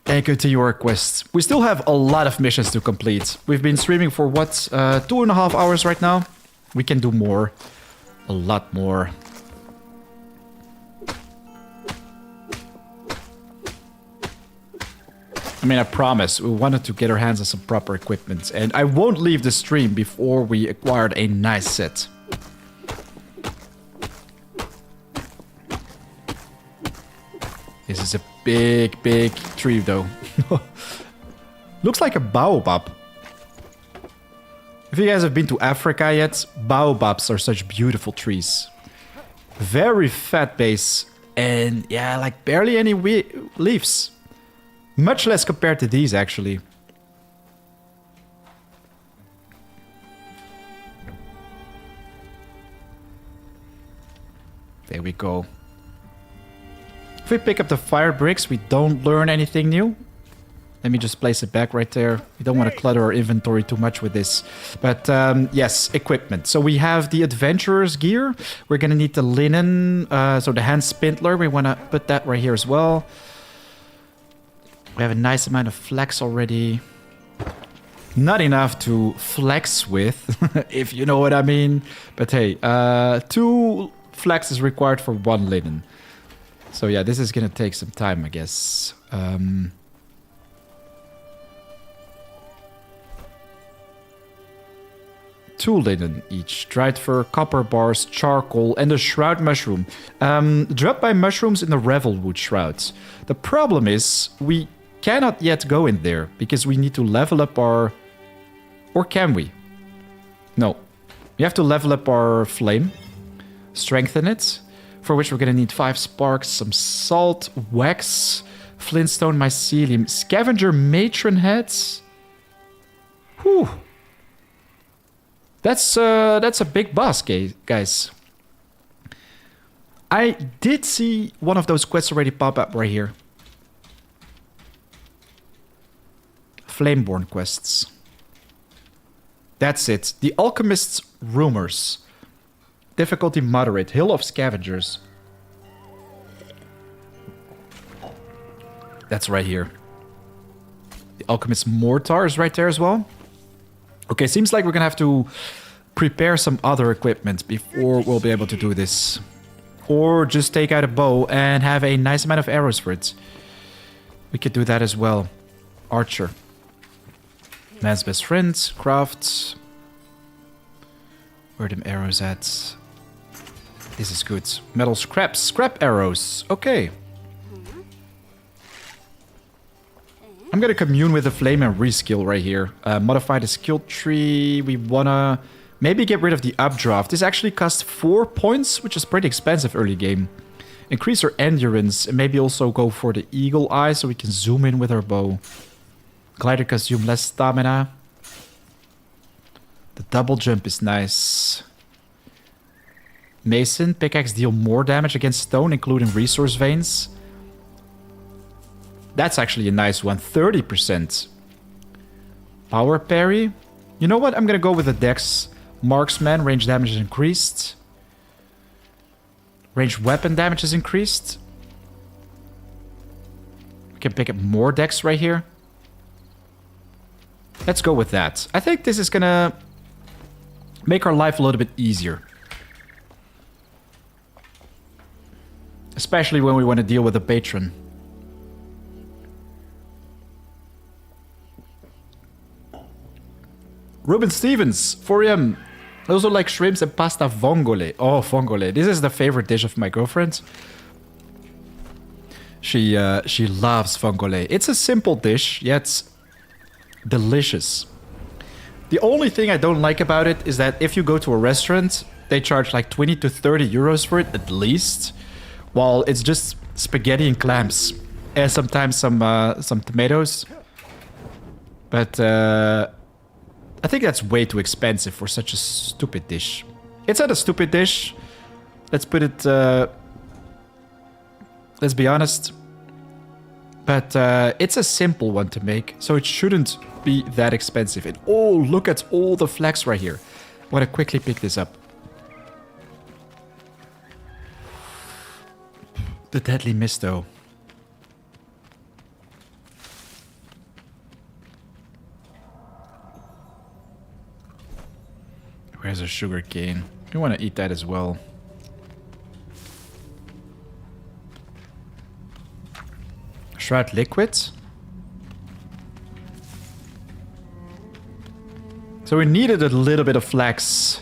And continue our quest. We still have a lot of missions to complete. We've been streaming for what? 2.5 hours right now? We can do more. A lot more. I mean, I promise, we wanted to get our hands on some proper equipment. And I won't leave the stream before we acquired a nice set. This is a big, big tree, though. Looks like a baobab. If you guys have been to Africa yet, baobabs are such beautiful trees. Very fat base. And yeah, like barely any leaves. Much less compared to these, actually. There we go. If we pick up the fire bricks, we don't learn anything new. Let me just place it back right there. We don't want to clutter our inventory too much with this. But yes, equipment. So we have the adventurer's gear. We're going to need the linen. So the hand spindler, we want to put that right here as well. We have a nice amount of flax already. Not enough to flex with, if you know what I mean. But hey, 2 flax is required for 1 linen. So yeah, this is going to take some time, I guess. 2 linen each. Dried fur, copper bars, charcoal, and a shroud mushroom. Dropped by mushrooms in the Revelwood shrouds. The problem is, we cannot yet go in there, because we need to level up our... Or can we? No. We have to level up our flame. Strengthen it. For which we're going to need 5 sparks, some salt, wax, flintstone mycelium, scavenger matron heads. Whew. That's a big boss, guys. I did see one of those quests already pop up right here. Flameborn quests. That's it. The Alchemist's Rumors. Difficulty moderate. Hill of Scavengers. That's right here. The Alchemist's Mortar is right there as well. Okay, seems like we're gonna have to prepare some other equipment before we'll be able to do this. Or just take out a bow and have a nice amount of arrows for it. We could do that as well. Archer. Man's best friend. Craft. Where are them arrows at? This is good. Metal scraps. Scrap arrows. Okay. I'm gonna commune with the flame and reskill right here. Modify the skill tree. We wanna maybe get rid of the updraft. This actually costs 4 points, which is pretty expensive early game. Increase our endurance and maybe also go for the eagle eye so we can zoom in with our bow. Glider consume less stamina. The double jump is nice. Mason, pickaxe deal more damage against stone, including resource veins. That's actually a nice one, 30%. Power parry. You know what? I'm gonna go with the dex. Marksman, range damage is increased. Range weapon damage is increased. We can pick up more dex right here. Let's go with that. I think this is gonna make our life a little bit easier. Especially when we want to deal with a patron. Ruben Stevens, 4M. I also like shrimps and pasta vongole. Oh, vongole. This is the favorite dish of my girlfriend. She loves vongole. It's a simple dish, yet delicious. The only thing I don't like about it is that if you go to a restaurant, they charge like 20 to 30 euros for it at least, while it's just spaghetti and clams. and sometimes some tomatoes. But I think that's way too expensive for such a stupid dish. It's not a stupid dish. Let's put it... let's be honest. But it's a simple one to make, so it shouldn't be that expensive. And oh, look at all the flags right here. I want to quickly pick this up. The deadly mist, though. Where's a sugar cane? You want to eat that as well. Shroud liquid. So we needed a little bit of flax.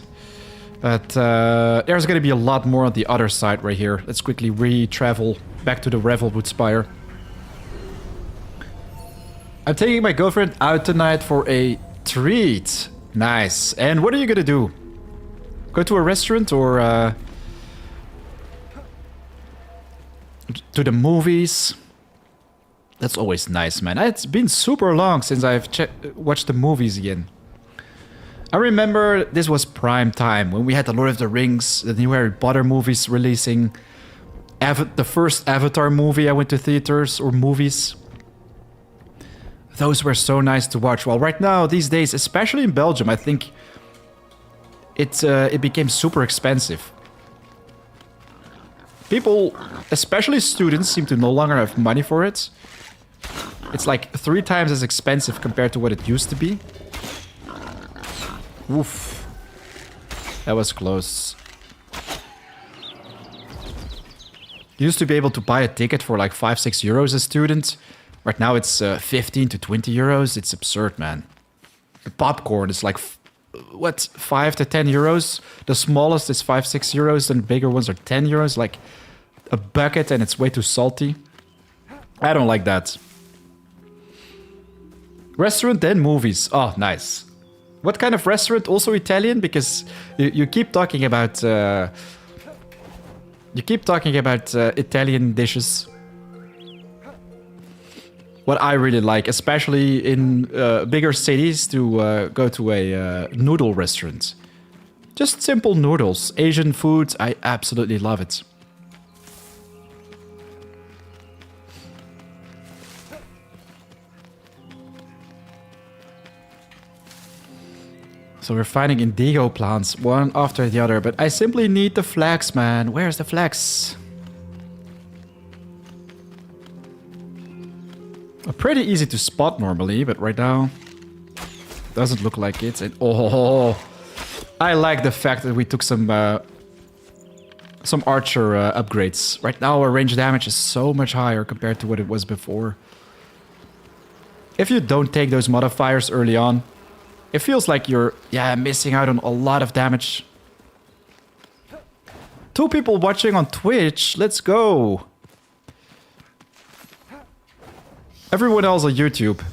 But there's going to be a lot more on the other side right here. Let's quickly re-travel back to the Revelwood Spire. I'm taking my girlfriend out tonight for a treat. Nice. And what are you going to do? Go to a restaurant or to the movies? That's always nice, man. It's been super long since I've watched the movies again. I remember this was prime time when we had the Lord of the Rings, the new Harry Potter movies releasing. The first Avatar movie I went to theaters or movies. Those were so nice to watch. Well, right now, these days, especially in Belgium, I think it became super expensive. People, especially students, seem to no longer have money for it. It's like 3 times as expensive compared to what it used to be. Oof. That was close. You used to be able to buy a ticket for like 5-6 euros a student. Right now it's 15 to 20 euros. It's absurd, man. The popcorn is like, what, 5 to 10 euros? The smallest is 5-6 euros, and the bigger ones are 10 euros. Like a bucket, and it's way too salty. I don't like that. Restaurant, then movies. Oh, nice. What kind of restaurant? Also Italian? Because you keep talking about... Italian dishes. What I really like, especially in bigger cities, to go to a noodle restaurant. Just simple noodles. Asian food, I absolutely love it. So we're finding indigo plants, one after the other, but I simply need the flax, man. Where's the flax? Pretty easy to spot normally, but right now doesn't look like it. And oh, I like the fact that we took some archer upgrades. Right now our range damage is so much higher compared to what it was before. If you don't take those modifiers early on, it feels like you're, missing out on a lot of damage. 2 people watching on Twitch. Let's go. Everyone else on YouTube.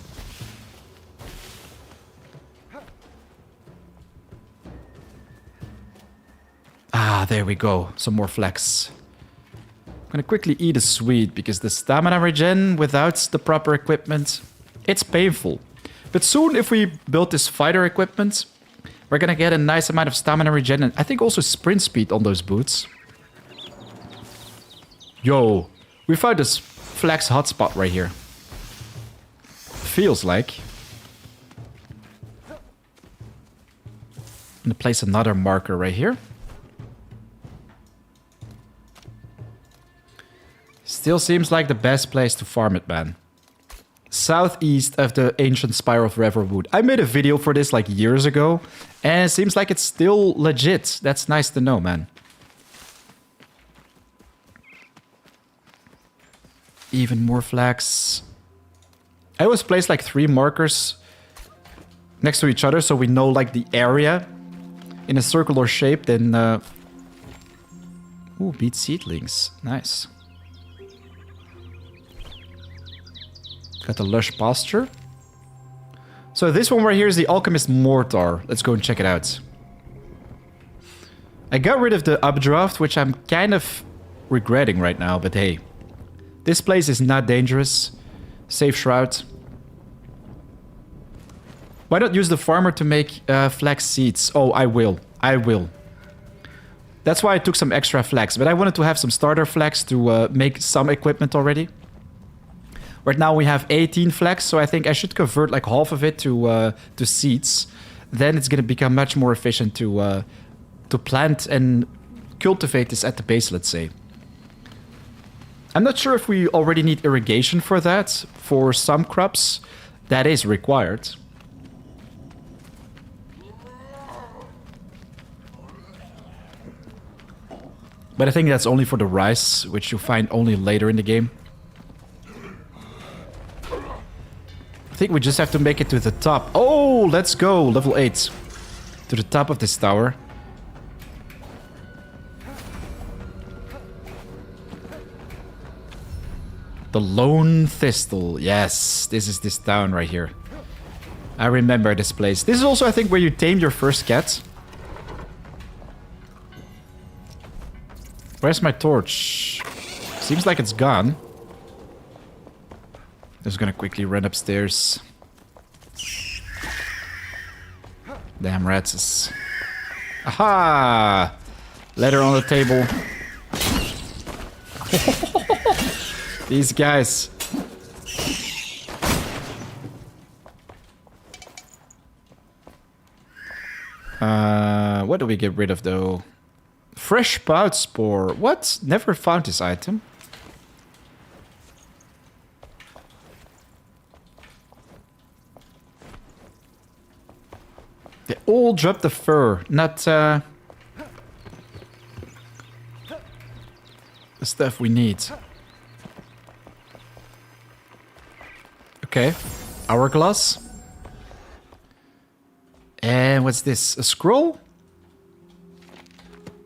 Ah, there we go. Some more flex. I'm gonna quickly eat a sweet because the stamina regen without the proper equipment, it's painful. But soon, if we build this fighter equipment, we're gonna get a nice amount of stamina regen and I think also sprint speed on those boots. Yo, we found this flex hotspot right here. Feels like. I'm gonna place another marker right here. Still seems like the best place to farm it, man. Southeast of the ancient Spire of Revelwood. I made a video for this like years ago, and it seems like it's still legit. That's nice to know, man. Even more flags. I always place like 3 markers next to each other so we know like the area in a circular shape. Then, ooh, beet seedlings. Nice. Got the lush pasture. So this one right here is the Alchemist Mortar. Let's go and check it out. I got rid of the updraft, which I'm kind of regretting right now, but hey. This place is not dangerous. Safe shroud. Why not use the farmer to make flax seeds? Oh, I will. I will. That's why I took some extra flax. But I wanted to have some starter flax to make some equipment already. Right now we have 18 flax, so I think I should convert like half of it to seeds. Then it's going to become much more efficient to plant and cultivate this at the base, let's say. I'm not sure if we already need irrigation for that. For some crops, that is required. But I think that's only for the rice, which you'll find only later in the game. I think we just have to make it to the top. Oh, let's go. Level 8. To the top of this tower. The Lone Thistle. Yes, this is this town right here. I remember this place. This is also, I think, where you tame your first cat. Where's my torch? Seems like it's gone. Just gonna quickly run upstairs. Damn rats. Aha! Letter on the table. These guys. What do we get rid of though? Fresh spout spore. What? Never found this item. They all dropped the fur, not the stuff we need. Okay, hourglass. And what's this? A scroll?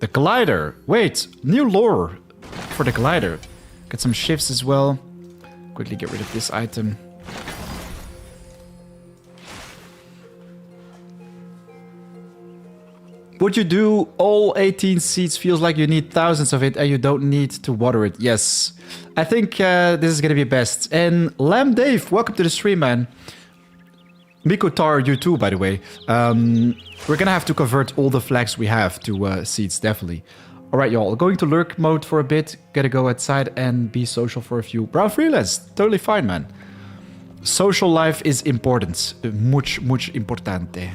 The glider. Wait, new lore for the glider. Got some shifts as well. Quickly get rid of this item. Would you do all 18 seeds? Feels like you need thousands of it and you don't need to water it. Yes. I think this is going to be best. And Lamb Dave, welcome to the stream, man. Mikotar, you too, by the way. We're going to have to convert all the flags we have to seeds, definitely. All right, y'all. Going to lurk mode for a bit. Gotta go outside and be social for a few. Brown freelance. Totally fine, man. Social life is important. Much importante.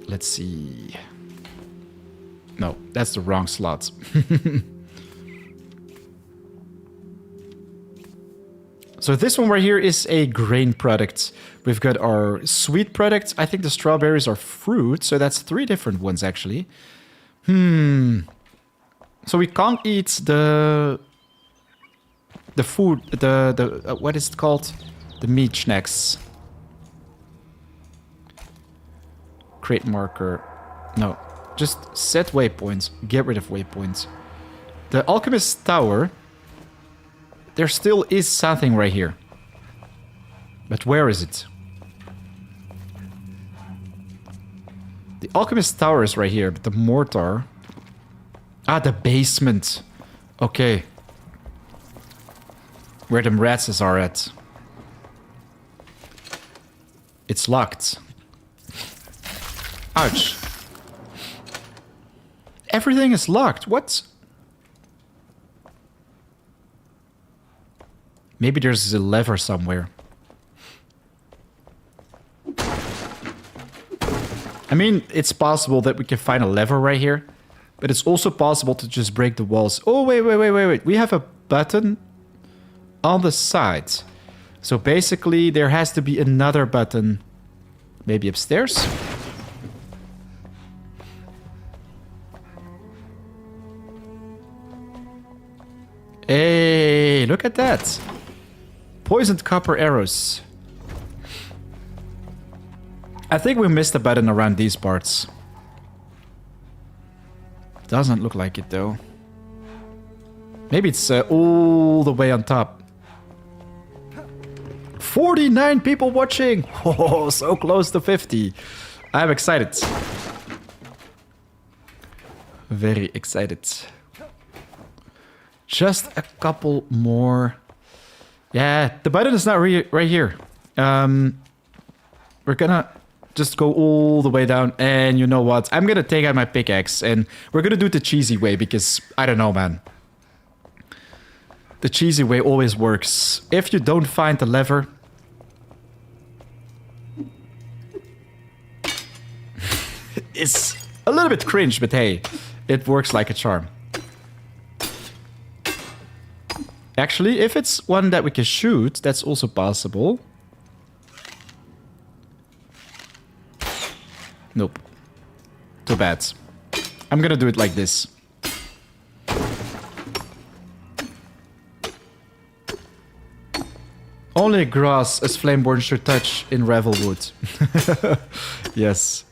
Let's see. No, that's the wrong slot. So this one right here is a grain product. We've got our sweet product. I think the strawberries are fruit, so that's 3 different ones actually. So we can't eat the food, the what is it called? The meat snacks. Crate marker. No, just set waypoints. Get rid of waypoints. The Alchemist Tower. There still is something right here. But where is it? The Alchemist Tower is right here, but the mortar... Ah, the basement. Okay. Where the rats are at. It's locked. Ouch. Everything is locked. What? Maybe there's a lever somewhere. I mean, it's possible that we can find a lever right here. But it's also possible to just break the walls. Oh, wait. We have a button on the side. So basically, there has to be another button. Maybe upstairs? Hey, look at that. Poisoned copper arrows. I think we missed a button around these parts. Doesn't look like it though. Maybe it's all the way on top. 49 people watching! Oh, so close to 50. I'm excited. Very excited. Just a couple more. Yeah, the button is not right here. We're gonna just go all the way down. And you know what? I'm gonna take out my pickaxe. And we're gonna do it the cheesy way because, I don't know, man. The cheesy way always works. If you don't find the lever... it's a little bit cringe, but hey, it works like a charm. Actually, if it's one that we can shoot, that's also possible. Nope. Too bad. I'm gonna do it like this. Only grass as Flameborn should touch in Ravelwood. Yes.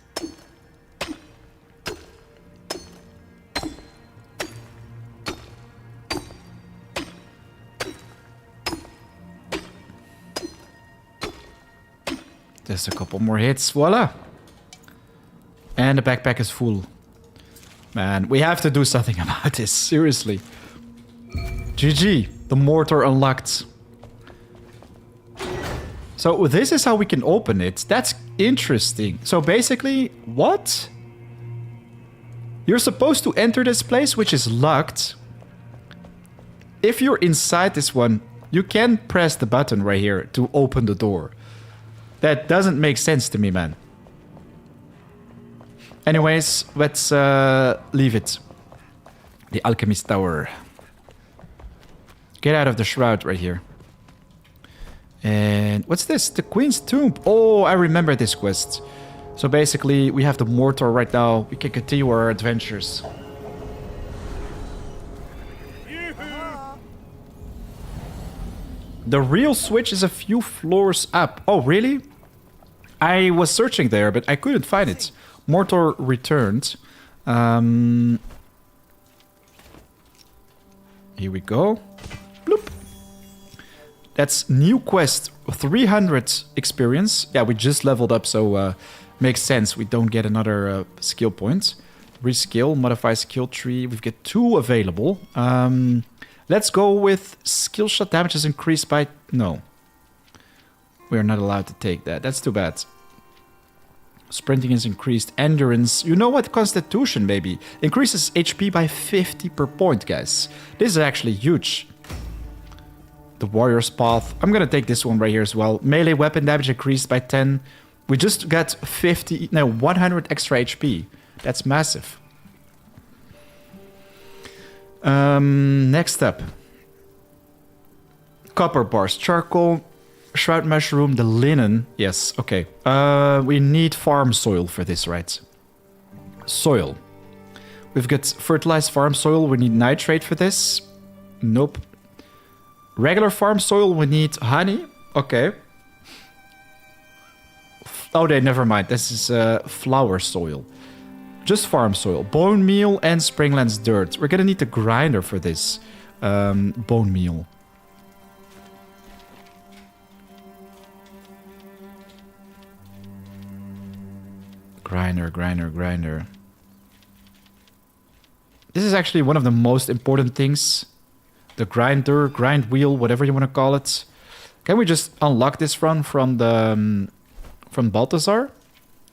Just a couple more hits, voila. And the backpack is full. Man, we have to do something about this, seriously. GG, the mortar unlocked. So this is how we can open it. That's interesting. So basically, what? You're supposed to enter this place, which is locked. If you're inside this one, you can press the button right here to open the door. That doesn't make sense to me, man. Anyways, let's leave it. The Alchemist Tower. Get out of the shroud right here. And what's this? The Queen's Tomb. Oh, I remember this quest. So basically, we have the mortar right now. We can continue our adventures. The real switch is a few floors up. Oh, really? I was searching there, but I couldn't find it. Mortar returned. Here we go. Bloop. That's new quest. 300 experience. Yeah, we just leveled up, so makes sense. We don't get another skill point. Reskill, modify skill tree. We've got 2 available. Let's go with skill shot damage is increased by... No. We're not allowed to take that. That's too bad. Sprinting is increased. Endurance. You know what? Constitution, maybe. Increases HP by 50 per point, guys. This is actually huge. The Warrior's Path. I'm gonna take this one right here as well. Melee weapon damage increased by 10. We just got 100 extra HP. That's massive. Next up. Copper bars. Charcoal. Shroud mushroom. The linen. Yes, okay. We need farm soil for this, right? Soil. We've got fertilized farm soil. We need nitrate for this. Nope. Regular farm soil. We need honey. Okay. Oh, never mind. This is flower soil. Just farm soil. Bone meal and Springlands dirt. We're gonna need the grinder for this. Bone meal. Grinder. This is actually one of the most important things. The grinder, grind wheel, whatever you want to call it. Can we just unlock this from Balthazar?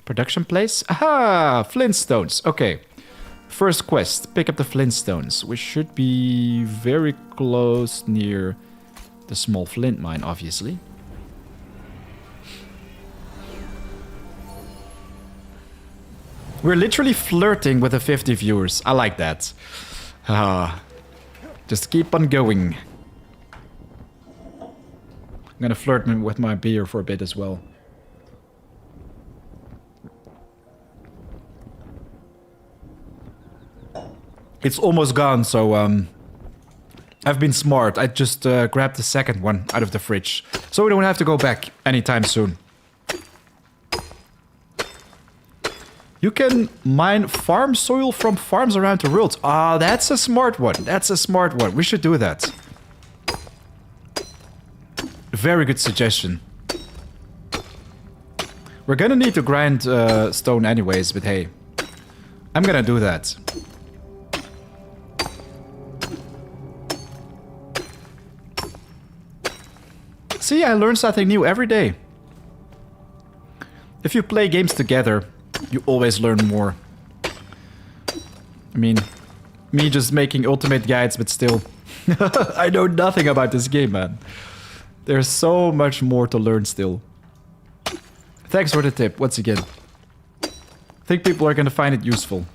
Production place? Aha! Flintstones. Okay. First quest. Pick up the Flintstones. We should be very close near the small flint mine, obviously. We're literally flirting with the 50 viewers. I like that. Just keep on going. I'm gonna flirt with my beer for a bit as well. It's almost gone, so I've been smart. I just grabbed the second one out of the fridge. So we don't have to go back anytime soon. You can mine farm soil from farms around the world. Ah, that's a smart one. That's a smart one. We should do that. Very good suggestion. We're gonna need to grind stone anyways, but hey. I'm gonna do that. See, I learn something new every day. If you play games together, you always learn more. I mean, me just making ultimate guides, but still. I know nothing about this game, man. There's so much more to learn still. Thanks for the tip, once again. I think people are gonna find it useful.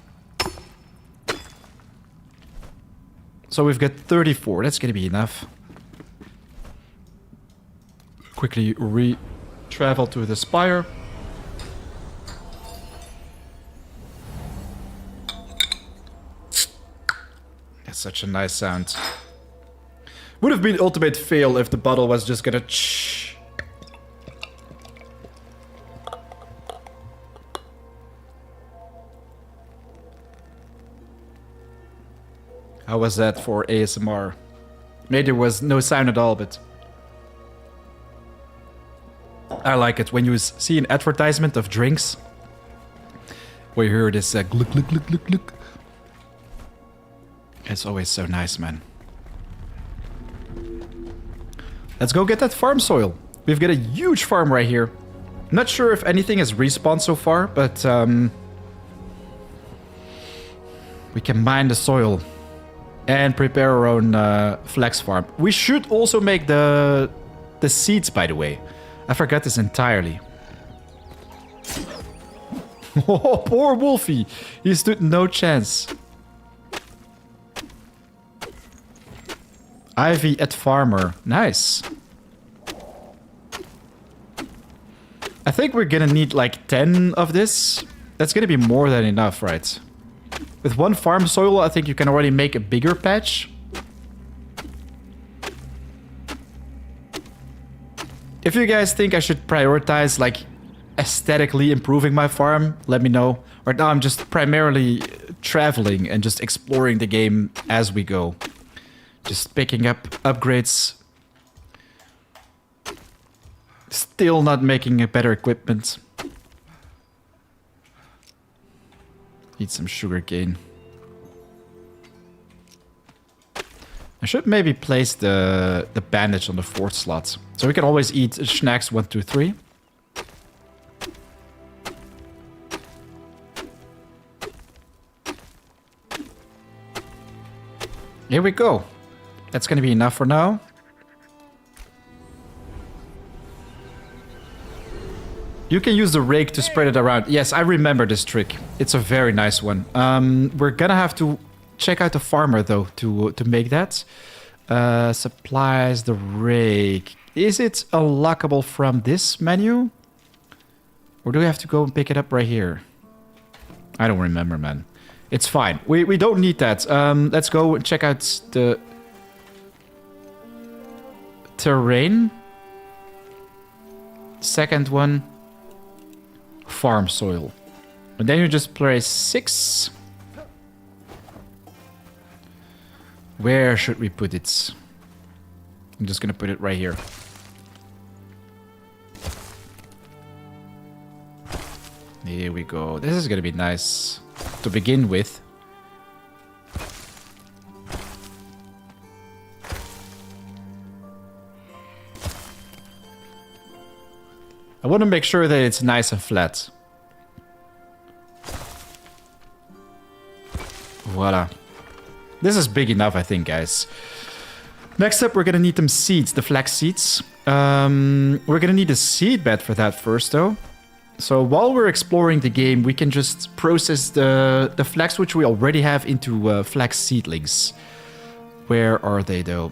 So we've got 34, that's gonna be enough. Quickly re-travel to the spire. That's such a nice sound. Would have been ultimate fail if the bottle was just gonna How was that for ASMR? Maybe there was no sound at all, but I like it when you see an advertisement of drinks where you hear this gluk gluk gluk gluk gluk. It's always so nice, man. Let's go get that farm soil. We've got a huge farm right here. Not sure if anything has respawned so far, but we can mine the soil and prepare our own flax farm. We should also make the seeds, by the way. I forgot this entirely. Oh, poor Wolfie. He stood no chance. Ivy at farmer. Nice. I think we're gonna need like 10 of this. That's gonna be more than enough, right? With one farm soil, I think you can already make a bigger patch. If you guys think I should prioritize like aesthetically improving my farm, let me know. Right now I'm just primarily traveling and just exploring the game as we go. Just picking up upgrades. Still not making a better equipment. Need some sugarcane. I should maybe place the bandage on the 4th slot. So we can always eat snacks 1, 2, 3. Here we go. That's gonna be enough for now. You can use the rake to spread it around. Yes, I remember this trick. It's a very nice one. We're gonna have to check out the farmer though to make that. Supplies, the rake. Is it unlockable from this menu? Or do we have to go and pick it up right here? I don't remember, man. It's fine. We don't need that. Let's go and check out the terrain. Second one. Farm soil. And then you just place 6. Where should we put it? I'm just gonna put it right here. Here we go. This is gonna be nice to begin with. I want to make sure that it's nice and flat. Voila. This is big enough, I think, guys. Next up, we're going to need them seeds, the flax seeds. We're going to need a seed bed for that first, though. So while we're exploring the game, we can just process the flax, which we already have, into flax seedlings. Where are they, though?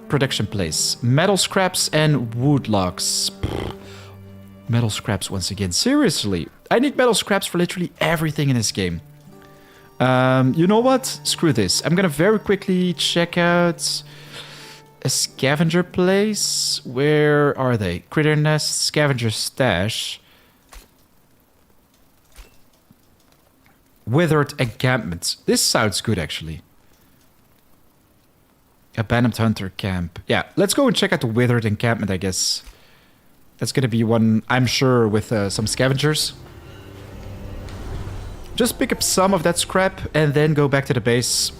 Production place. Metal scraps and wood logs. Metal scraps once again. Seriously, I need metal scraps for literally everything in this game. You know what? Screw this. I'm gonna very quickly check out a scavenger place. Where are they? Critter nest, scavenger stash. Withered encampment. This sounds good, actually. Abandoned hunter camp. Yeah, let's go and check out the withered encampment, I guess. That's gonna be one, I'm sure, with some scavengers. Just pick up some of that scrap and then go back to the base.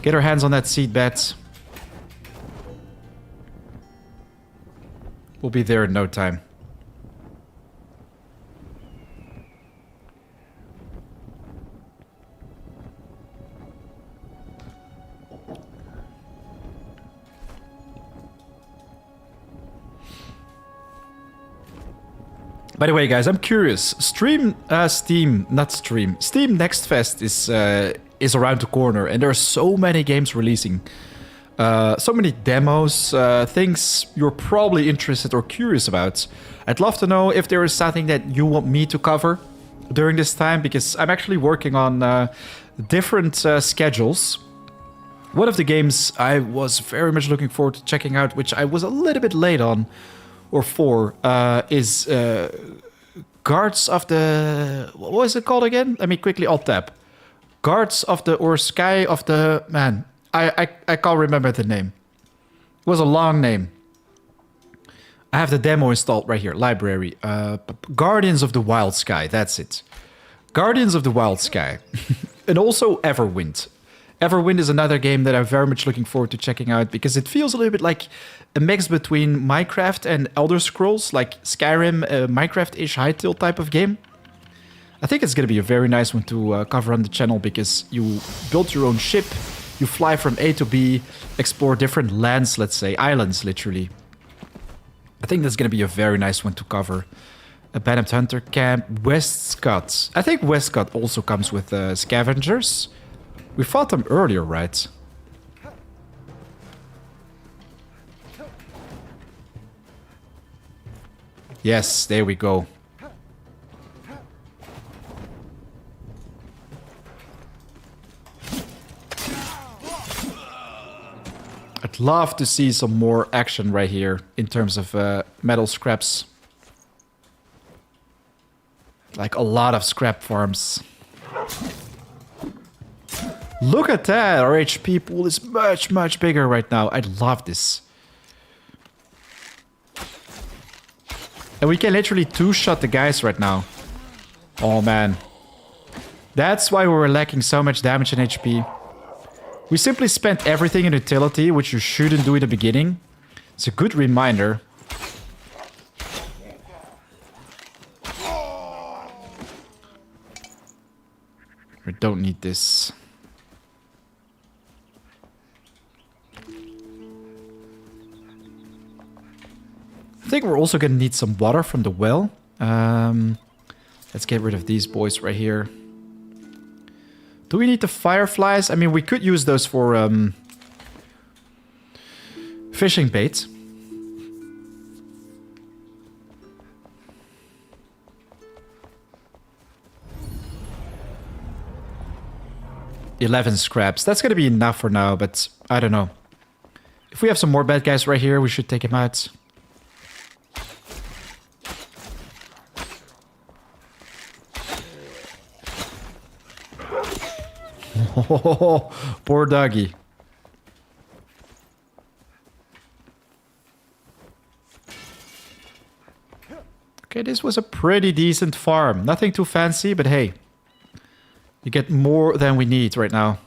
Get our hands on that seed bed. We'll be there in no time. By the way, guys, I'm curious. Steam Next Fest is around the corner, and there are so many games releasing. So many demos, things you're probably interested or curious about. I'd love to know if there is something that you want me to cover during this time, because I'm actually working on different schedules. One of the games I was very much looking forward to checking out, which I was a little bit late on, or for, is Guards of the... What was it called again? Let me quickly alt-tab. Guards of the... or Sky of the... Man, I can't remember the name. It was a long name. I have the demo installed right here. Library. Guardians of the Wild Sky. That's it. Guardians of the Wild Sky. And also Everwind. Everwind is another game that I'm very much looking forward to checking out, because it feels a little bit like a mix between Minecraft and Elder Scrolls, like Skyrim, Minecraft-ish Hytale type of game. I think it's going to be a very nice one to cover on the channel, because you build your own ship, you fly from A to B, explore different lands, let's say, islands, literally. I think that's going to be a very nice one to cover. Abandoned Hunter Camp, Westcott. I think Westcott also comes with scavengers. We fought them earlier, right? Yes, there we go. I'd love to see some more action right here in terms of metal scraps. Like a lot of scrap farms. Look at that! Our HP pool is much, much bigger right now. I love this. And we can literally two-shot the guys right now. Oh, man. That's why we were lacking so much damage and HP. We simply spent everything in utility, which you shouldn't do in the beginning. It's a good reminder. We don't need this. I think we're also going to need some water from the well. Let's get rid of these boys right here. Do we need the fireflies? I mean, we could use those for fishing bait. $11 scraps. That's going to be enough for now, but I don't know. If we have some more bad guys right here, we should take him out. Oh, poor doggy. Okay, this was a pretty decent farm. Nothing too fancy, but hey. You get more than we need right now.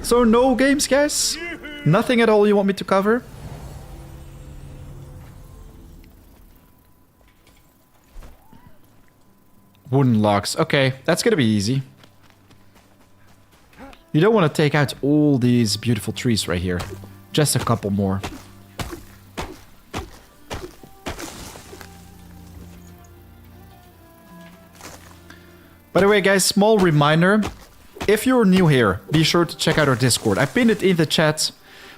So no games, guys? Nothing at all you want me to cover? Wooden logs. Okay, that's gonna be easy. You don't want to take out all these beautiful trees right here. Just a couple more. By the way, guys, small reminder. If you're new here, be sure to check out our Discord. I pinned it in the chat.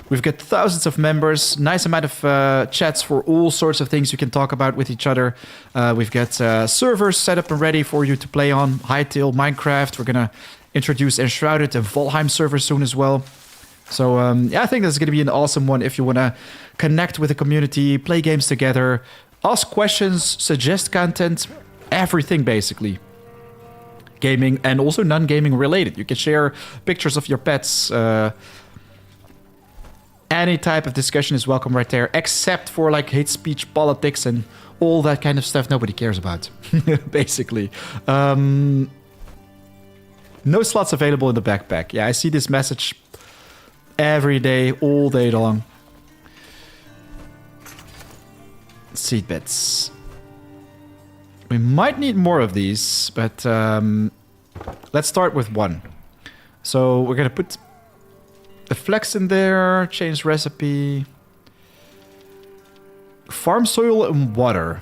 We've got thousands of members, nice amount of chats for all sorts of things you can talk about with each other. We've got servers set up and ready for you to play on. Hytale, Minecraft. We're going to introduce Enshrouded and Valheim servers soon as well. So yeah, I think that's going to be an awesome one if you want to connect with the community, play games together, ask questions, suggest content, everything basically. Gaming and also non-gaming related. You can share pictures of your pets. Any type of discussion is welcome right there, except for like hate speech, politics, and all that kind of stuff nobody cares about, basically. No slots available in the backpack. Yeah, I see this message every day, all day long. Seed beds. We might need more of these, but let's start with one. So we're gonna put the flex in there, change recipe. Farm soil and water.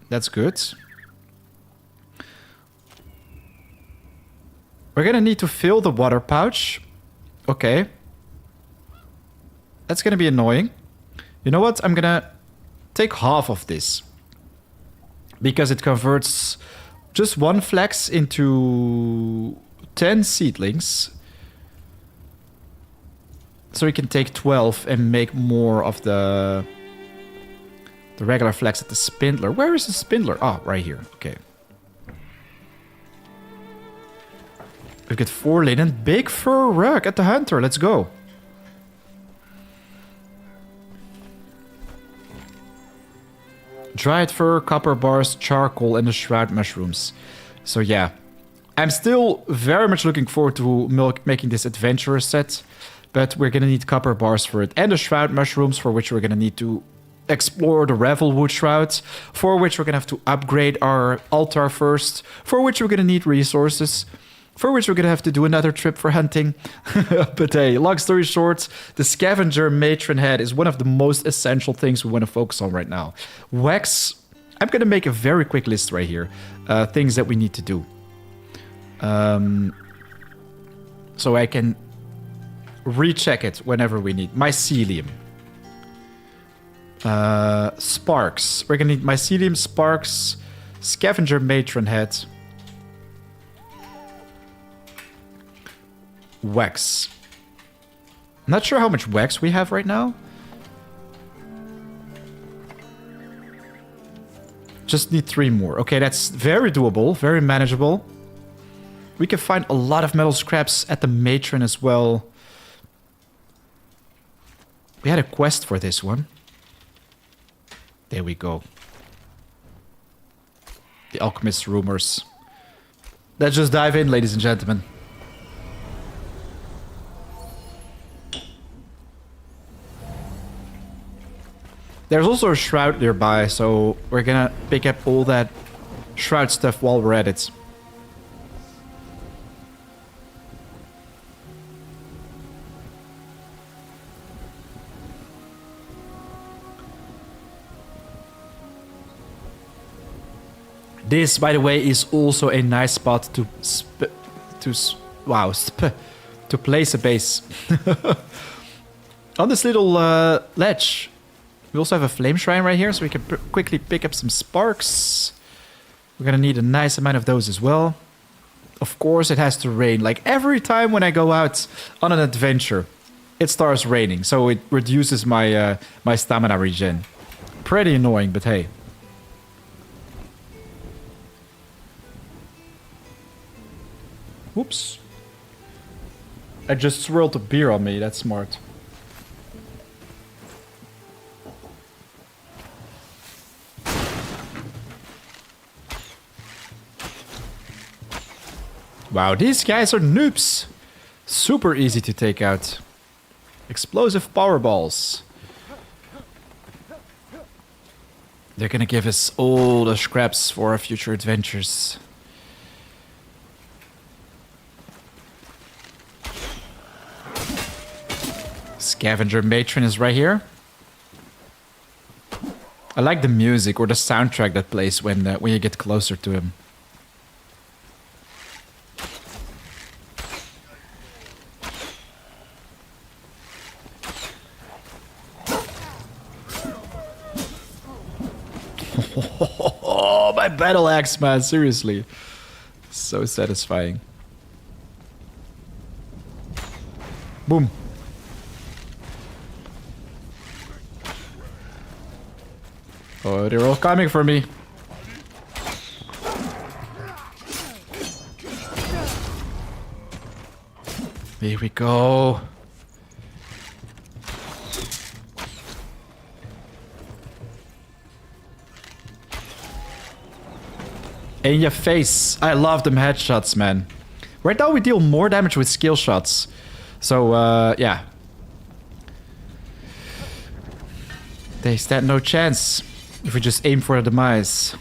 That's good. We're gonna need to fill the water pouch. Okay. That's gonna be annoying. You know what? I'm gonna take half of this. Because it converts just one flax into 10 seedlings. So we can take 12 and make more of the regular flax at the spindler. Where is the spindler? Oh, right here. Okay. We've got 4 linen. Big fur rug at the hunter. Let's go. Dried fur, copper bars, charcoal, and the shroud mushrooms. So yeah. I'm still very much looking forward to making this adventurer set. But we're gonna need copper bars for it. And the shroud mushrooms, for which we're gonna need to explore the Revelwood shrouds. For which we're gonna have to upgrade our altar first. For which we're gonna need resources. For which we're gonna have to do another trip for hunting. But hey, long story short, the scavenger matron head is one of the most essential things we want to focus on right now. Wax. I'm gonna make a very quick list right here. Things that we need to do. So I can recheck it whenever we need. Mycelium. Sparks. We're gonna need mycelium, sparks, scavenger matron head. Wax. I'm not sure how much wax we have right now. Just need 3 more. Okay, that's very doable, very manageable. We can find a lot of metal scraps at the matron as well. We had a quest for this one. There we go. The alchemist rumors. Let's just dive in, ladies and gentlemen. There's also a shroud nearby, so we're gonna pick up all that shroud stuff while we're at it. This, by the way, is also a nice spot to place a base. On this little ledge. We also have a flame shrine right here, so we can quickly pick up some sparks. We're gonna need a nice amount of those as well. Of course, it has to rain. Like every time when I go out on an adventure, it starts raining, so it reduces my my stamina regen. Pretty annoying, but hey. Whoops. I just swirled a beer on me. That's smart. Wow, these guys are noobs. Super easy to take out. Explosive power balls. They're gonna give us all the scraps for our future adventures. Scavenger matron is right here. I like the music or the soundtrack that plays when you get closer to him. Oh, my battle axe, man. Seriously. So satisfying. Boom. Oh, they're all coming for me. Here we go. In your face. I love them headshots, man. Right now we deal more damage with skill shots. So, yeah. They stand no chance if we just aim for a demise.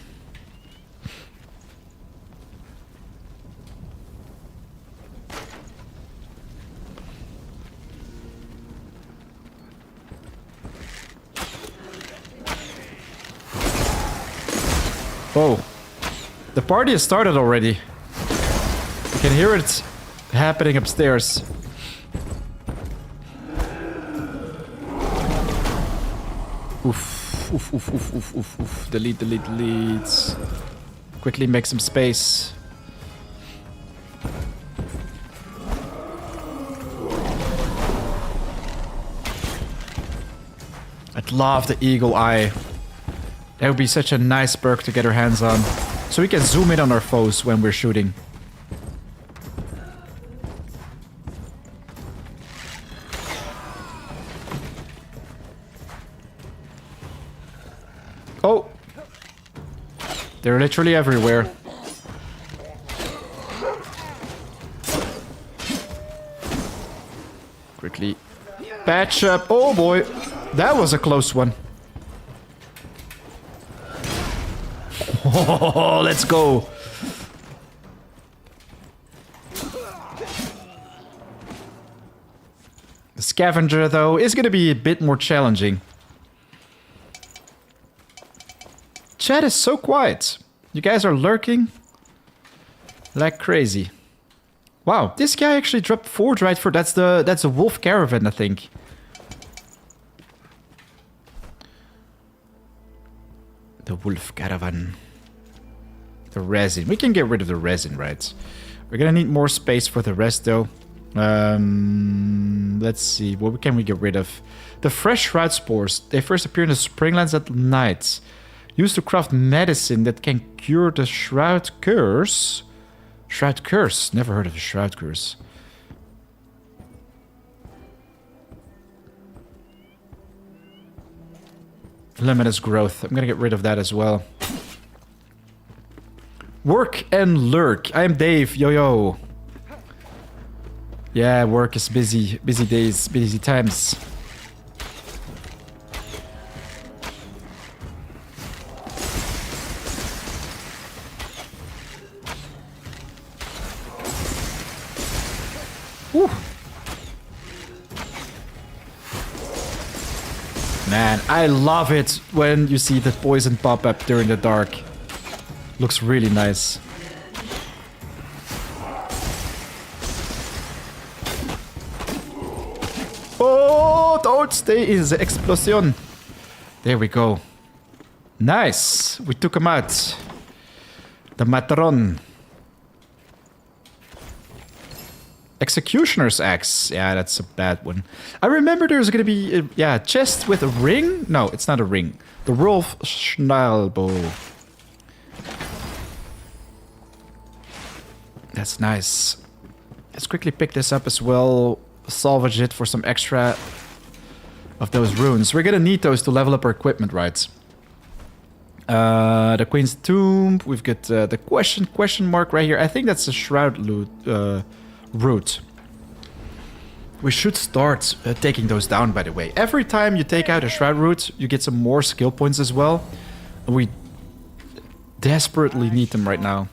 Whoa. The party has started already. You can hear it happening upstairs. Oof, oof, oof, oof, oof, oof, oof. Delete, delete, delete. Quickly make some space. I'd love the eagle eye. That would be such a nice perk to get our hands on. So we can zoom in on our foes when we're shooting. Oh! They're literally everywhere. Quickly patch up. Oh boy! That was a close one. Oh, let's go. The scavenger, though, is going to be a bit more challenging. Chat is so quiet. You guys are lurking like crazy. Wow, this guy actually dropped Forge right for that's a wolf caravan, I think. The wolf caravan. The resin. We can get rid of the resin, right? We're gonna need more space for the rest, though. Let's see. What can we get rid of? The fresh shroud spores. They first appear in the springlands at night. Used to craft medicine that can cure the shroud curse. Shroud curse. Never heard of a shroud curse. Limitless growth. I'm gonna get rid of that as well. Work and lurk. I am Dave. Yo yo. Yeah, work is busy. Busy days, busy times. Whew. Man, I love it when you see the poison pop up during the dark. Looks really nice. Oh, don't stay in the explosion. There we go. Nice. We took him out. The Matron. Executioner's axe. Yeah, that's a bad one. I remember there's gonna be a chest with a ring. No, it's not a ring. The Wolf Schnallbow. That's nice. Let's quickly pick this up as well. Salvage it for some extra of those runes. We're gonna need those to level up our equipment, right? The Queen's Tomb. We've got the question mark right here. I think that's a shroud root. We should start taking those down, by the way. Every time you take out a shroud root, you get some more skill points as well. And we desperately need them right now.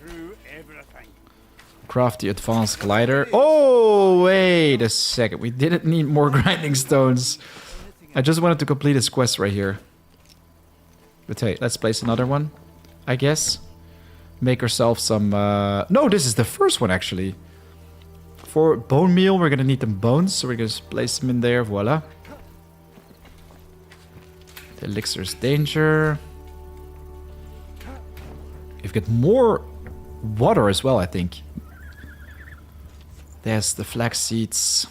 Craft the advanced glider. Oh, wait a second. We didn't need more grinding stones. I just wanted to complete this quest right here. But hey, let's place another one, I guess. Make ourselves some... No, this is the first one, actually. For bone meal, we're going to need them bones. So we're going to place them in there. Voila. The elixir's danger. We've got more water as well, I think. There's the flax seeds.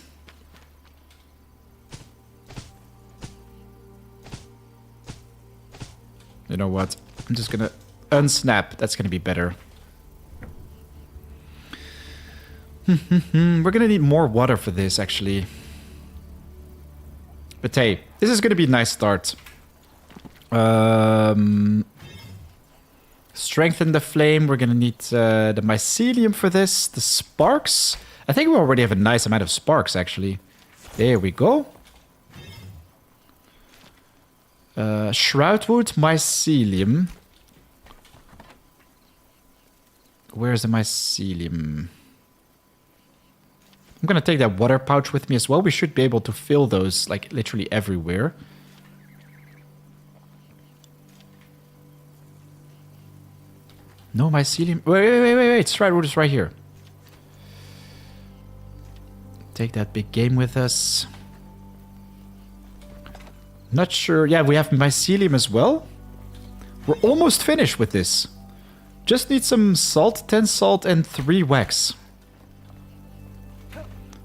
You know what? I'm just gonna unsnap. That's gonna be better. We're gonna need more water for this, actually. But hey, this is gonna be a nice start. Strengthen the flame. We're gonna need the mycelium for this. The sparks. I think we already have a nice amount of sparks, actually. There we go. Shroudwood, mycelium. Where's the mycelium? I'm gonna take that water pouch with me as well. We should be able to fill those, like, literally everywhere. No mycelium. Wait. Shroudwood is right here. Take that big game with us. Not sure. Yeah, we have mycelium as well. We're almost finished with this. Just need some salt, 10 salt and 3 wax.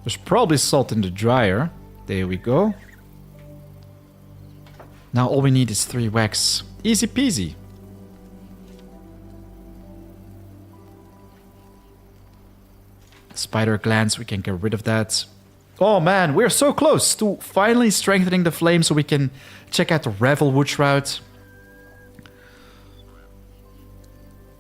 There's probably salt in the dryer. There we go. Now all we need is 3 wax. Easy peasy. Spider glands, we can get rid of that. Oh man, we're so close to finally strengthening the flame so we can check out the Revelwood Shroud.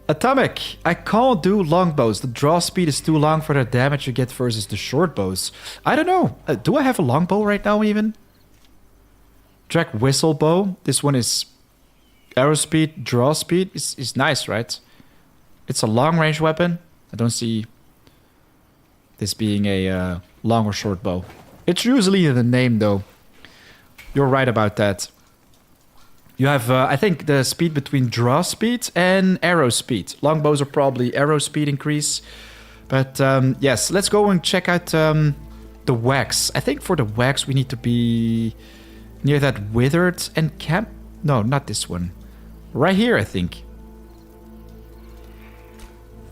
Atomic, I can't do longbows. The draw speed is too long for the damage you get versus the short bows. I don't know. Do I have a longbow right now even? Drag whistle bow. This one is arrow speed, draw speed. Is nice, right? It's a long range weapon. I don't see this being a long or short bow. It's usually in the name, though. You're right about that. You have, I think, the speed between draw speed and arrow speed. Longbows are probably arrow speed increase. But, yes, let's go and check out the wax. I think for the wax we need to be near that withered camp. No, not this one. Right here, I think.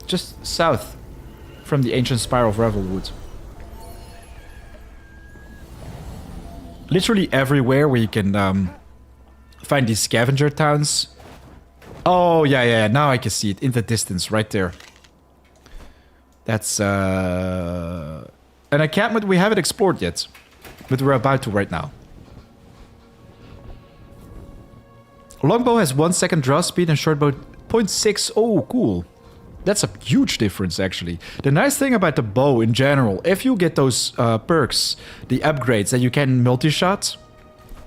Just south from the ancient spiral of Revelwood. Literally everywhere where you can find these scavenger towns. Oh, yeah. Now I can see it in the distance right there. That's an encampment we haven't explored yet. But we're about to right now. Longbow has 1 second draw speed and shortbow 0.6. Oh, cool. That's a huge difference, actually. The nice thing about the bow in general, if you get those perks, the upgrades that you can multi-shot,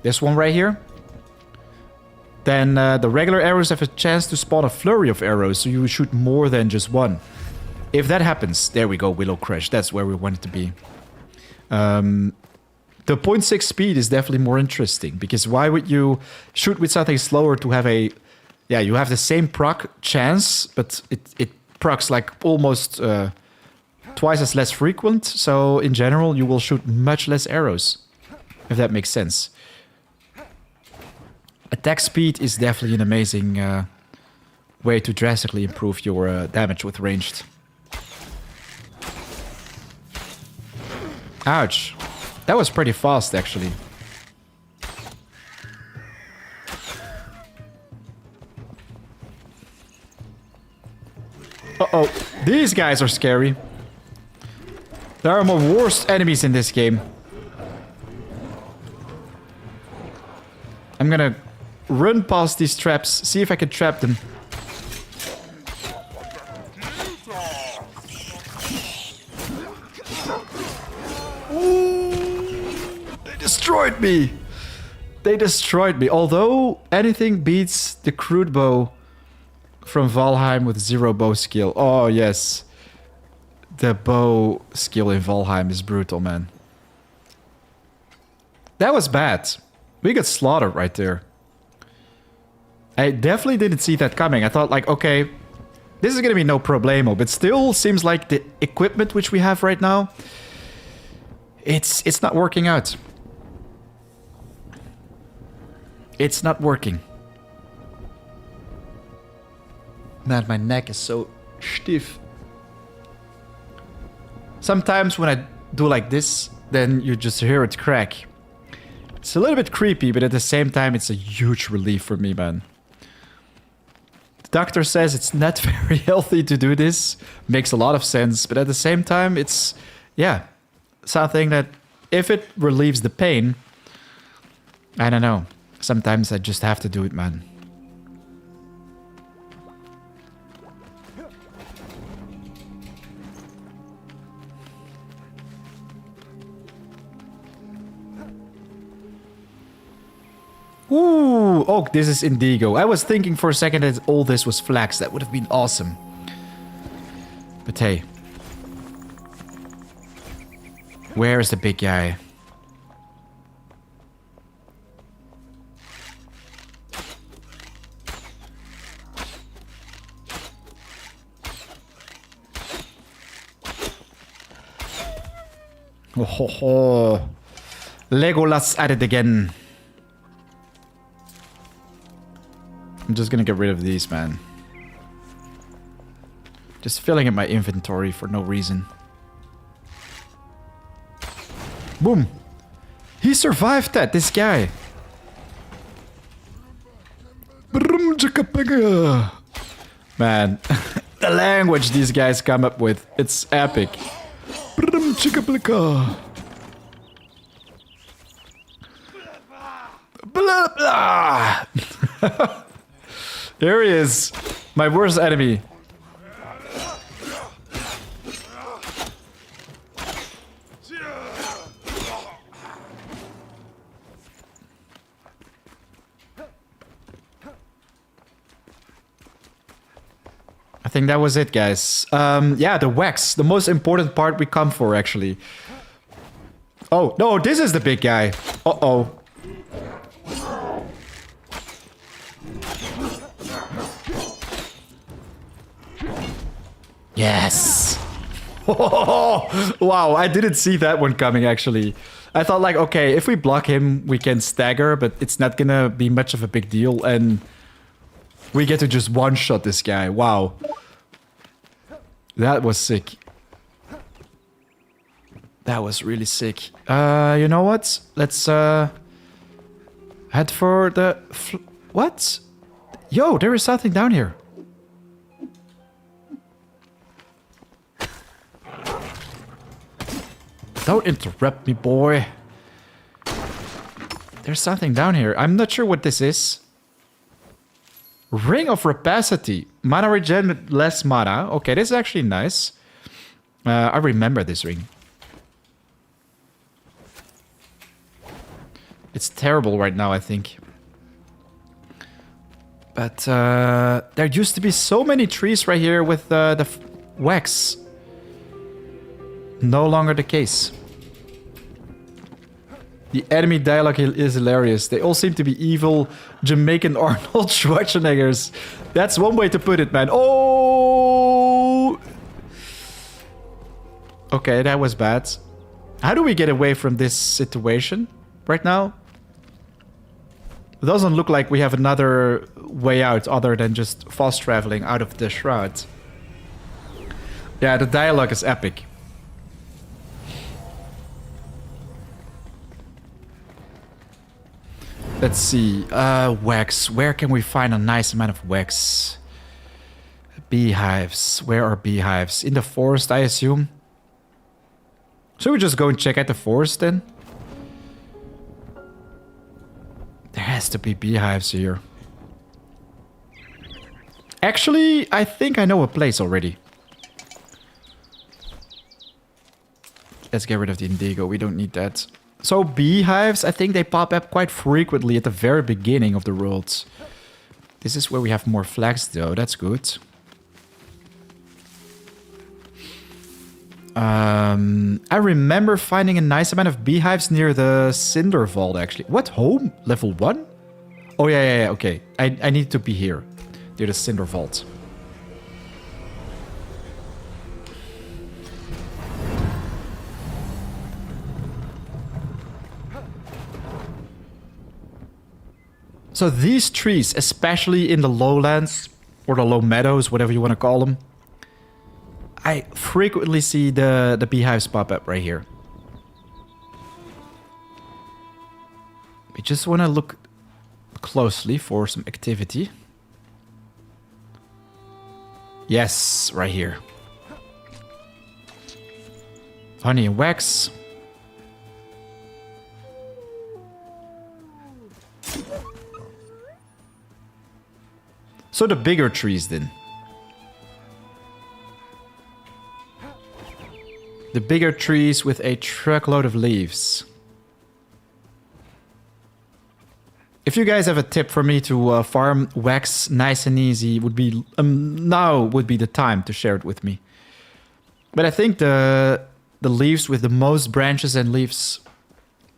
this one right here, then the regular arrows have a chance to spawn a flurry of arrows, so you shoot more than just one. If that happens, there we go, Willow Crush. That's where we want it to be. The 0.6 speed is definitely more interesting, because why would you shoot with something slower to have a... Yeah, you have the same proc chance, but it procs like almost twice as less frequent. So in general, you will shoot much less arrows, if that makes sense. Attack speed is definitely an amazing way to drastically improve your damage with ranged. Ouch. That was pretty fast, actually. Uh-oh. These guys are scary. There are more worst enemies in this game. I'm gonna run past these traps, see if I can trap them. Ooh, they destroyed me. They destroyed me. Although anything beats the crude bow from Valheim with 0 bow skill. Oh, yes. The bow skill in Valheim is brutal, man. That was bad. We got slaughtered right there. I definitely didn't see that coming. I thought, like, okay, this is gonna be no problemo, but still seems like the equipment which we have right now, it's not working out. It's not working. Man, my neck is so stiff. Sometimes when I do like this, then you just hear it crack. It's a little bit creepy, but at the same time, it's a huge relief for me, man. The doctor says it's not very healthy to do this. Makes a lot of sense, but at the same time, it's, yeah, something that if it relieves the pain, I don't know. Sometimes I just have to do it, man. Ooh, oh, this is indigo. I was thinking for a second that all this was flax. That would have been awesome. But hey. Where is the big guy? Oh, ho, ho. Legolas at it again. I'm just gonna get rid of these, man. Just filling up my inventory for no reason. Boom. He survived that, this guy. Man, the language these guys come up with, it's epic. Blah, blah. Here he is, my worst enemy. I think that was it, guys. Yeah, the wax, the most important part we come for, actually. Oh, no, this is the big guy. Uh-oh. Yes. Wow, I didn't see that one coming, actually. I thought, like, okay, if we block him, we can stagger, but it's not gonna be much of a big deal, and we get to just one-shot this guy. Wow. That was sick. That was really sick. You know what? Let's head for the... What? Yo, there is something down here. Don't interrupt me, boy. There's something down here. I'm not sure what this is. Ring of Rapacity. Mana regen with less mana. Okay, this is actually nice. I remember this ring. It's terrible right now, I think. But there used to be so many trees right here with the wax. No longer the case. The enemy dialogue is hilarious. They all seem to be evil Jamaican Arnold Schwarzeneggers. That's one way to put it, man. Oh! Okay, that was bad. How do we get away from this situation right now? It doesn't look like we have another way out other than just fast traveling out of the shroud. Yeah, the dialogue is epic. Let's see. Wax. Where can we find a nice amount of wax? Beehives. Where are beehives? In the forest, I assume. Should we just go and check out the forest then? There has to be beehives here. Actually, I think I know a place already. Let's get rid of the indigo. We don't need that. So beehives, I think they pop up quite frequently at the very beginning of the world. This is where we have more flags though, that's good. I remember finding a nice amount of beehives near the Cinder Vault actually. What, home? Level 1? Oh yeah, okay. I need to be here, near the Cinder Vault. So these trees, especially in the lowlands, or the low meadows, whatever you want to call them, I frequently see the beehives pop up right here. We just want to look closely for some activity. Yes, right here. Honey and wax. So the bigger trees then. The bigger trees with a truckload of leaves. If you guys have a tip for me to farm wax nice and easy, would be now would be the time to share it with me. But I think the leaves with the most branches and leaves,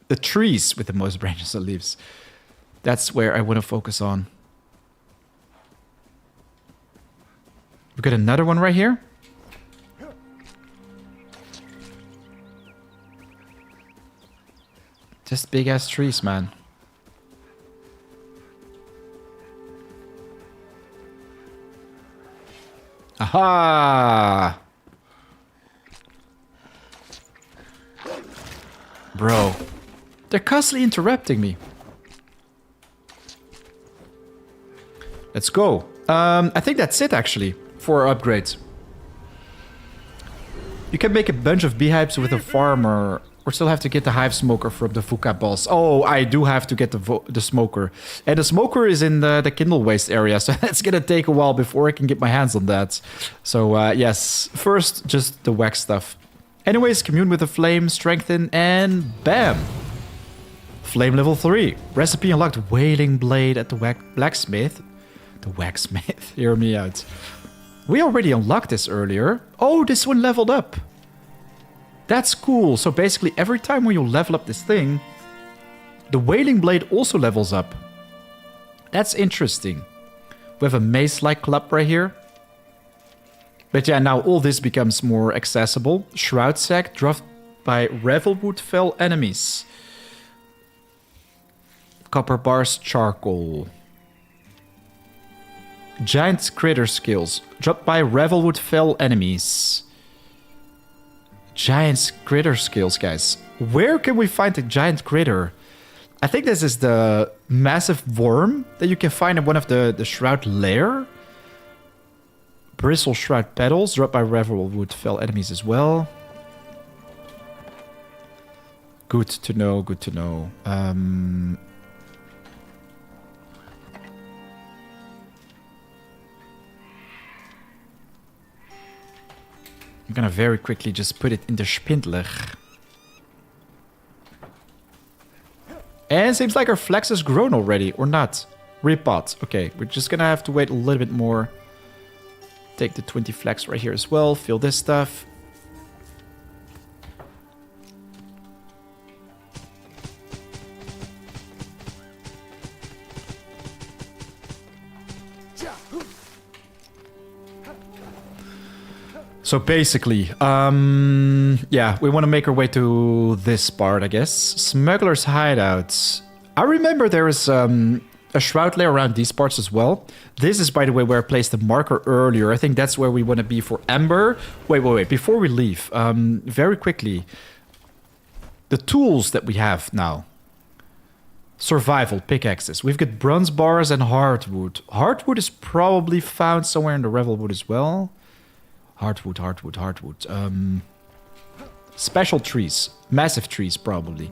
the trees with the most branches and leaves, that's where I want to focus on. We got another one right here. Just big ass trees, man. Aha! Bro, they're constantly interrupting me. Let's go. I think that's it actually for upgrades. You can make a bunch of beehives with a farmer, or still have to get the hive smoker from the Fuka boss. Oh, I do have to get the smoker. And the smoker is in the Kindle Waste area, so it's gonna take a while before I can get my hands on that. So yes, first just the wax stuff. Anyways, commune with the flame, strengthen, and bam! Flame level 3. Recipe unlocked, wailing blade at the blacksmith. The waxsmith, hear me out. We already unlocked this earlier. Oh, this one leveled up. That's cool. So basically every time when you level up this thing, the wailing blade also levels up. That's interesting. We have a mace-like club right here. But yeah, now all this becomes more accessible. Shroud sack dropped by Revelwood fell enemies. Copper bars, charcoal. Giant critter skills dropped by Revelwood fell enemies. Giant critter skills, guys. Where can we find a giant critter? I think this is the massive worm that you can find in one of the shroud lair. Bristle shroud petals dropped by Revelwood fell enemies as well. Good to know, good to know. I'm gonna very quickly just put it in the Spindler. And seems like our flax has grown already, or not. Repot. Okay, we're just gonna have to wait a little bit more. Take the 20 flax right here as well. Fill this stuff. So basically, yeah, we want to make our way to this part, I guess. Smuggler's hideouts. I remember there is a shroud layer around these parts as well. This is, by the way, where I placed the marker earlier. I think that's where we want to be for Ember. Wait. Before we leave, very quickly, the tools that we have now. Survival pickaxes. We've got bronze bars and hardwood. Hardwood is probably found somewhere in the Revelwood as well. Hardwood. Special trees. Massive trees, probably.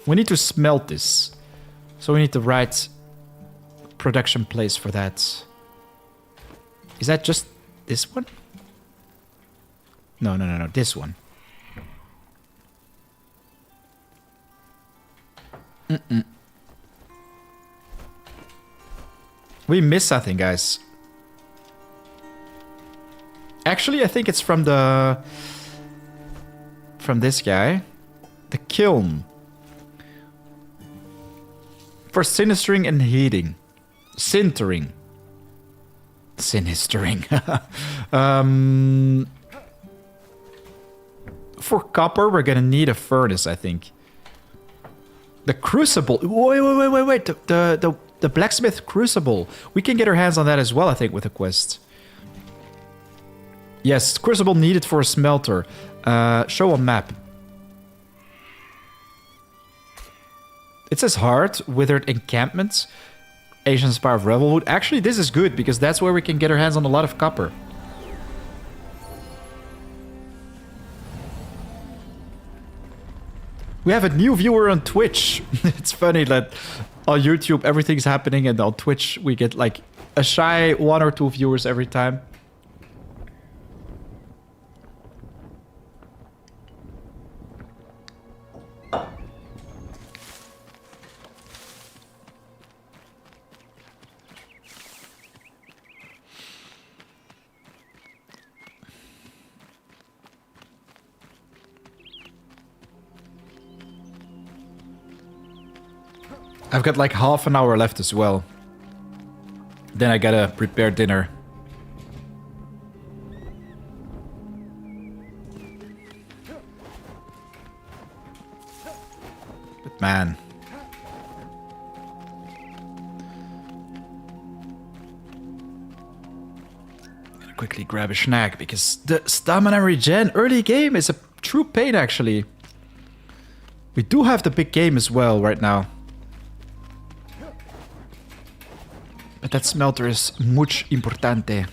We need to smelt this. So we need the right production place for that. Is that just this one? No. This one. We missed something, guys. Actually, I think it's from this guy. The kiln. For sinistering and heating. Sintering. Sinistering. For copper, we're gonna need a furnace, I think. The crucible. Wait. The blacksmith crucible. We can get our hands on that as well, I think, with a quest. Yes, crucible needed for a smelter. Show a map. It says hard, withered encampments. Asian Spire of Revelwood. Actually, this is good because that's where we can get our hands on a lot of copper. We have a new viewer on Twitch. It's funny that on YouTube everything's happening and on Twitch we get like a shy 1 or 2 viewers every time. I've got like half an hour left as well. Then I gotta prepare dinner. But man. Gonna quickly grab a snack because the stamina regen early game is a true pain actually. We do have the big game as well right now. But that smelter is much importante.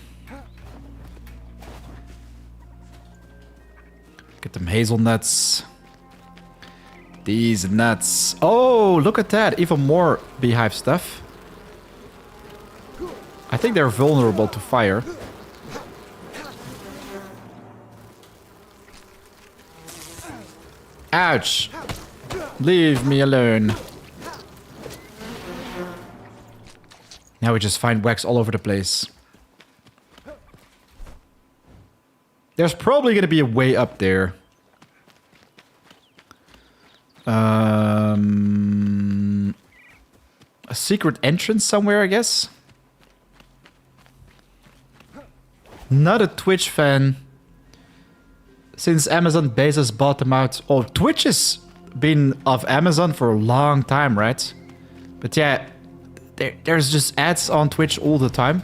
Get them hazelnuts. These nuts. Oh, look at that. Even more beehive stuff. I think they're vulnerable to fire. Ouch. Leave me alone. Now we just find wax all over the place. There's probably going to be a way up there. A secret entrance somewhere, I guess. Not a Twitch fan. Since Amazon Bezos bought them out. Oh, Twitch has been of Amazon for a long time, right? But yeah, there's just ads on Twitch all the time.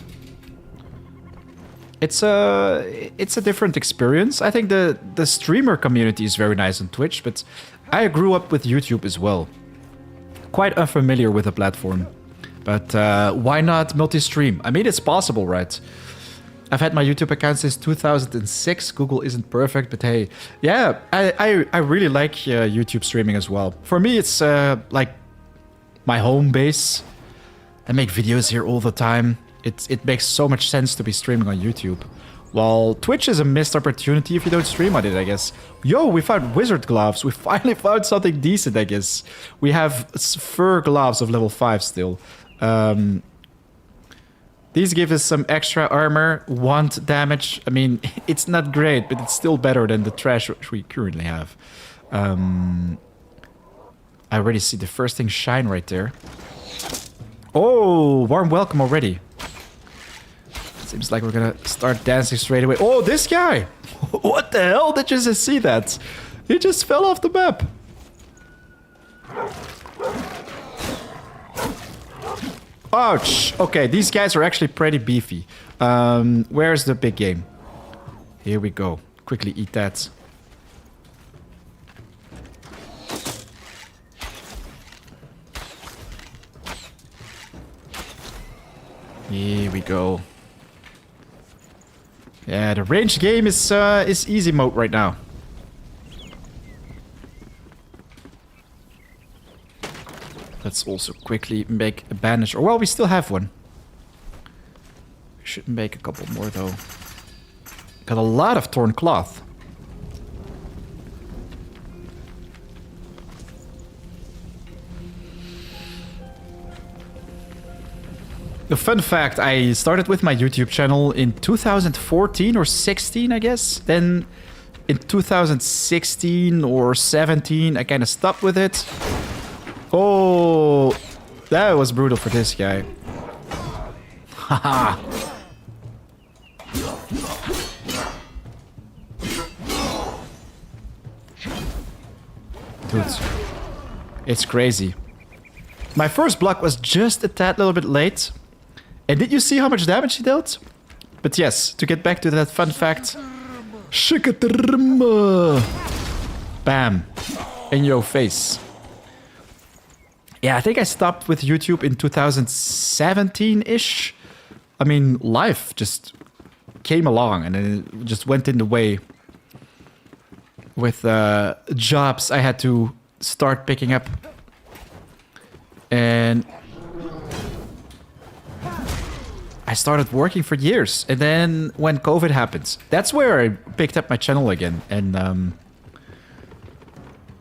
It's a different experience. I think the streamer community is very nice on Twitch, but I grew up with YouTube as well. Quite unfamiliar with the platform. But why not multi-stream? I mean, it's possible, right? I've had my YouTube account since 2006. Google isn't perfect, but hey, yeah, I really like YouTube streaming as well. For me, it's like my home base. I make videos here all the time. It makes so much sense to be streaming on YouTube. While Twitch is a missed opportunity if you don't stream on it, I guess. Yo, we found wizard gloves. We finally found something decent, I guess. We have fur gloves of level 5 still. These give us some extra armor, 1 damage. I mean, it's not great, but it's still better than the trash which we currently have. I already see the first thing shine right there. Oh, warm welcome already. Seems like we're gonna start dancing straight away. Oh, this guy! What the hell? Did you just see that? He just fell off the map. Ouch! Okay, these guys are actually pretty beefy. Where's the big game? Here we go. Quickly eat that. Here we go. Yeah, the range game is easy mode right now. Let's also quickly make a bandage. Or well, we still have one. We should make a couple more though. Got a lot of torn cloth. The fun fact, I started with my YouTube channel in 2014 or 16, I guess. Then in 2016 or 17, I kind of stopped with it. Oh, that was brutal for this guy. Haha. Dude, it's crazy. My first block was just a tad little bit late. And did you see how much damage he dealt? But yes, to get back to that fun fact. Bam. In your face. Yeah, I think I stopped with YouTube in 2017-ish. I mean, life just came along and then it just went in the way. With jobs I had to start picking up. And I started working for years. And then when COVID happened, that's where I picked up my channel again. And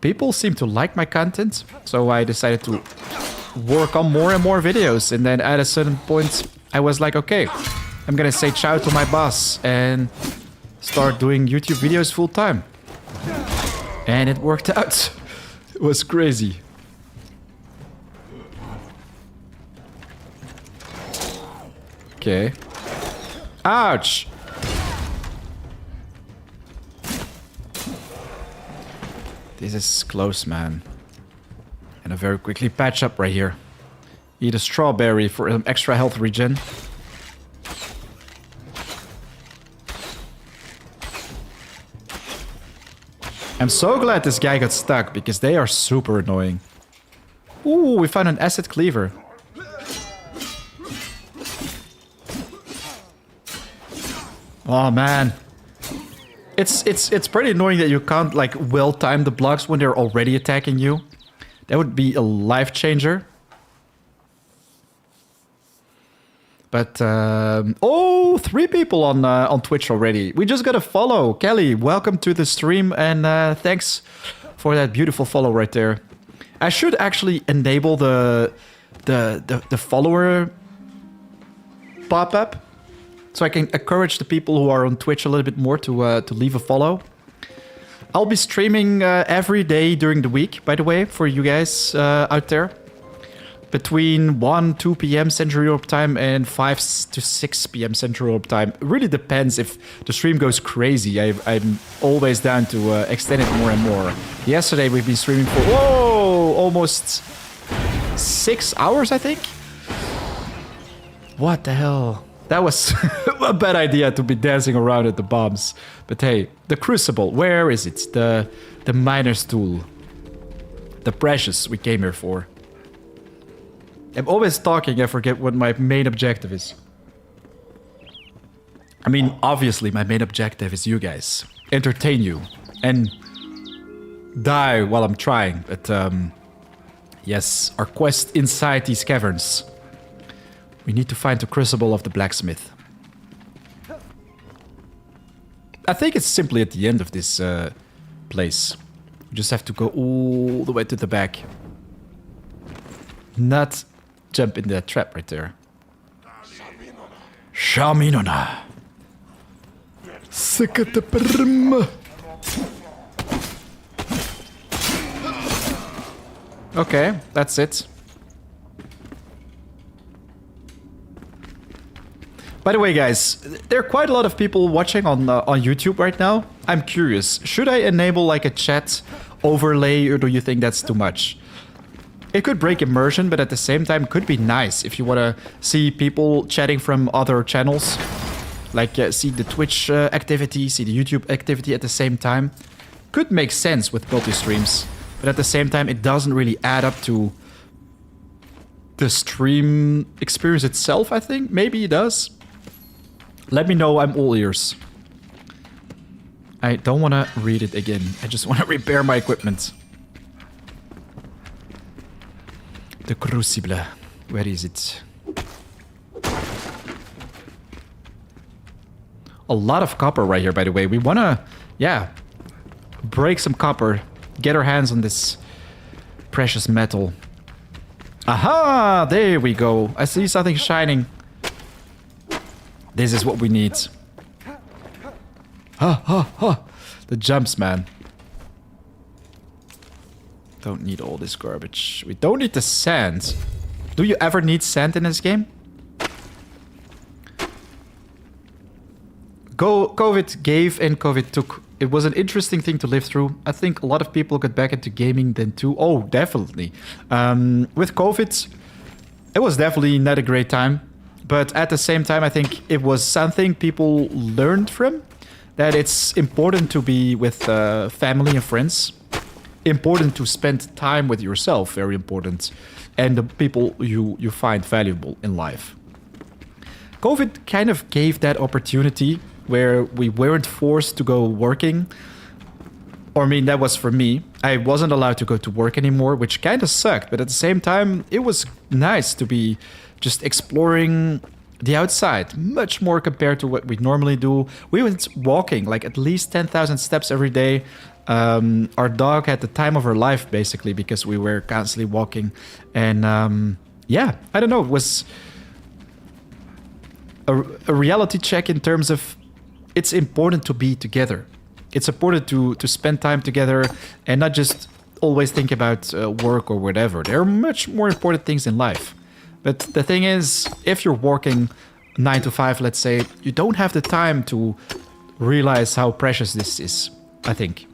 people seem to like my content. So I decided to work on more and more videos. And then at a certain point, I was like, okay, I'm gonna say ciao to my boss and start doing YouTube videos full time. And it worked out. It was crazy. Okay. Ouch! This is close, man. And I very quickly patch up right here. Eat a strawberry for some extra health regen. I'm so glad this guy got stuck, because they are super annoying. Ooh, we found an acid cleaver. Oh man. It's pretty annoying that you can't like well time the blocks when they're already attacking you. That would be a life changer. But oh, 3 people on Twitch already. We just got a follow. Kelly, welcome to the stream, and thanks for that beautiful follow right there. I should actually enable the follower pop-up, so I can encourage the people who are on Twitch a little bit more to leave a follow. I'll be streaming every day during the week, by the way, for you guys out there. Between 2 p.m. Central Europe time and 5 to 6 p.m. Central Europe time. It really depends if the stream goes crazy. I'm always down to extend it more and more. Yesterday we've been streaming for, whoa, almost 6 hours, I think? What the hell? That was a bad idea to be dancing around at the bombs. But hey, the Crucible, where is it? The Miner's Tool. The Precious we came here for. I'm always talking, I forget what my main objective is. I mean, obviously my main objective is you guys. Entertain you. And die while I'm trying. But yes, our quest inside these caverns. We need to find the Crucible of the Blacksmith. I think it's simply at the end of this place. We just have to go all the way to the back. Not jump in that trap right there. Shaminona. Okay, that's it. By the way, guys, there are quite a lot of people watching on YouTube right now. I'm curious, should I enable like a chat overlay, or do you think that's too much? It could break immersion, but at the same time could be nice if you want to see people chatting from other channels. Like see the Twitch activity, see the YouTube activity at the same time. Could make sense with multi-streams, but at the same time it doesn't really add up to the stream experience itself, I think. Maybe it does. Let me know, I'm all ears. I don't want to read it again. I just want to repair my equipment. The Crucible. Where is it? A lot of copper right here, by the way. We want to, yeah, break some copper. Get our hands on this precious metal. Aha! There we go. I see something shining. This is what we need. Ha ha ha! The jumps, man. Don't need all this garbage. We don't need the sand. Do you ever need sand in this game? COVID gave and COVID took. It was an interesting thing to live through. I think a lot of people got back into gaming then too. Oh, definitely. With COVID, it was definitely not a great time. But at the same time, I think it was something people learned from. That it's important to be with family and friends. Important to spend time with yourself, very important. And the people you find valuable in life. COVID kind of gave that opportunity where we weren't forced to go working. Or I mean, that was for me. I wasn't allowed to go to work anymore, which kind of sucked. But at the same time, it was nice to be just exploring the outside, much more compared to what we normally do. We went walking like at least 10,000 steps every day. Our dog had the time of her life, basically, because we were constantly walking. And yeah, I don't know, it was a reality check in terms of it's important to be together. It's important to spend time together and not just always think about work or whatever. There are much more important things in life. But the thing is, if you're working 9 to 5, let's say, you don't have the time to realize how precious this is, I think.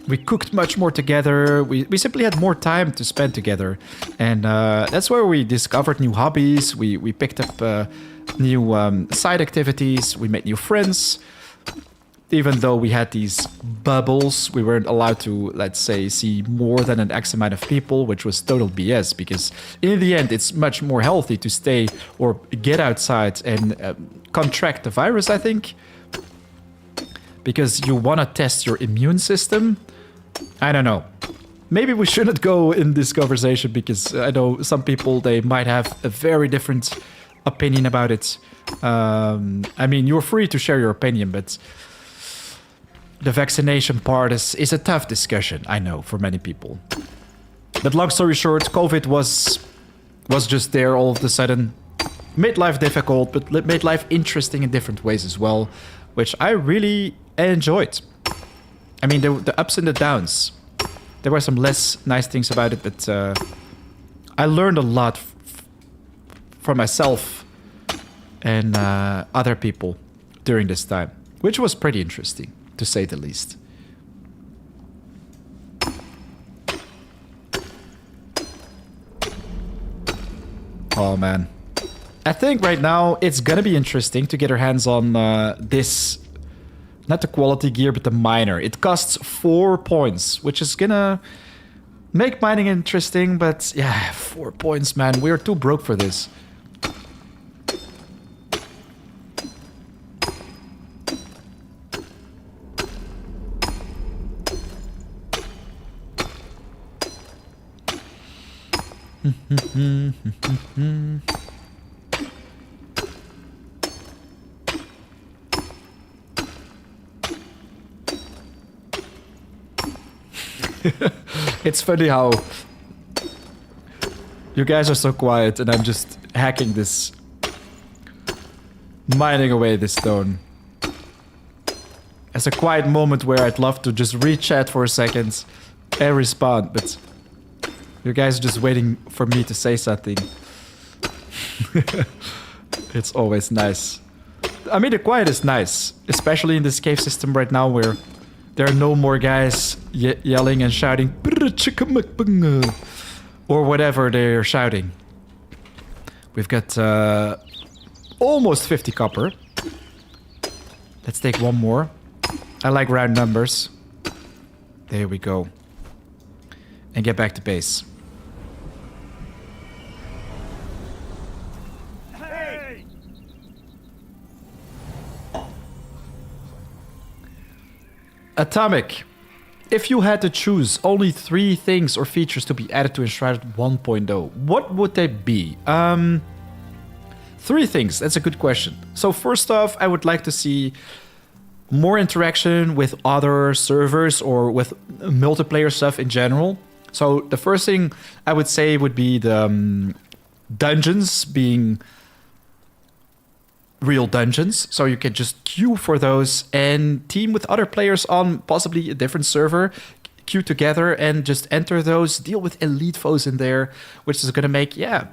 We cooked much more together. We simply had more time to spend together. And that's where we discovered new hobbies. We picked up new side activities. We made new friends. Even though we had these bubbles, we weren't allowed to, let's say, see more than an X amount of people, which was total BS. Because in the end, it's much more healthy to stay or get outside and contract the virus, I think. Because you want to test your immune system. I don't know. Maybe we shouldn't go in this conversation because I know some people, they might have a very different opinion about it. I mean, you're free to share your opinion, but the vaccination part is a tough discussion, I know, for many people. But long story short, COVID was just there all of a sudden. Made life difficult, but made life interesting in different ways as well, which I really enjoyed. I mean, the ups and the downs. There were some less nice things about it, but I learned a lot from myself and other people during this time, which was pretty interesting, to say the least. Oh, man. I think right now it's gonna be interesting to get our hands on this... Not the quality gear, but the miner. It costs 4 points, which is gonna make mining interesting, but yeah, 4 points, man. We're too broke for this. It's funny how you guys are so quiet and I'm just hacking this, mining away this stone. It's a quiet moment where I'd love to just read chat for a second and respond, but you guys are just waiting for me to say something. It's always nice. I mean, the quiet is nice, especially in this cave system right now where there are no more guys yelling and shouting or whatever they're shouting. We've got almost 50 copper. Let's take one more. I like round numbers. There we go. And get back to base. Atomic. If you had to choose only 3 things or features to be added to Enshrouded 1.0, what would they be? 3 things. That's a good question. So first off, I would like to see more interaction with other servers or with multiplayer stuff in general. So the first thing I would say would be the dungeons being real dungeons, so you can just queue for those and team with other players on possibly a different server, queue together and just enter those, deal with elite foes in there, which is going to make, yeah,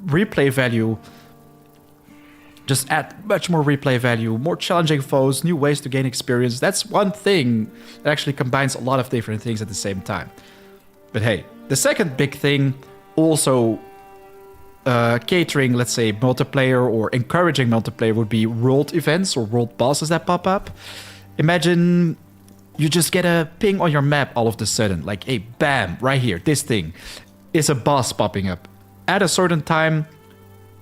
replay value, just add much more replay value, more challenging foes, new ways to gain experience. That's one thing that actually combines a lot of different things at the same time. But hey, the second big thing, also catering, let's say, multiplayer or encouraging multiplayer, would be world events or world bosses that pop up. Imagine you just get a ping on your map all of a sudden, like, hey, bam, right here, this thing is a boss popping up. At a certain time,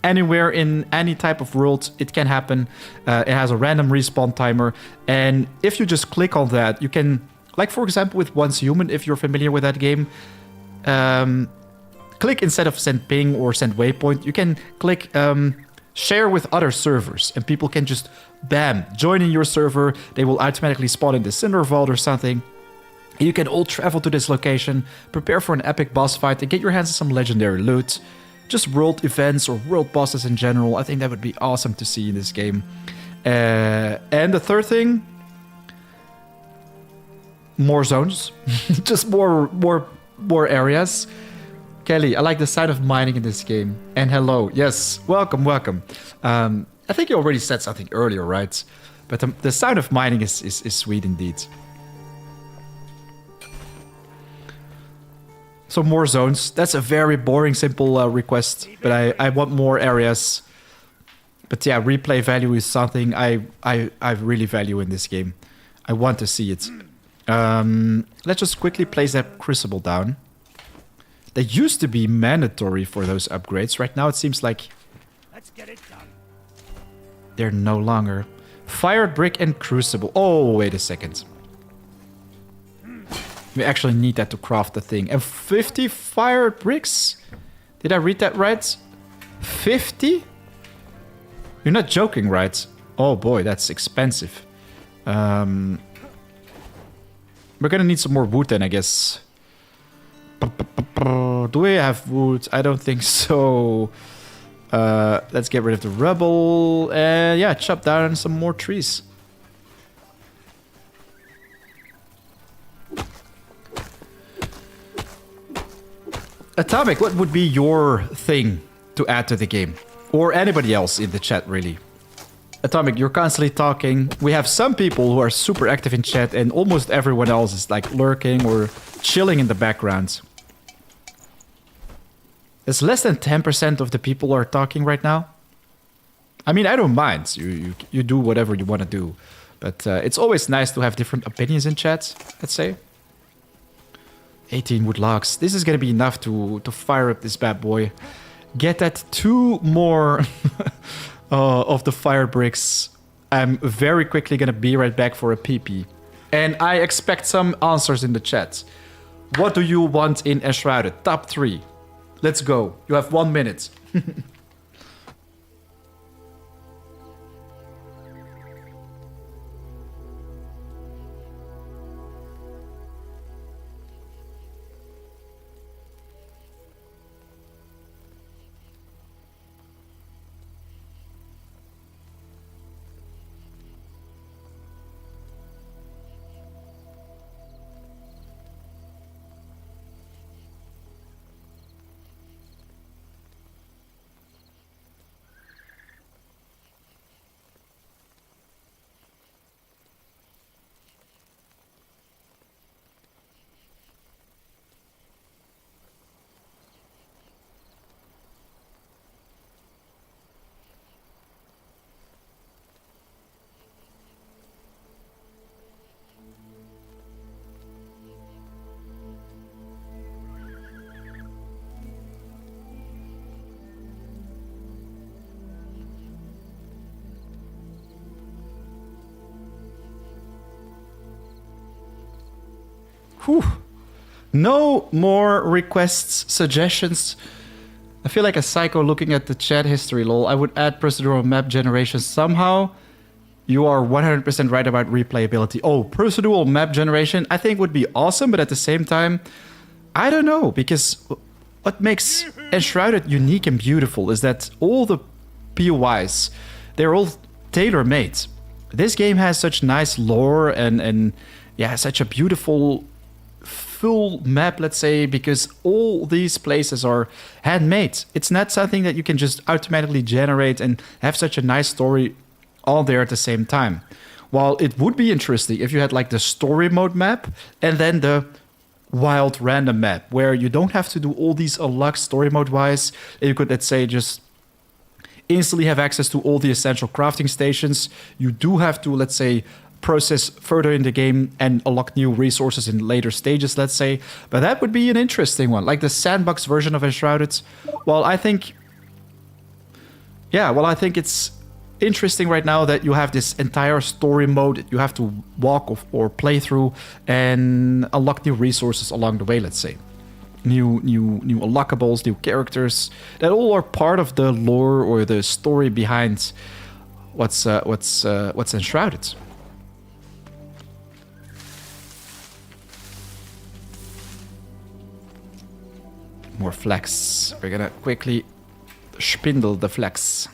anywhere in any type of world, it can happen. It has a random respawn timer, and if you just click on that, you can, like for example with Once Human, if you're familiar with that game, click instead of send ping or send waypoint, you can click share with other servers, and people can just, bam, join in your server. They will automatically spawn in the Cinder Vault or something. You can all travel to this location, prepare for an epic boss fight, and get your hands on some legendary loot. Just world events or world bosses in general. I think that would be awesome to see in this game. And the third thing, more zones, just more areas. Kelly, I like the sound of mining in this game. And hello. Yes, welcome, welcome. I think you already said something earlier, right? But the sound of mining is sweet indeed. So more zones. That's a very boring, simple request. But I want more areas. But yeah, replay value is something I really value in this game. I want to see it. Let's just quickly place that crucible down. They used to be mandatory for those upgrades. Right now it seems like Let's get it done. They're no longer. Fired brick and crucible. Oh, wait a second. We actually need that to craft the thing. And 50 fired bricks? Did I read that right? 50? You're not joking, right? Oh boy, that's expensive. We're gonna need some more wood then, I guess. Do we have wood? I don't think so. Let's get rid of the rubble. And yeah, chop down some more trees. Atomic, what would be your thing to add to the game? Or anybody else in the chat, really. Atomic, you're constantly talking. We have some people who are super active in chat, and almost everyone else is like lurking or chilling in the background. It's less than 10% of the people are talking right now. I mean, I don't mind. You do whatever you want to do. But it's always nice to have different opinions in chat, let's say. 18 wood logs. This is going to be enough to fire up this bad boy. Get that 2 more of the fire bricks. I'm very quickly going to be right back for a PP. And I expect some answers in the chat. What do you want in Enshrouded? Top 3. Let's go. You have 1 minute. Whew. No more requests, suggestions. I feel like a psycho looking at the chat history, lol. I would add procedural map generation somehow. You are 100% right about replayability. Oh, procedural map generation I think would be awesome, but at the same time, I don't know, because what makes Enshrouded unique and beautiful is that all the POIs, they're all tailor-made. This game has such nice lore and yeah, such a beautiful full map, let's say, because all these places are handmade. It's not something that you can just automatically generate and have such a nice story all there at the same time. While it would be interesting if you had like the story mode map and then the wild random map where you don't have to do all these unlocked story mode wise. You could, let's say, just instantly have access to all the essential crafting stations. You do have to, let's say, process further in the game and unlock new resources in later stages, let's say. But that would be an interesting one, like the sandbox version of Enshrouded. Well, I think it's interesting right now that you have this entire story mode that you have to walk or play through and unlock new resources along the way, let's say. New unlockables, new characters that all are part of the lore or the story behind what's Enshrouded. More flax. We're gonna quickly spindle the flax.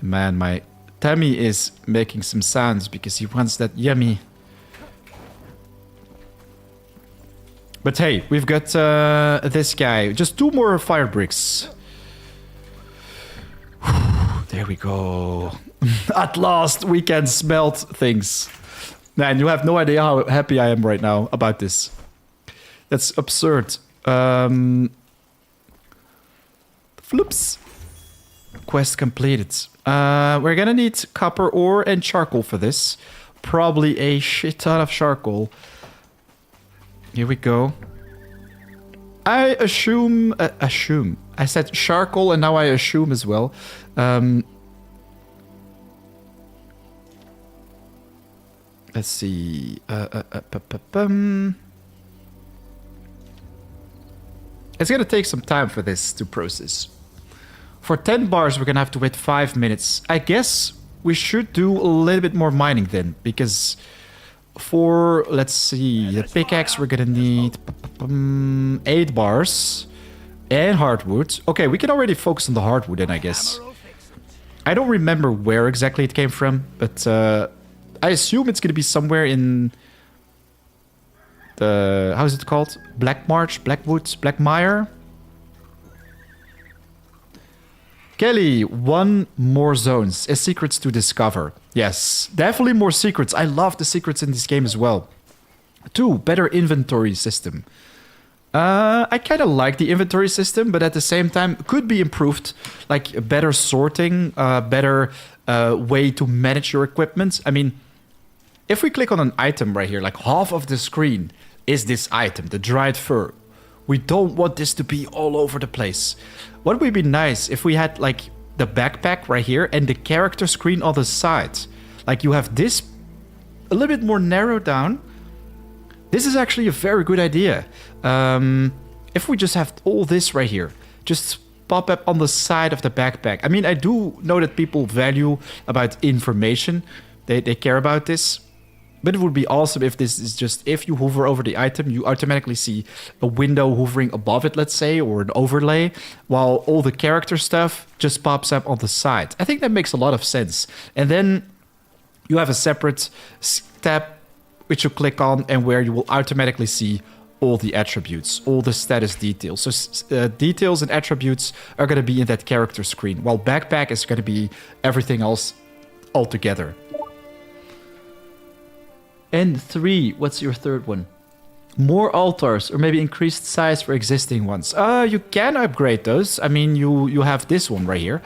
Man, my tummy is making some sounds because he wants that yummy. But hey, we've got this guy. Just 2 more fire bricks. There we go. At last, we can smelt things. Man, you have no idea how happy I am right now about this. That's absurd. Floops. Quest completed. We're gonna need copper ore and charcoal for this. Probably a shit ton of charcoal. Here we go. I assume... I said charcoal and now I assume as well. Let's see. It's gonna take some time for this to process. For 10 bars, we're gonna have to wait 5 minutes. I guess we should do a little bit more mining then, because for, let's see, the pickaxe, we're gonna need 8 bars and hardwood. Okay, we can already focus on the hardwood then, I guess. I don't remember where exactly it came from, but I assume it's gonna be somewhere in the, how is it called? Black March, Blackwoods, Blackmire? Kelly, 1 more zones. Secrets to discover. Yes, definitely more secrets. I love the secrets in this game as well. 2, better inventory system. I kind of like the inventory system, but at the same time, could be improved. Like better sorting, better way to manage your equipment. I mean, if we click on an item right here, like half of the screen is this item, the dried fur. We don't want this to be all over the place. What would be nice if we had like the backpack right here and the character screen on the side. Like you have this a little bit more narrowed down. This is actually a very good idea. If we just have all this right here, just pop up on the side of the backpack. I mean, I do know that people value about information. They care about this. But it would be awesome if this is just, if you hover over the item, you automatically see a window hovering above it, let's say, or an overlay, while all the character stuff just pops up on the side. I think that makes a lot of sense. And then you have a separate tab which you click on and where you will automatically see all the attributes, all the status details. So details and attributes are going to be in that character screen, while backpack is going to be everything else altogether. And 3, what's your third one? More altars, or maybe increased size for existing ones. You can upgrade those. I mean, you have this one right here.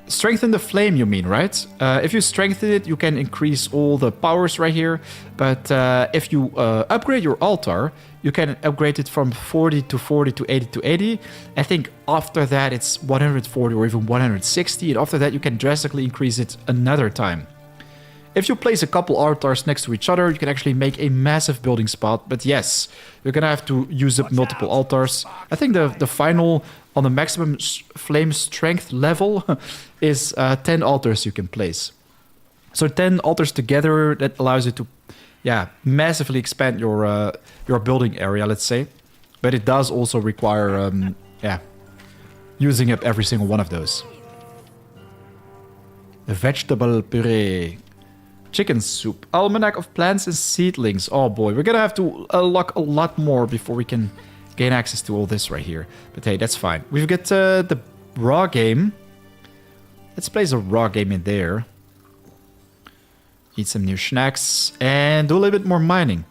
Strengthen the flame, you mean, right? If you strengthen it, you can increase all the powers right here. But if you upgrade your altar, you can upgrade it from 40 to 40 to 80 to 80. I think after that, it's 140 or even 160. And after that, you can drastically increase it another time. If you place a couple altars next to each other, you can actually make a massive building spot. But yes, you're gonna have to use up multiple altars. I think the final, on the maximum flame strength level, is 10 altars you can place. So 10 altars together, that allows you to, yeah, massively expand your building area, let's say. But it does also require, yeah, using up every single one of those. The vegetable puree. Chicken soup. Almanac of plants and seedlings. Oh boy, we're gonna have to unlock a lot more before we can gain access to all this right here. But hey, that's fine. We've got the raw game. Let's place a raw game in there. Eat some new snacks and do a little bit more mining.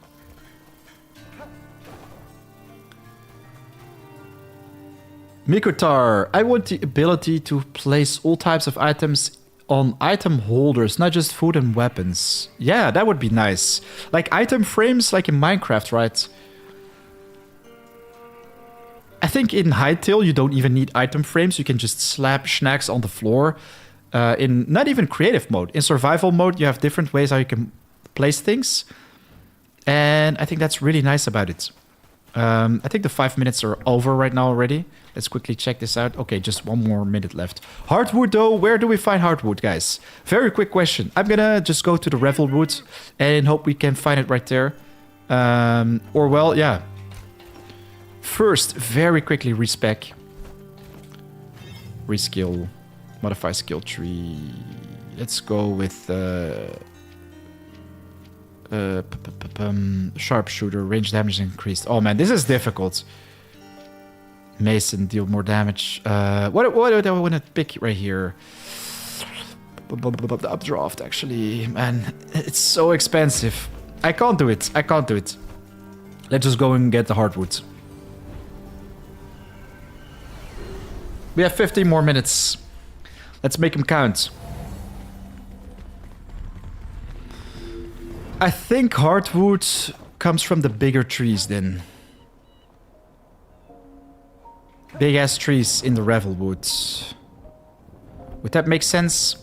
Mikotar. I want the ability to place all types of items on item holders, not just food and weapons. Yeah, that would be nice. Like item frames, like in Minecraft, right? I think in Hytale, you don't even need item frames. You can just slap snacks on the floor. In not even creative mode. In survival mode, you have different ways how you can place things. And I think that's really nice about it. I think the 5 minutes are over right now already. Let's quickly check this out. Okay, just 1 more minute left. Hardwood though, where do we find hardwood, guys? Very quick question. I'm gonna just go to the Revelwood and hope we can find it right there. Or well, yeah. First, very quickly respec. Reskill. Modify skill tree. Let's go with Sharpshooter, range damage increased. Oh man, this is difficult. Mason, deal more damage. What do I want to pick right here? The updraft, actually. Man, it's so expensive. I can't do it. I can't do it. Let's just go and get the hardwood. We have 15 more minutes. Let's make them count. I think hardwood comes from the bigger trees then. Big ass trees in the Revel woods. Would that make sense?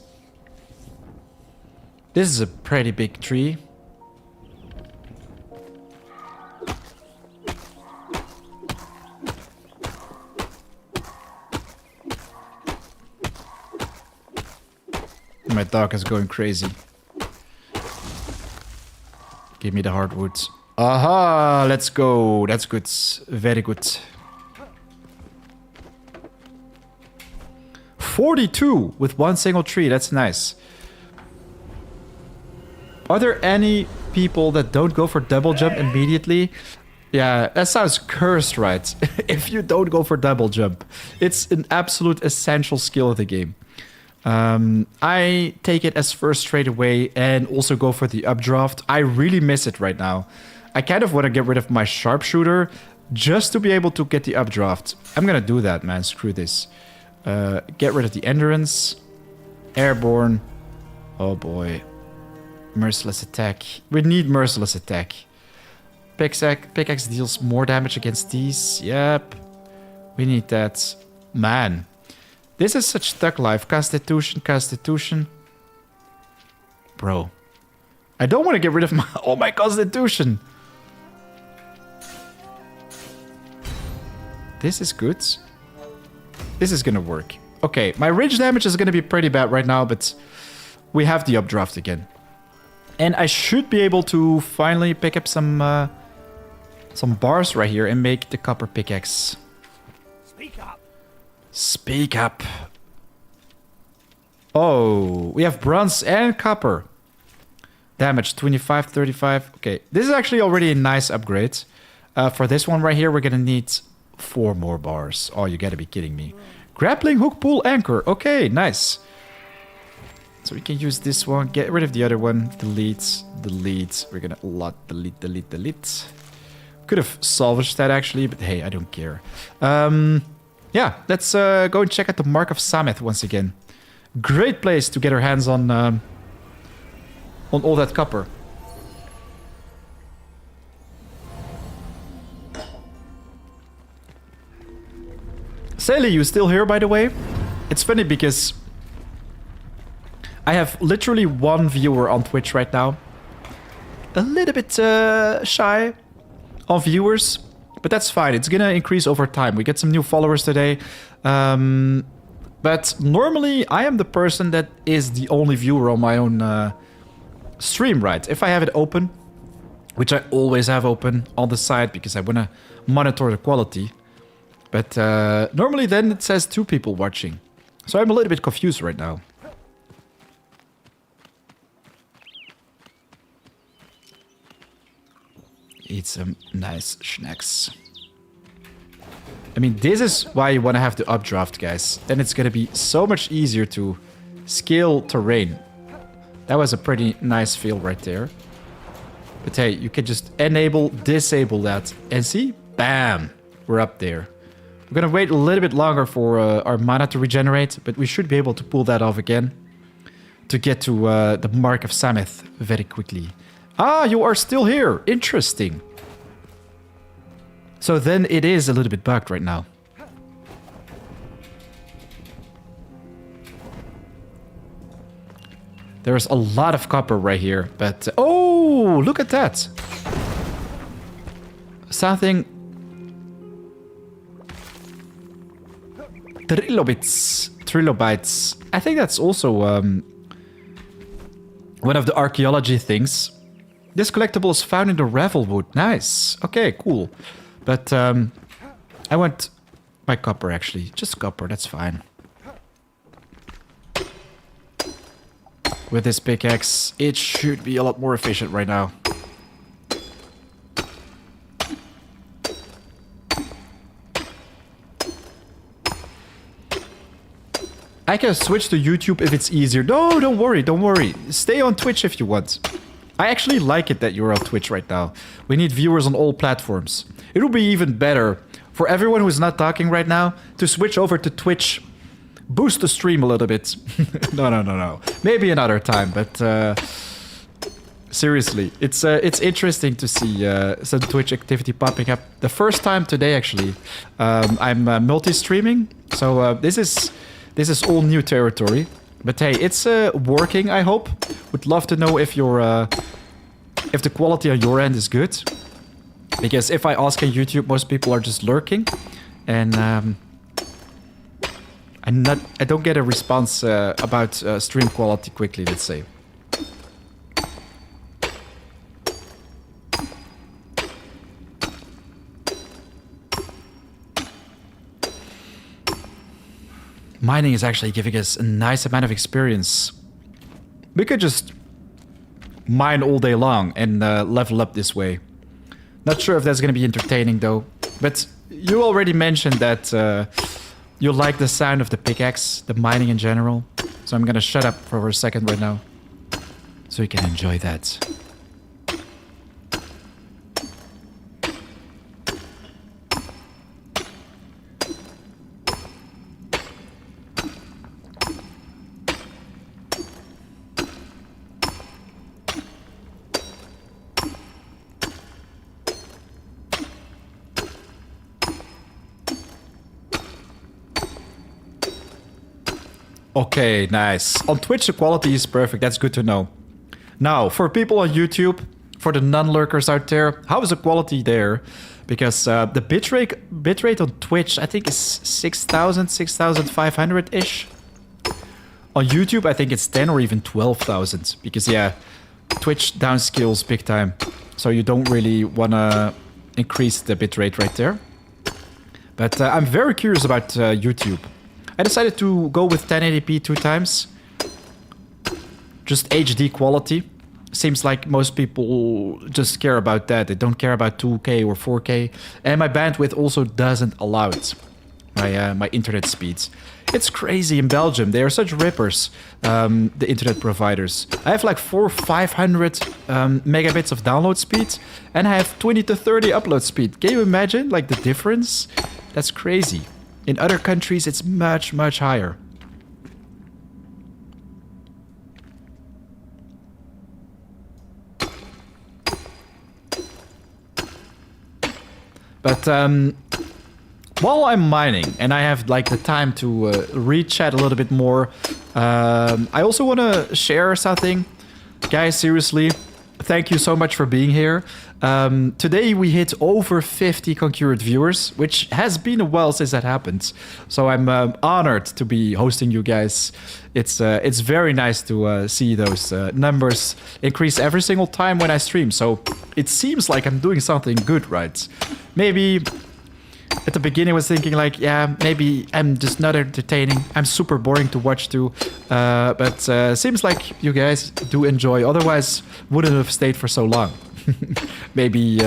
This is a pretty big tree. My dog is going crazy. Give me the hardwoods. Aha! Let's go. That's good. Very good. 42 with one single tree. That's nice. Are there any people that don't go for double jump immediately? Yeah, that sounds cursed, right? If you don't go for double jump. It's an absolute essential skill of the game. I take it as first straight away and also go for the updraft. I really miss it right now. I kind of want to get rid of my sharpshooter just to be able to get the updraft. I'm gonna do that, man. Screw this. Get rid of the endurance. Airborne. Oh boy. Merciless attack. We need merciless attack. Pickaxe deals more damage against these. Yep. We need that. Man. This is such stuck life. Constitution. Bro. I don't want to get rid of my all my constitution. This is good. This is gonna work. Okay, my range damage is gonna be pretty bad right now, but we have the updraft again. And I should be able to finally pick up some bars right here and make the copper pickaxe. Speak up. Speak up. Oh, we have bronze and copper. Damage 25, 35. Okay, this is actually already a nice upgrade. For this one right here, we're gonna need 4 more bars. Oh, you gotta be kidding me. Grappling hook, pull, anchor. Okay, nice. So we can use this one. Get rid of the other one. Delete. We're gonna delete. Could have salvaged that actually, but hey, I don't care. Yeah, let's go and check out the Mark of Sameth once again. Great place to get our hands on all that copper. Sally, you still here, by the way? It's funny because I have literally 1 viewer on Twitch right now. A little bit shy on viewers, but that's fine. It's gonna increase over time. We get some new followers today. But normally I am the person that is the only viewer on my own stream, right? If I have it open, which I always have open on the side because I want to monitor the quality. But normally then it says 2 people watching. So I'm a little bit confused right now. Eat some nice snacks. I mean, this is why you want to have the updraft, guys. Then it's going to be so much easier to scale terrain. That was a pretty nice feel right there. But hey, you can just enable, disable that. And see? Bam! We're up there. We're going to wait a little bit longer for our mana to regenerate. But we should be able to pull that off again. To get to the Mark of Sameth very quickly. Ah, you are still here. Interesting. So then it is a little bit bugged right now. There's a lot of copper right here, but... oh, look at that. Something... Trilobites. I think that's also one of the archaeology things. This collectible is found in the Revelwood. Nice. Okay, cool. But I want my copper, actually. Just copper, that's fine. With this pickaxe, it should be a lot more efficient right now. I can switch to YouTube if it's easier. No, don't worry, don't worry. Stay on Twitch if you want. I actually like it that you're on Twitch right now. We need viewers on all platforms. It would be even better for everyone who's not talking right now to switch over to Twitch. Boost the stream a little bit. No. Maybe another time, but seriously, it's interesting to see some Twitch activity popping up. The first time today, actually. I'm multi-streaming, so this is all new territory. But hey, it's working, I hope. Would love to know if if the quality on your end is good. Because if I ask on YouTube, most people are just lurking. And I don't get a response about stream quality quickly, let's say. Mining is actually giving us a nice amount of experience. We could just mine all day long and level up this way. Not sure if that's going to be entertaining though. But you already mentioned that you like the sound of the pickaxe, the mining in general. So I'm going to shut up for a second right now. So you can enjoy that. Okay, nice. On Twitch, the quality is perfect. That's good to know. Now, for people on YouTube, for the non-lurkers out there, how is the quality there? Because the bitrate on Twitch, I think, is 6,000, 6,500-ish. On YouTube, I think it's 10 or even 12,000. Because, yeah, Twitch downscales big time. So you don't really want to increase the bitrate right there. But I'm very curious about YouTube. I decided to go with 1080p 2 times. Just HD quality. Seems like most people just care about that. They don't care about 2K or 4K. And my bandwidth also doesn't allow it. My internet speeds. It's crazy in Belgium. They are such rippers, the internet providers. I have like 400 or 500 megabits of download speed. And I have 20 to 30 upload speed. Can you imagine like the difference? That's crazy. In other countries, it's much, much higher. But while I'm mining and I have like the time to read chat a little bit more, I also want to share something. Guys, seriously, thank you so much for being here. Today we hit over 50 concurrent viewers, which has been a while since that happened. So I'm honored to be hosting you guys. It's very nice to see those numbers increase every single time when I stream. So it seems like I'm doing something good, right? Maybe at the beginning I was thinking like, yeah, maybe I'm just not entertaining. I'm super boring to watch too. But seems like you guys do enjoy. Otherwise, wouldn't have stayed for so long. Maybe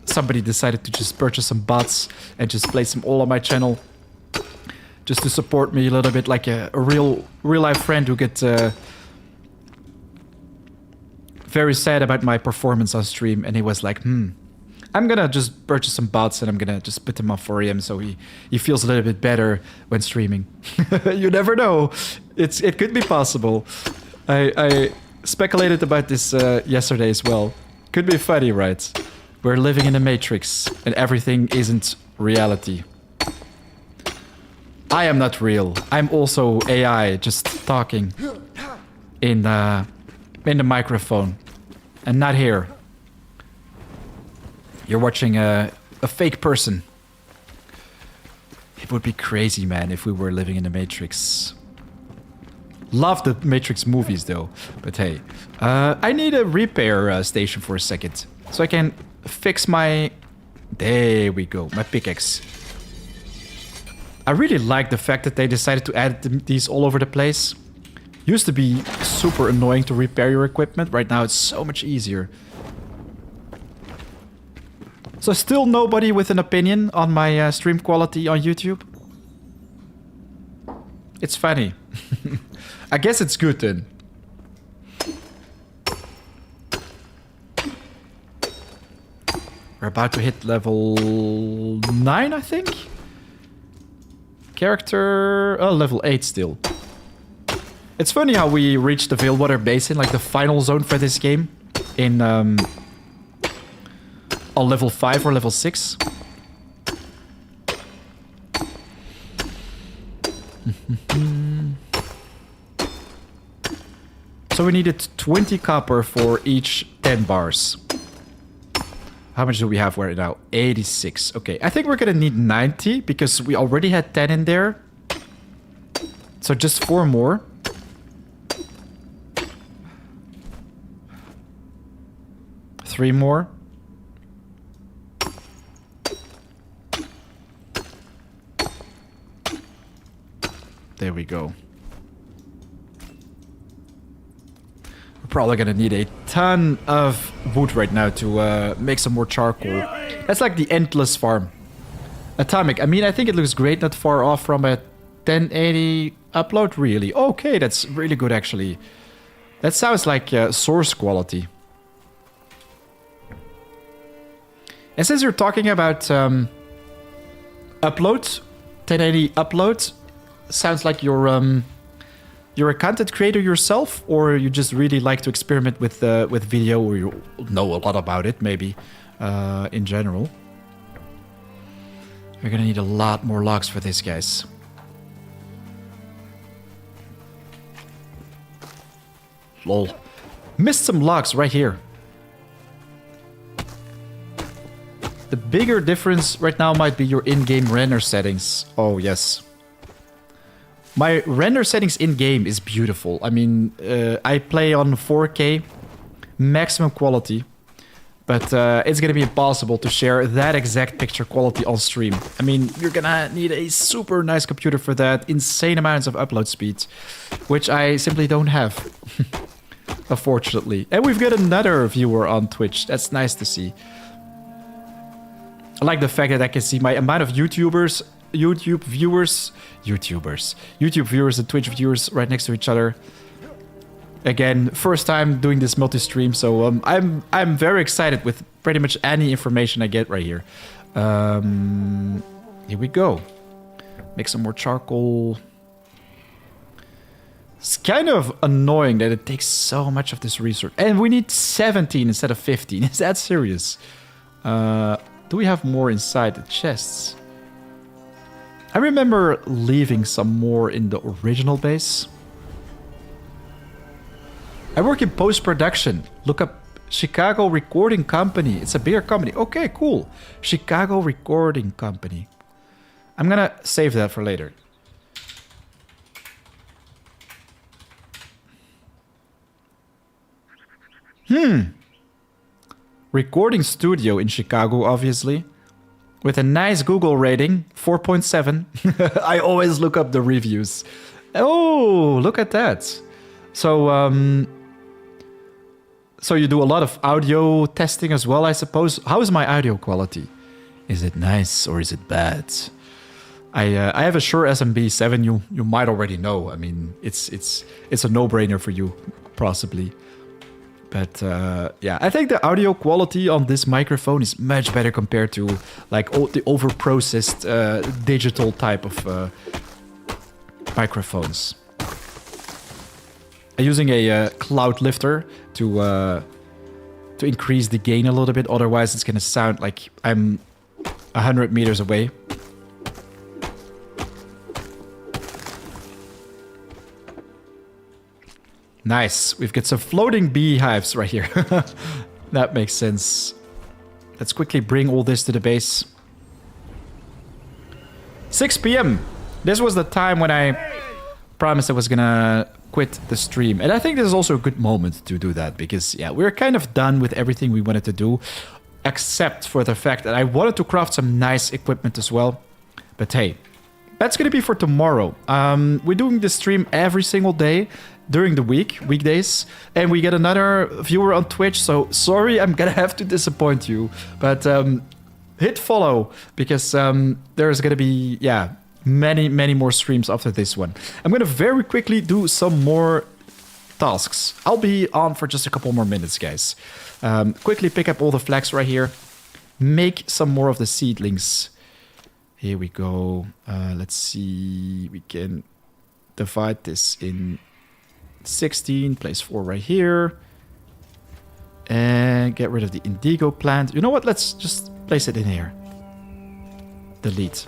somebody decided to just purchase some bots and just place them all on my channel. Just to support me a little bit, like a real life friend who gets very sad about my performance on stream. And he was like, I'm gonna just purchase some bots and I'm gonna just put them on for him so he feels a little bit better when streaming. You never know. It could be possible. I speculated about this yesterday as well. Could be funny, right? We're living in a matrix and everything isn't reality. I am not real. I'm also AI, just talking in the microphone and not here. You're watching a fake person. It would be crazy, man, if we were living in the Matrix. Love the Matrix movies, though. But hey, I need a repair station for a second. So I can fix my... There we go, my pickaxe. I really like the fact that they decided to add these all over the place. Used to be super annoying to repair your equipment. Right now it's so much easier. So still nobody with an opinion on my stream quality on YouTube? It's funny. I guess it's good then. We're about to hit level 9, I think. Character... Oh, level 8 still. It's funny how we reached the Veilwater Basin, like the final zone for this game, in on level 5 or level 6. So we needed 20 copper for each 10 bars. How much do we have right now? 86. Okay, I think we're gonna need 90 because we already had 10 in there. So just 4 more. Three more. There we go. We're probably gonna need a ton of wood right now to make some more charcoal. That's like the endless farm. Atomic. I mean, I think it looks great, not far off from a 1080 upload, really. Okay, that's really good, actually. That sounds like source quality. And since you're talking about upload, 1080 upload, sounds like you're a content creator yourself, or you just really like to experiment with video, or you know a lot about it, maybe, in general. We're gonna need a lot more logs for this, guys. Lol. Missed some logs right here. The bigger difference right now might be your in-game render settings. Oh, yes. My render settings in-game is beautiful. I mean, I play on 4K, maximum quality. But it's going to be impossible to share that exact picture quality on stream. I mean, you're going to need a super nice computer for that. Insane amounts of upload speed, which I simply don't have. Unfortunately. And we've got another viewer on Twitch. That's nice to see. I like the fact that I can see my amount of YouTube viewers and Twitch viewers right next to each other. Again, first time doing this multi-stream, so I'm very excited with pretty much any information I get right here. Here we go. Make some more charcoal. It's kind of annoying that it takes so much of this resource. And we need 17 instead of 15. Is that serious? Do we have more inside the chests? I remember leaving some more in the original base. I work in post-production. Look up Chicago Recording Company. It's a bigger company. Okay, cool. Chicago Recording Company. I'm gonna save that for later. Recording studio in Chicago, obviously. With a nice Google rating, 4.7. I always look up the reviews. Oh, look at that. So, so you do a lot of audio testing as well, I suppose. How is my audio quality? Is it nice or is it bad? I have a Shure SMB7. You might already know. I mean, it's a no-brainer for you, possibly. But yeah, I think the audio quality on this microphone is much better compared to like the over-processed digital type of microphones. I'm using a cloud lifter to increase the gain a little bit. Otherwise, it's gonna sound like I'm 100 meters away. Nice. We've got some floating beehives right here. That makes sense. Let's quickly bring all this to the base. 6 p.m. This was the time when I promised I was gonna quit the stream. And I think this is also a good moment to do that. Because, yeah, we're kind of done with everything we wanted to do. Except for the fact that I wanted to craft some nice equipment as well. But hey, that's gonna be for tomorrow. We're doing this stream every single day during the weekdays, and we get another viewer on Twitch, so sorry, I'm gonna have to disappoint you, but hit follow, because there's gonna be, yeah, many more streams after this one. I'm gonna very quickly do some more tasks. I'll be on for just a couple more minutes, guys. Quickly pick up all the flags right here. Make some more of the seedlings. Here we go. Let's see. We can divide this in 16. Place 4 right here. And get rid of the indigo plant. You know what? Let's just place it in here. Delete.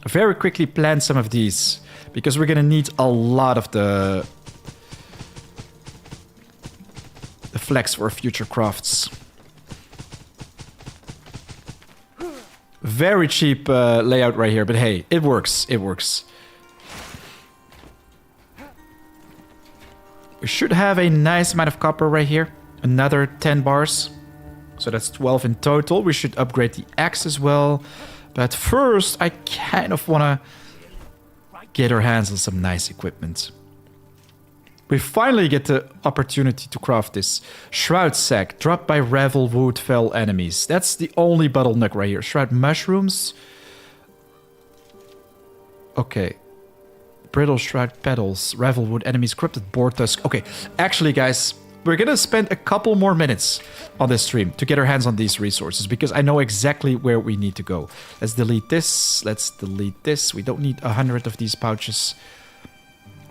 Very quickly plant some of these. Because we're going to need a lot of the flags for future crafts. Very cheap layout right here, but hey, it works. It works. We should have a nice amount of copper right here. Another 10 bars. So that's 12 in total. We should upgrade the axe as well. But first, I kind of want to get our hands on some nice equipment. We finally get the opportunity to craft this Shroud Sack, dropped by Ravelwood fell enemies. That's the only bottleneck right here. Shroud Mushrooms. Okay. Brittle Shroud Petals, Ravelwood enemies, Corrupted Boar Tusk. Okay, actually guys, we're gonna spend a couple more minutes on this stream to get our hands on these resources because I know exactly where we need to go. Let's delete this. Let's delete this. We don't need 100 of these pouches.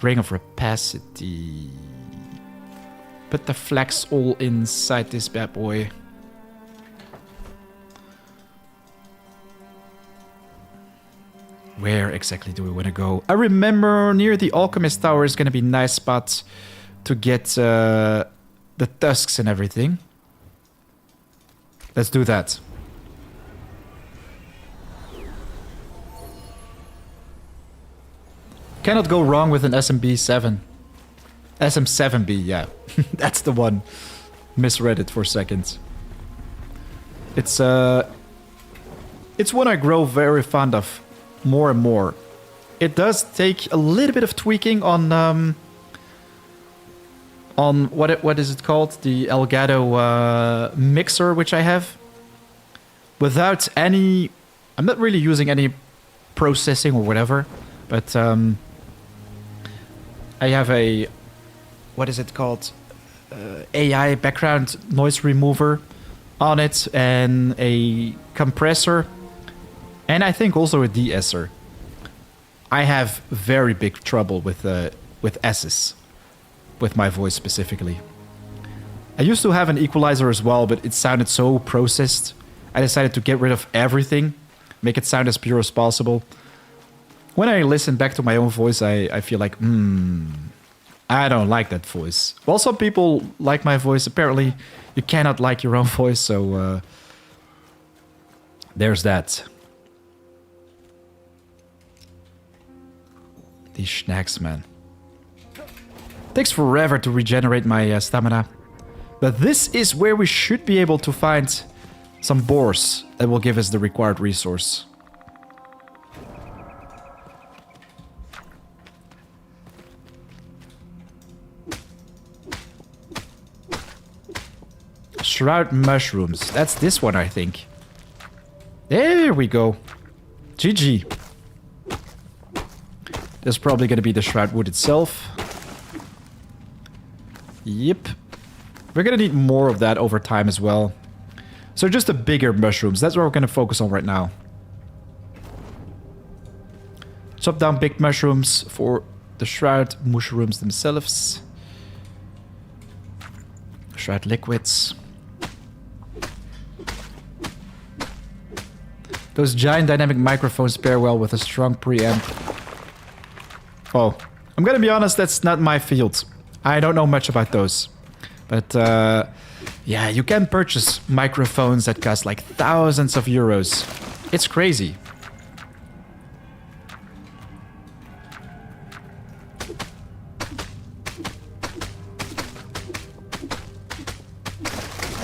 Ring of Rapacity. Put the flags all inside this bad boy. Where exactly do we want to go? I remember near the Alchemist Tower is going to be a nice spot to get the tusks and everything. Let's do that. Cannot go wrong with an SM7B. SM7B, yeah. That's the one. Misread it for a second. It's one I grow very fond of. More and more. It does take a little bit of tweaking on what is it called? The Elgato mixer, which I have. Without any... I'm not really using any processing or whatever. But I have a... What is it called? AI background noise remover on it. And a compressor. And I think also a de-esser. I have very big trouble with S's. With my voice specifically. I used to have an equalizer as well, but it sounded so processed. I decided to get rid of everything. Make it sound as pure as possible. When I listen back to my own voice, I feel like, I don't like that voice. Well, some people like my voice. Apparently, you cannot like your own voice, so there's that. These snacks, man. Takes forever to regenerate my stamina. But this is where we should be able to find some boars that will give us the required resource. Shroud mushrooms. That's this one, I think. There we go. GG. There's probably going to be the Shroud wood itself. Yep. We're going to need more of that over time as well. So just the bigger mushrooms. That's what we're going to focus on right now. Chop down big mushrooms for the Shroud mushrooms themselves. Shroud liquids. Those giant dynamic microphones pair well with a strong preamp. Oh, I'm gonna be honest, that's not my field. I don't know much about those. But, yeah, you can purchase microphones that cost like thousands of euros. It's crazy.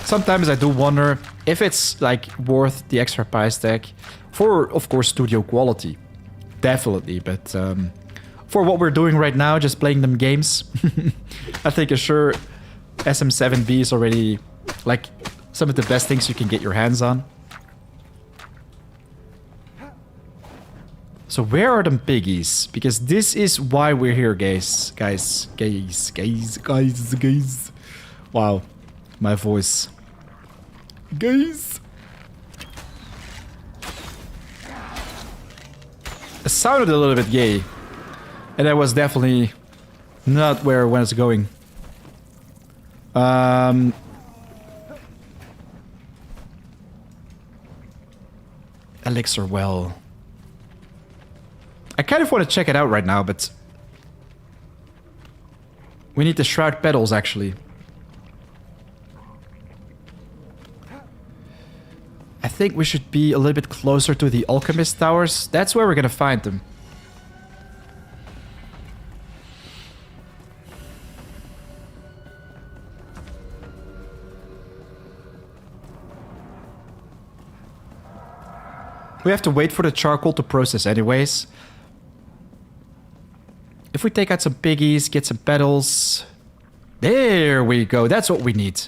Sometimes I do wonder if it's like worth the extra price tag for, of course, studio quality. Definitely, but for what we're doing right now, just playing them games, I think a sure SM7B is already like some of the best things you can get your hands on. So where are them piggies? Because this is why we're here, guys. Guys. Wow. My voice. Guys. It sounded a little bit gay. And that was definitely not where I was going. Elixir well. I kind of want to check it out right now, but we need the shroud petals actually. I think we should be a little bit closer to the alchemist towers. That's where we're gonna find them. We have to wait for the charcoal to process anyways. If we take out some piggies, get some petals. There we go. That's what we need.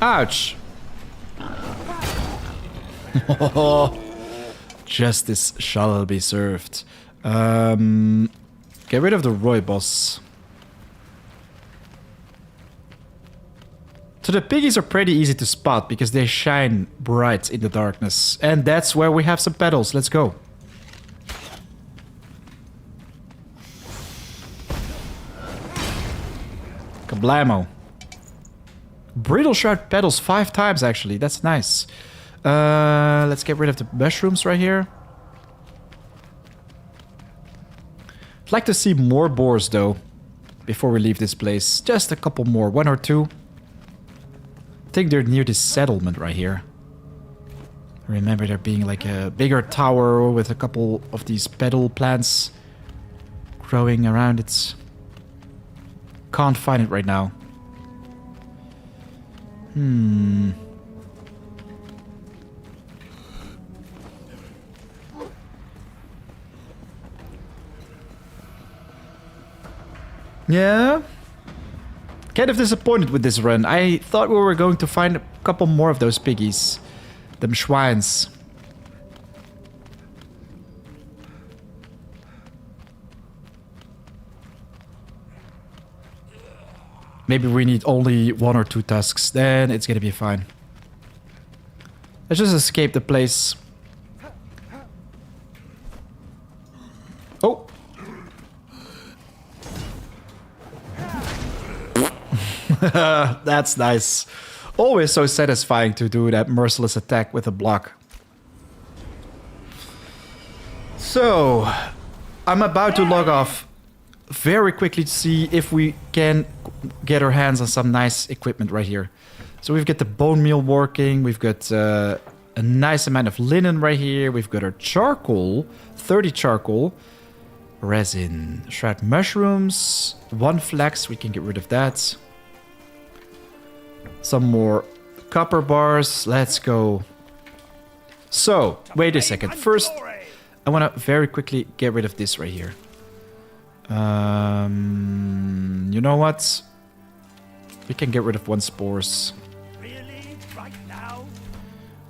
Ouch. Justice shall be served. Get rid of the rooibos. So the piggies are pretty easy to spot because they shine bright in the darkness. And that's where we have some petals. Let's go. Kablamo. Brittle shroud petals 5 times actually. That's nice. Let's get rid of the mushrooms right here. I'd like to see more boars though. Before we leave this place. Just a couple more. 1 or 2. I think they're near this settlement right here. I remember there being like a bigger tower with a couple of these petal plants growing around it. Can't find it right now. Yeah. Kind of disappointed with this run. I thought we were going to find a couple more of those piggies. Them schweins. Maybe we need only 1 or 2 tusks. Then it's gonna be fine. Let's just escape the place. Oh! That's nice. Always so satisfying to do that merciless attack with a block. So, I'm about to log off very quickly to see if we can get our hands on some nice equipment right here. So we've got the bone meal working, we've got a nice amount of linen right here, we've got our charcoal, 30 charcoal, resin, shroud mushrooms, 1 flax, we can get rid of that. Some more copper bars, let's go. So, wait a second, first I want to very quickly get rid of this right here. You know what? We can get rid of 1 spores. Really? Right now?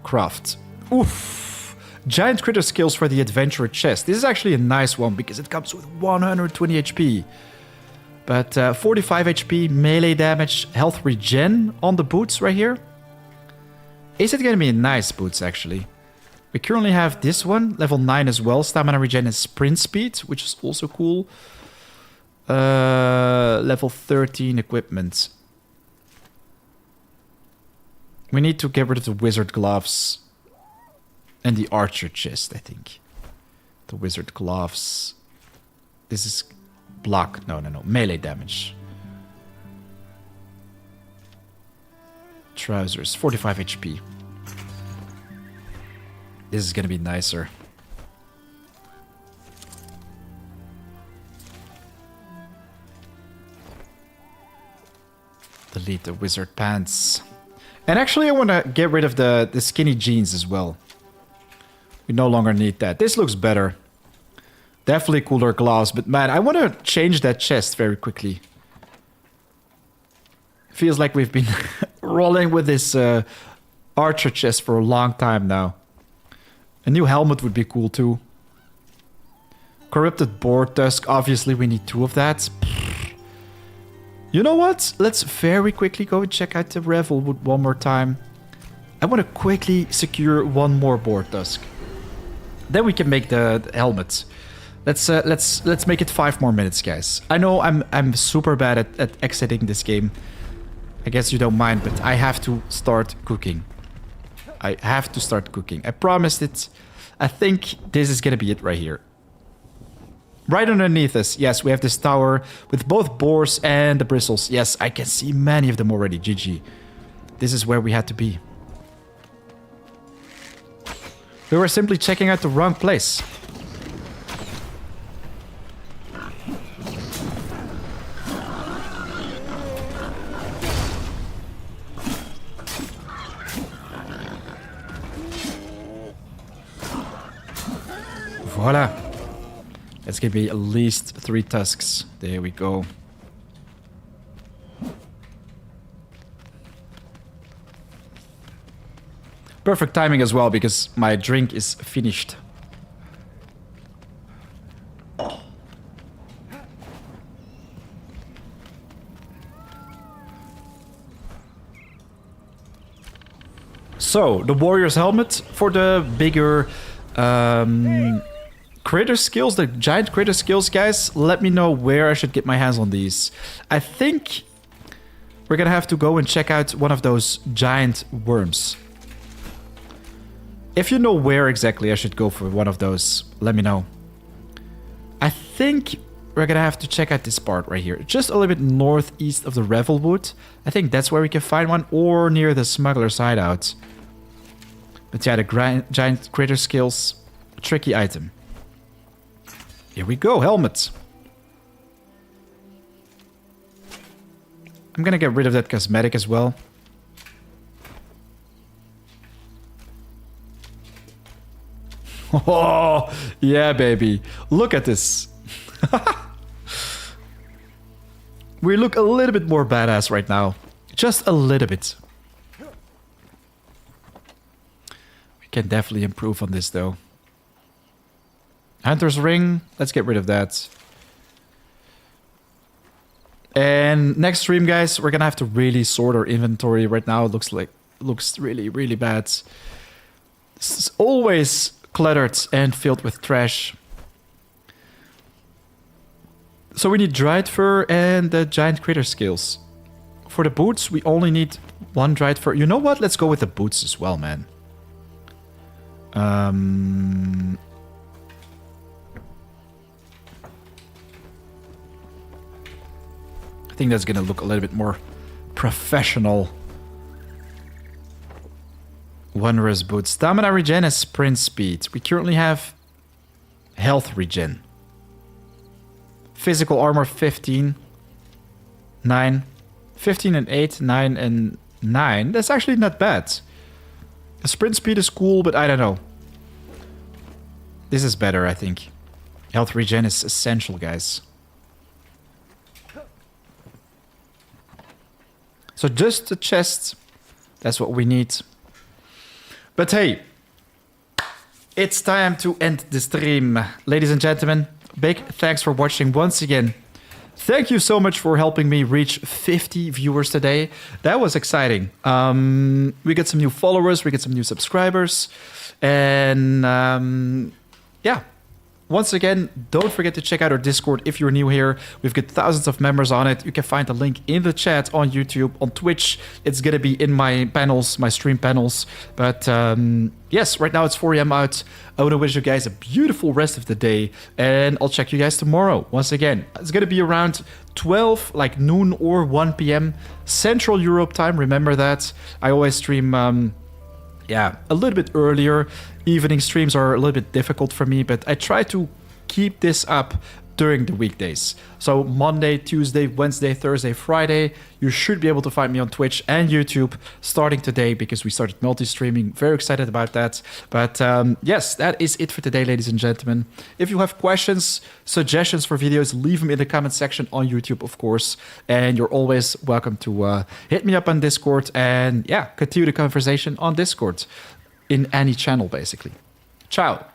Craft. Oof. Giant critter skills for the adventurer chest. This is actually a nice one because it comes with 120 HP. But 45 HP, melee damage, health regen on the boots right here. Is it going to be nice boots actually? We currently have this one, level 9 as well. Stamina regen and sprint speed, which is also cool. Level 13 equipment. We need to get rid of the wizard gloves. And the archer chest, I think. The wizard gloves. This is block. No. Melee damage. Trousers. 45 HP. This is gonna be nicer. Delete the wizard pants. And actually I want to get rid of the skinny jeans as well. We no longer need that. This looks better. Definitely cooler gloves, but man, I want to change that chest very quickly. Feels like we've been rolling with this archer chest for a long time now. A new helmet would be cool too. Corrupted boar tusk. Obviously, we need 2 of that. You know what? Let's very quickly go and check out the Revelwood one more time. I want to quickly secure 1 more boar tusk. Then we can make the helmet. Let's make it 5 more minutes, guys. I know I'm super bad at exiting this game. I guess you don't mind, but I have to start cooking. I have to start cooking. I promised it. I think this is gonna be it right here. Right underneath us, yes, we have this tower with both boars and the bristles. Yes, I can see many of them already. GG. This is where we had to be. We were simply checking out the wrong place. Voila. Let's give me at least 3 tusks. There we go. Perfect timing as well, because my drink is finished. So, the warrior's helmet for the bigger critter skills, the giant critter skills, guys. Let me know where I should get my hands on these. I think we're gonna have to go and check out one of those giant worms. If you know where exactly I should go for one of those, let me know. I think we're gonna have to check out this part right here. Just a little bit northeast of the Revelwood. I think that's where we can find one, or near the smuggler's hideout. But yeah, the giant critter skills, tricky item. Here we go, helmet. I'm gonna get rid of that cosmetic as well. Oh, yeah, baby. Look at this. We look a little bit more badass right now. Just a little bit. We can definitely improve on this, though. Hunter's ring. Let's get rid of that. And next stream, guys, we're gonna have to really sort our inventory. Right now, it looks really, really bad. It's always cluttered and filled with trash. So we need dried fur and the giant critter skills. For the boots, we only need 1 dried fur. You know what? Let's go with the boots as well, man. I think that's gonna look a little bit more professional. Wondrous boots. Stamina regen and sprint speed. We currently have health regen. Physical armor 15. 9. 15 and 8. 9 and 9. That's actually not bad. The sprint speed is cool, but I don't know. This is better, I think. Health regen is essential, guys. So just the chest. That's what we need. But hey, it's time to end the stream. Ladies and gentlemen, big thanks for watching once again. Thank you so much for helping me reach 50 viewers today. That was exciting. We get some new followers, we get some new subscribers. And yeah. Once again, don't forget to check out our Discord if you're new here. We've got thousands of members on it. You can find the link in the chat on YouTube, on Twitch. It's going to be in my panels, my stream panels. But yes, right now it's 4 a.m. out. I want to wish you guys a beautiful rest of the day. And I'll check you guys tomorrow. Once again, it's going to be around 12, like noon or 1 p.m. Central Europe time. Remember that. I always stream... yeah, a little bit earlier. Evening streams are a little bit difficult for me, but I try to keep this up during the weekdays. So Monday, Tuesday, Wednesday, Thursday, Friday, you should be able to find me on Twitch and YouTube starting today because we started multi-streaming. Very excited about that. But yes, that is it for today, ladies and gentlemen. If you have questions, suggestions for videos, leave them in the comment section on YouTube, of course. And you're always welcome to hit me up on Discord and yeah, continue the conversation on Discord in any channel, basically. Ciao.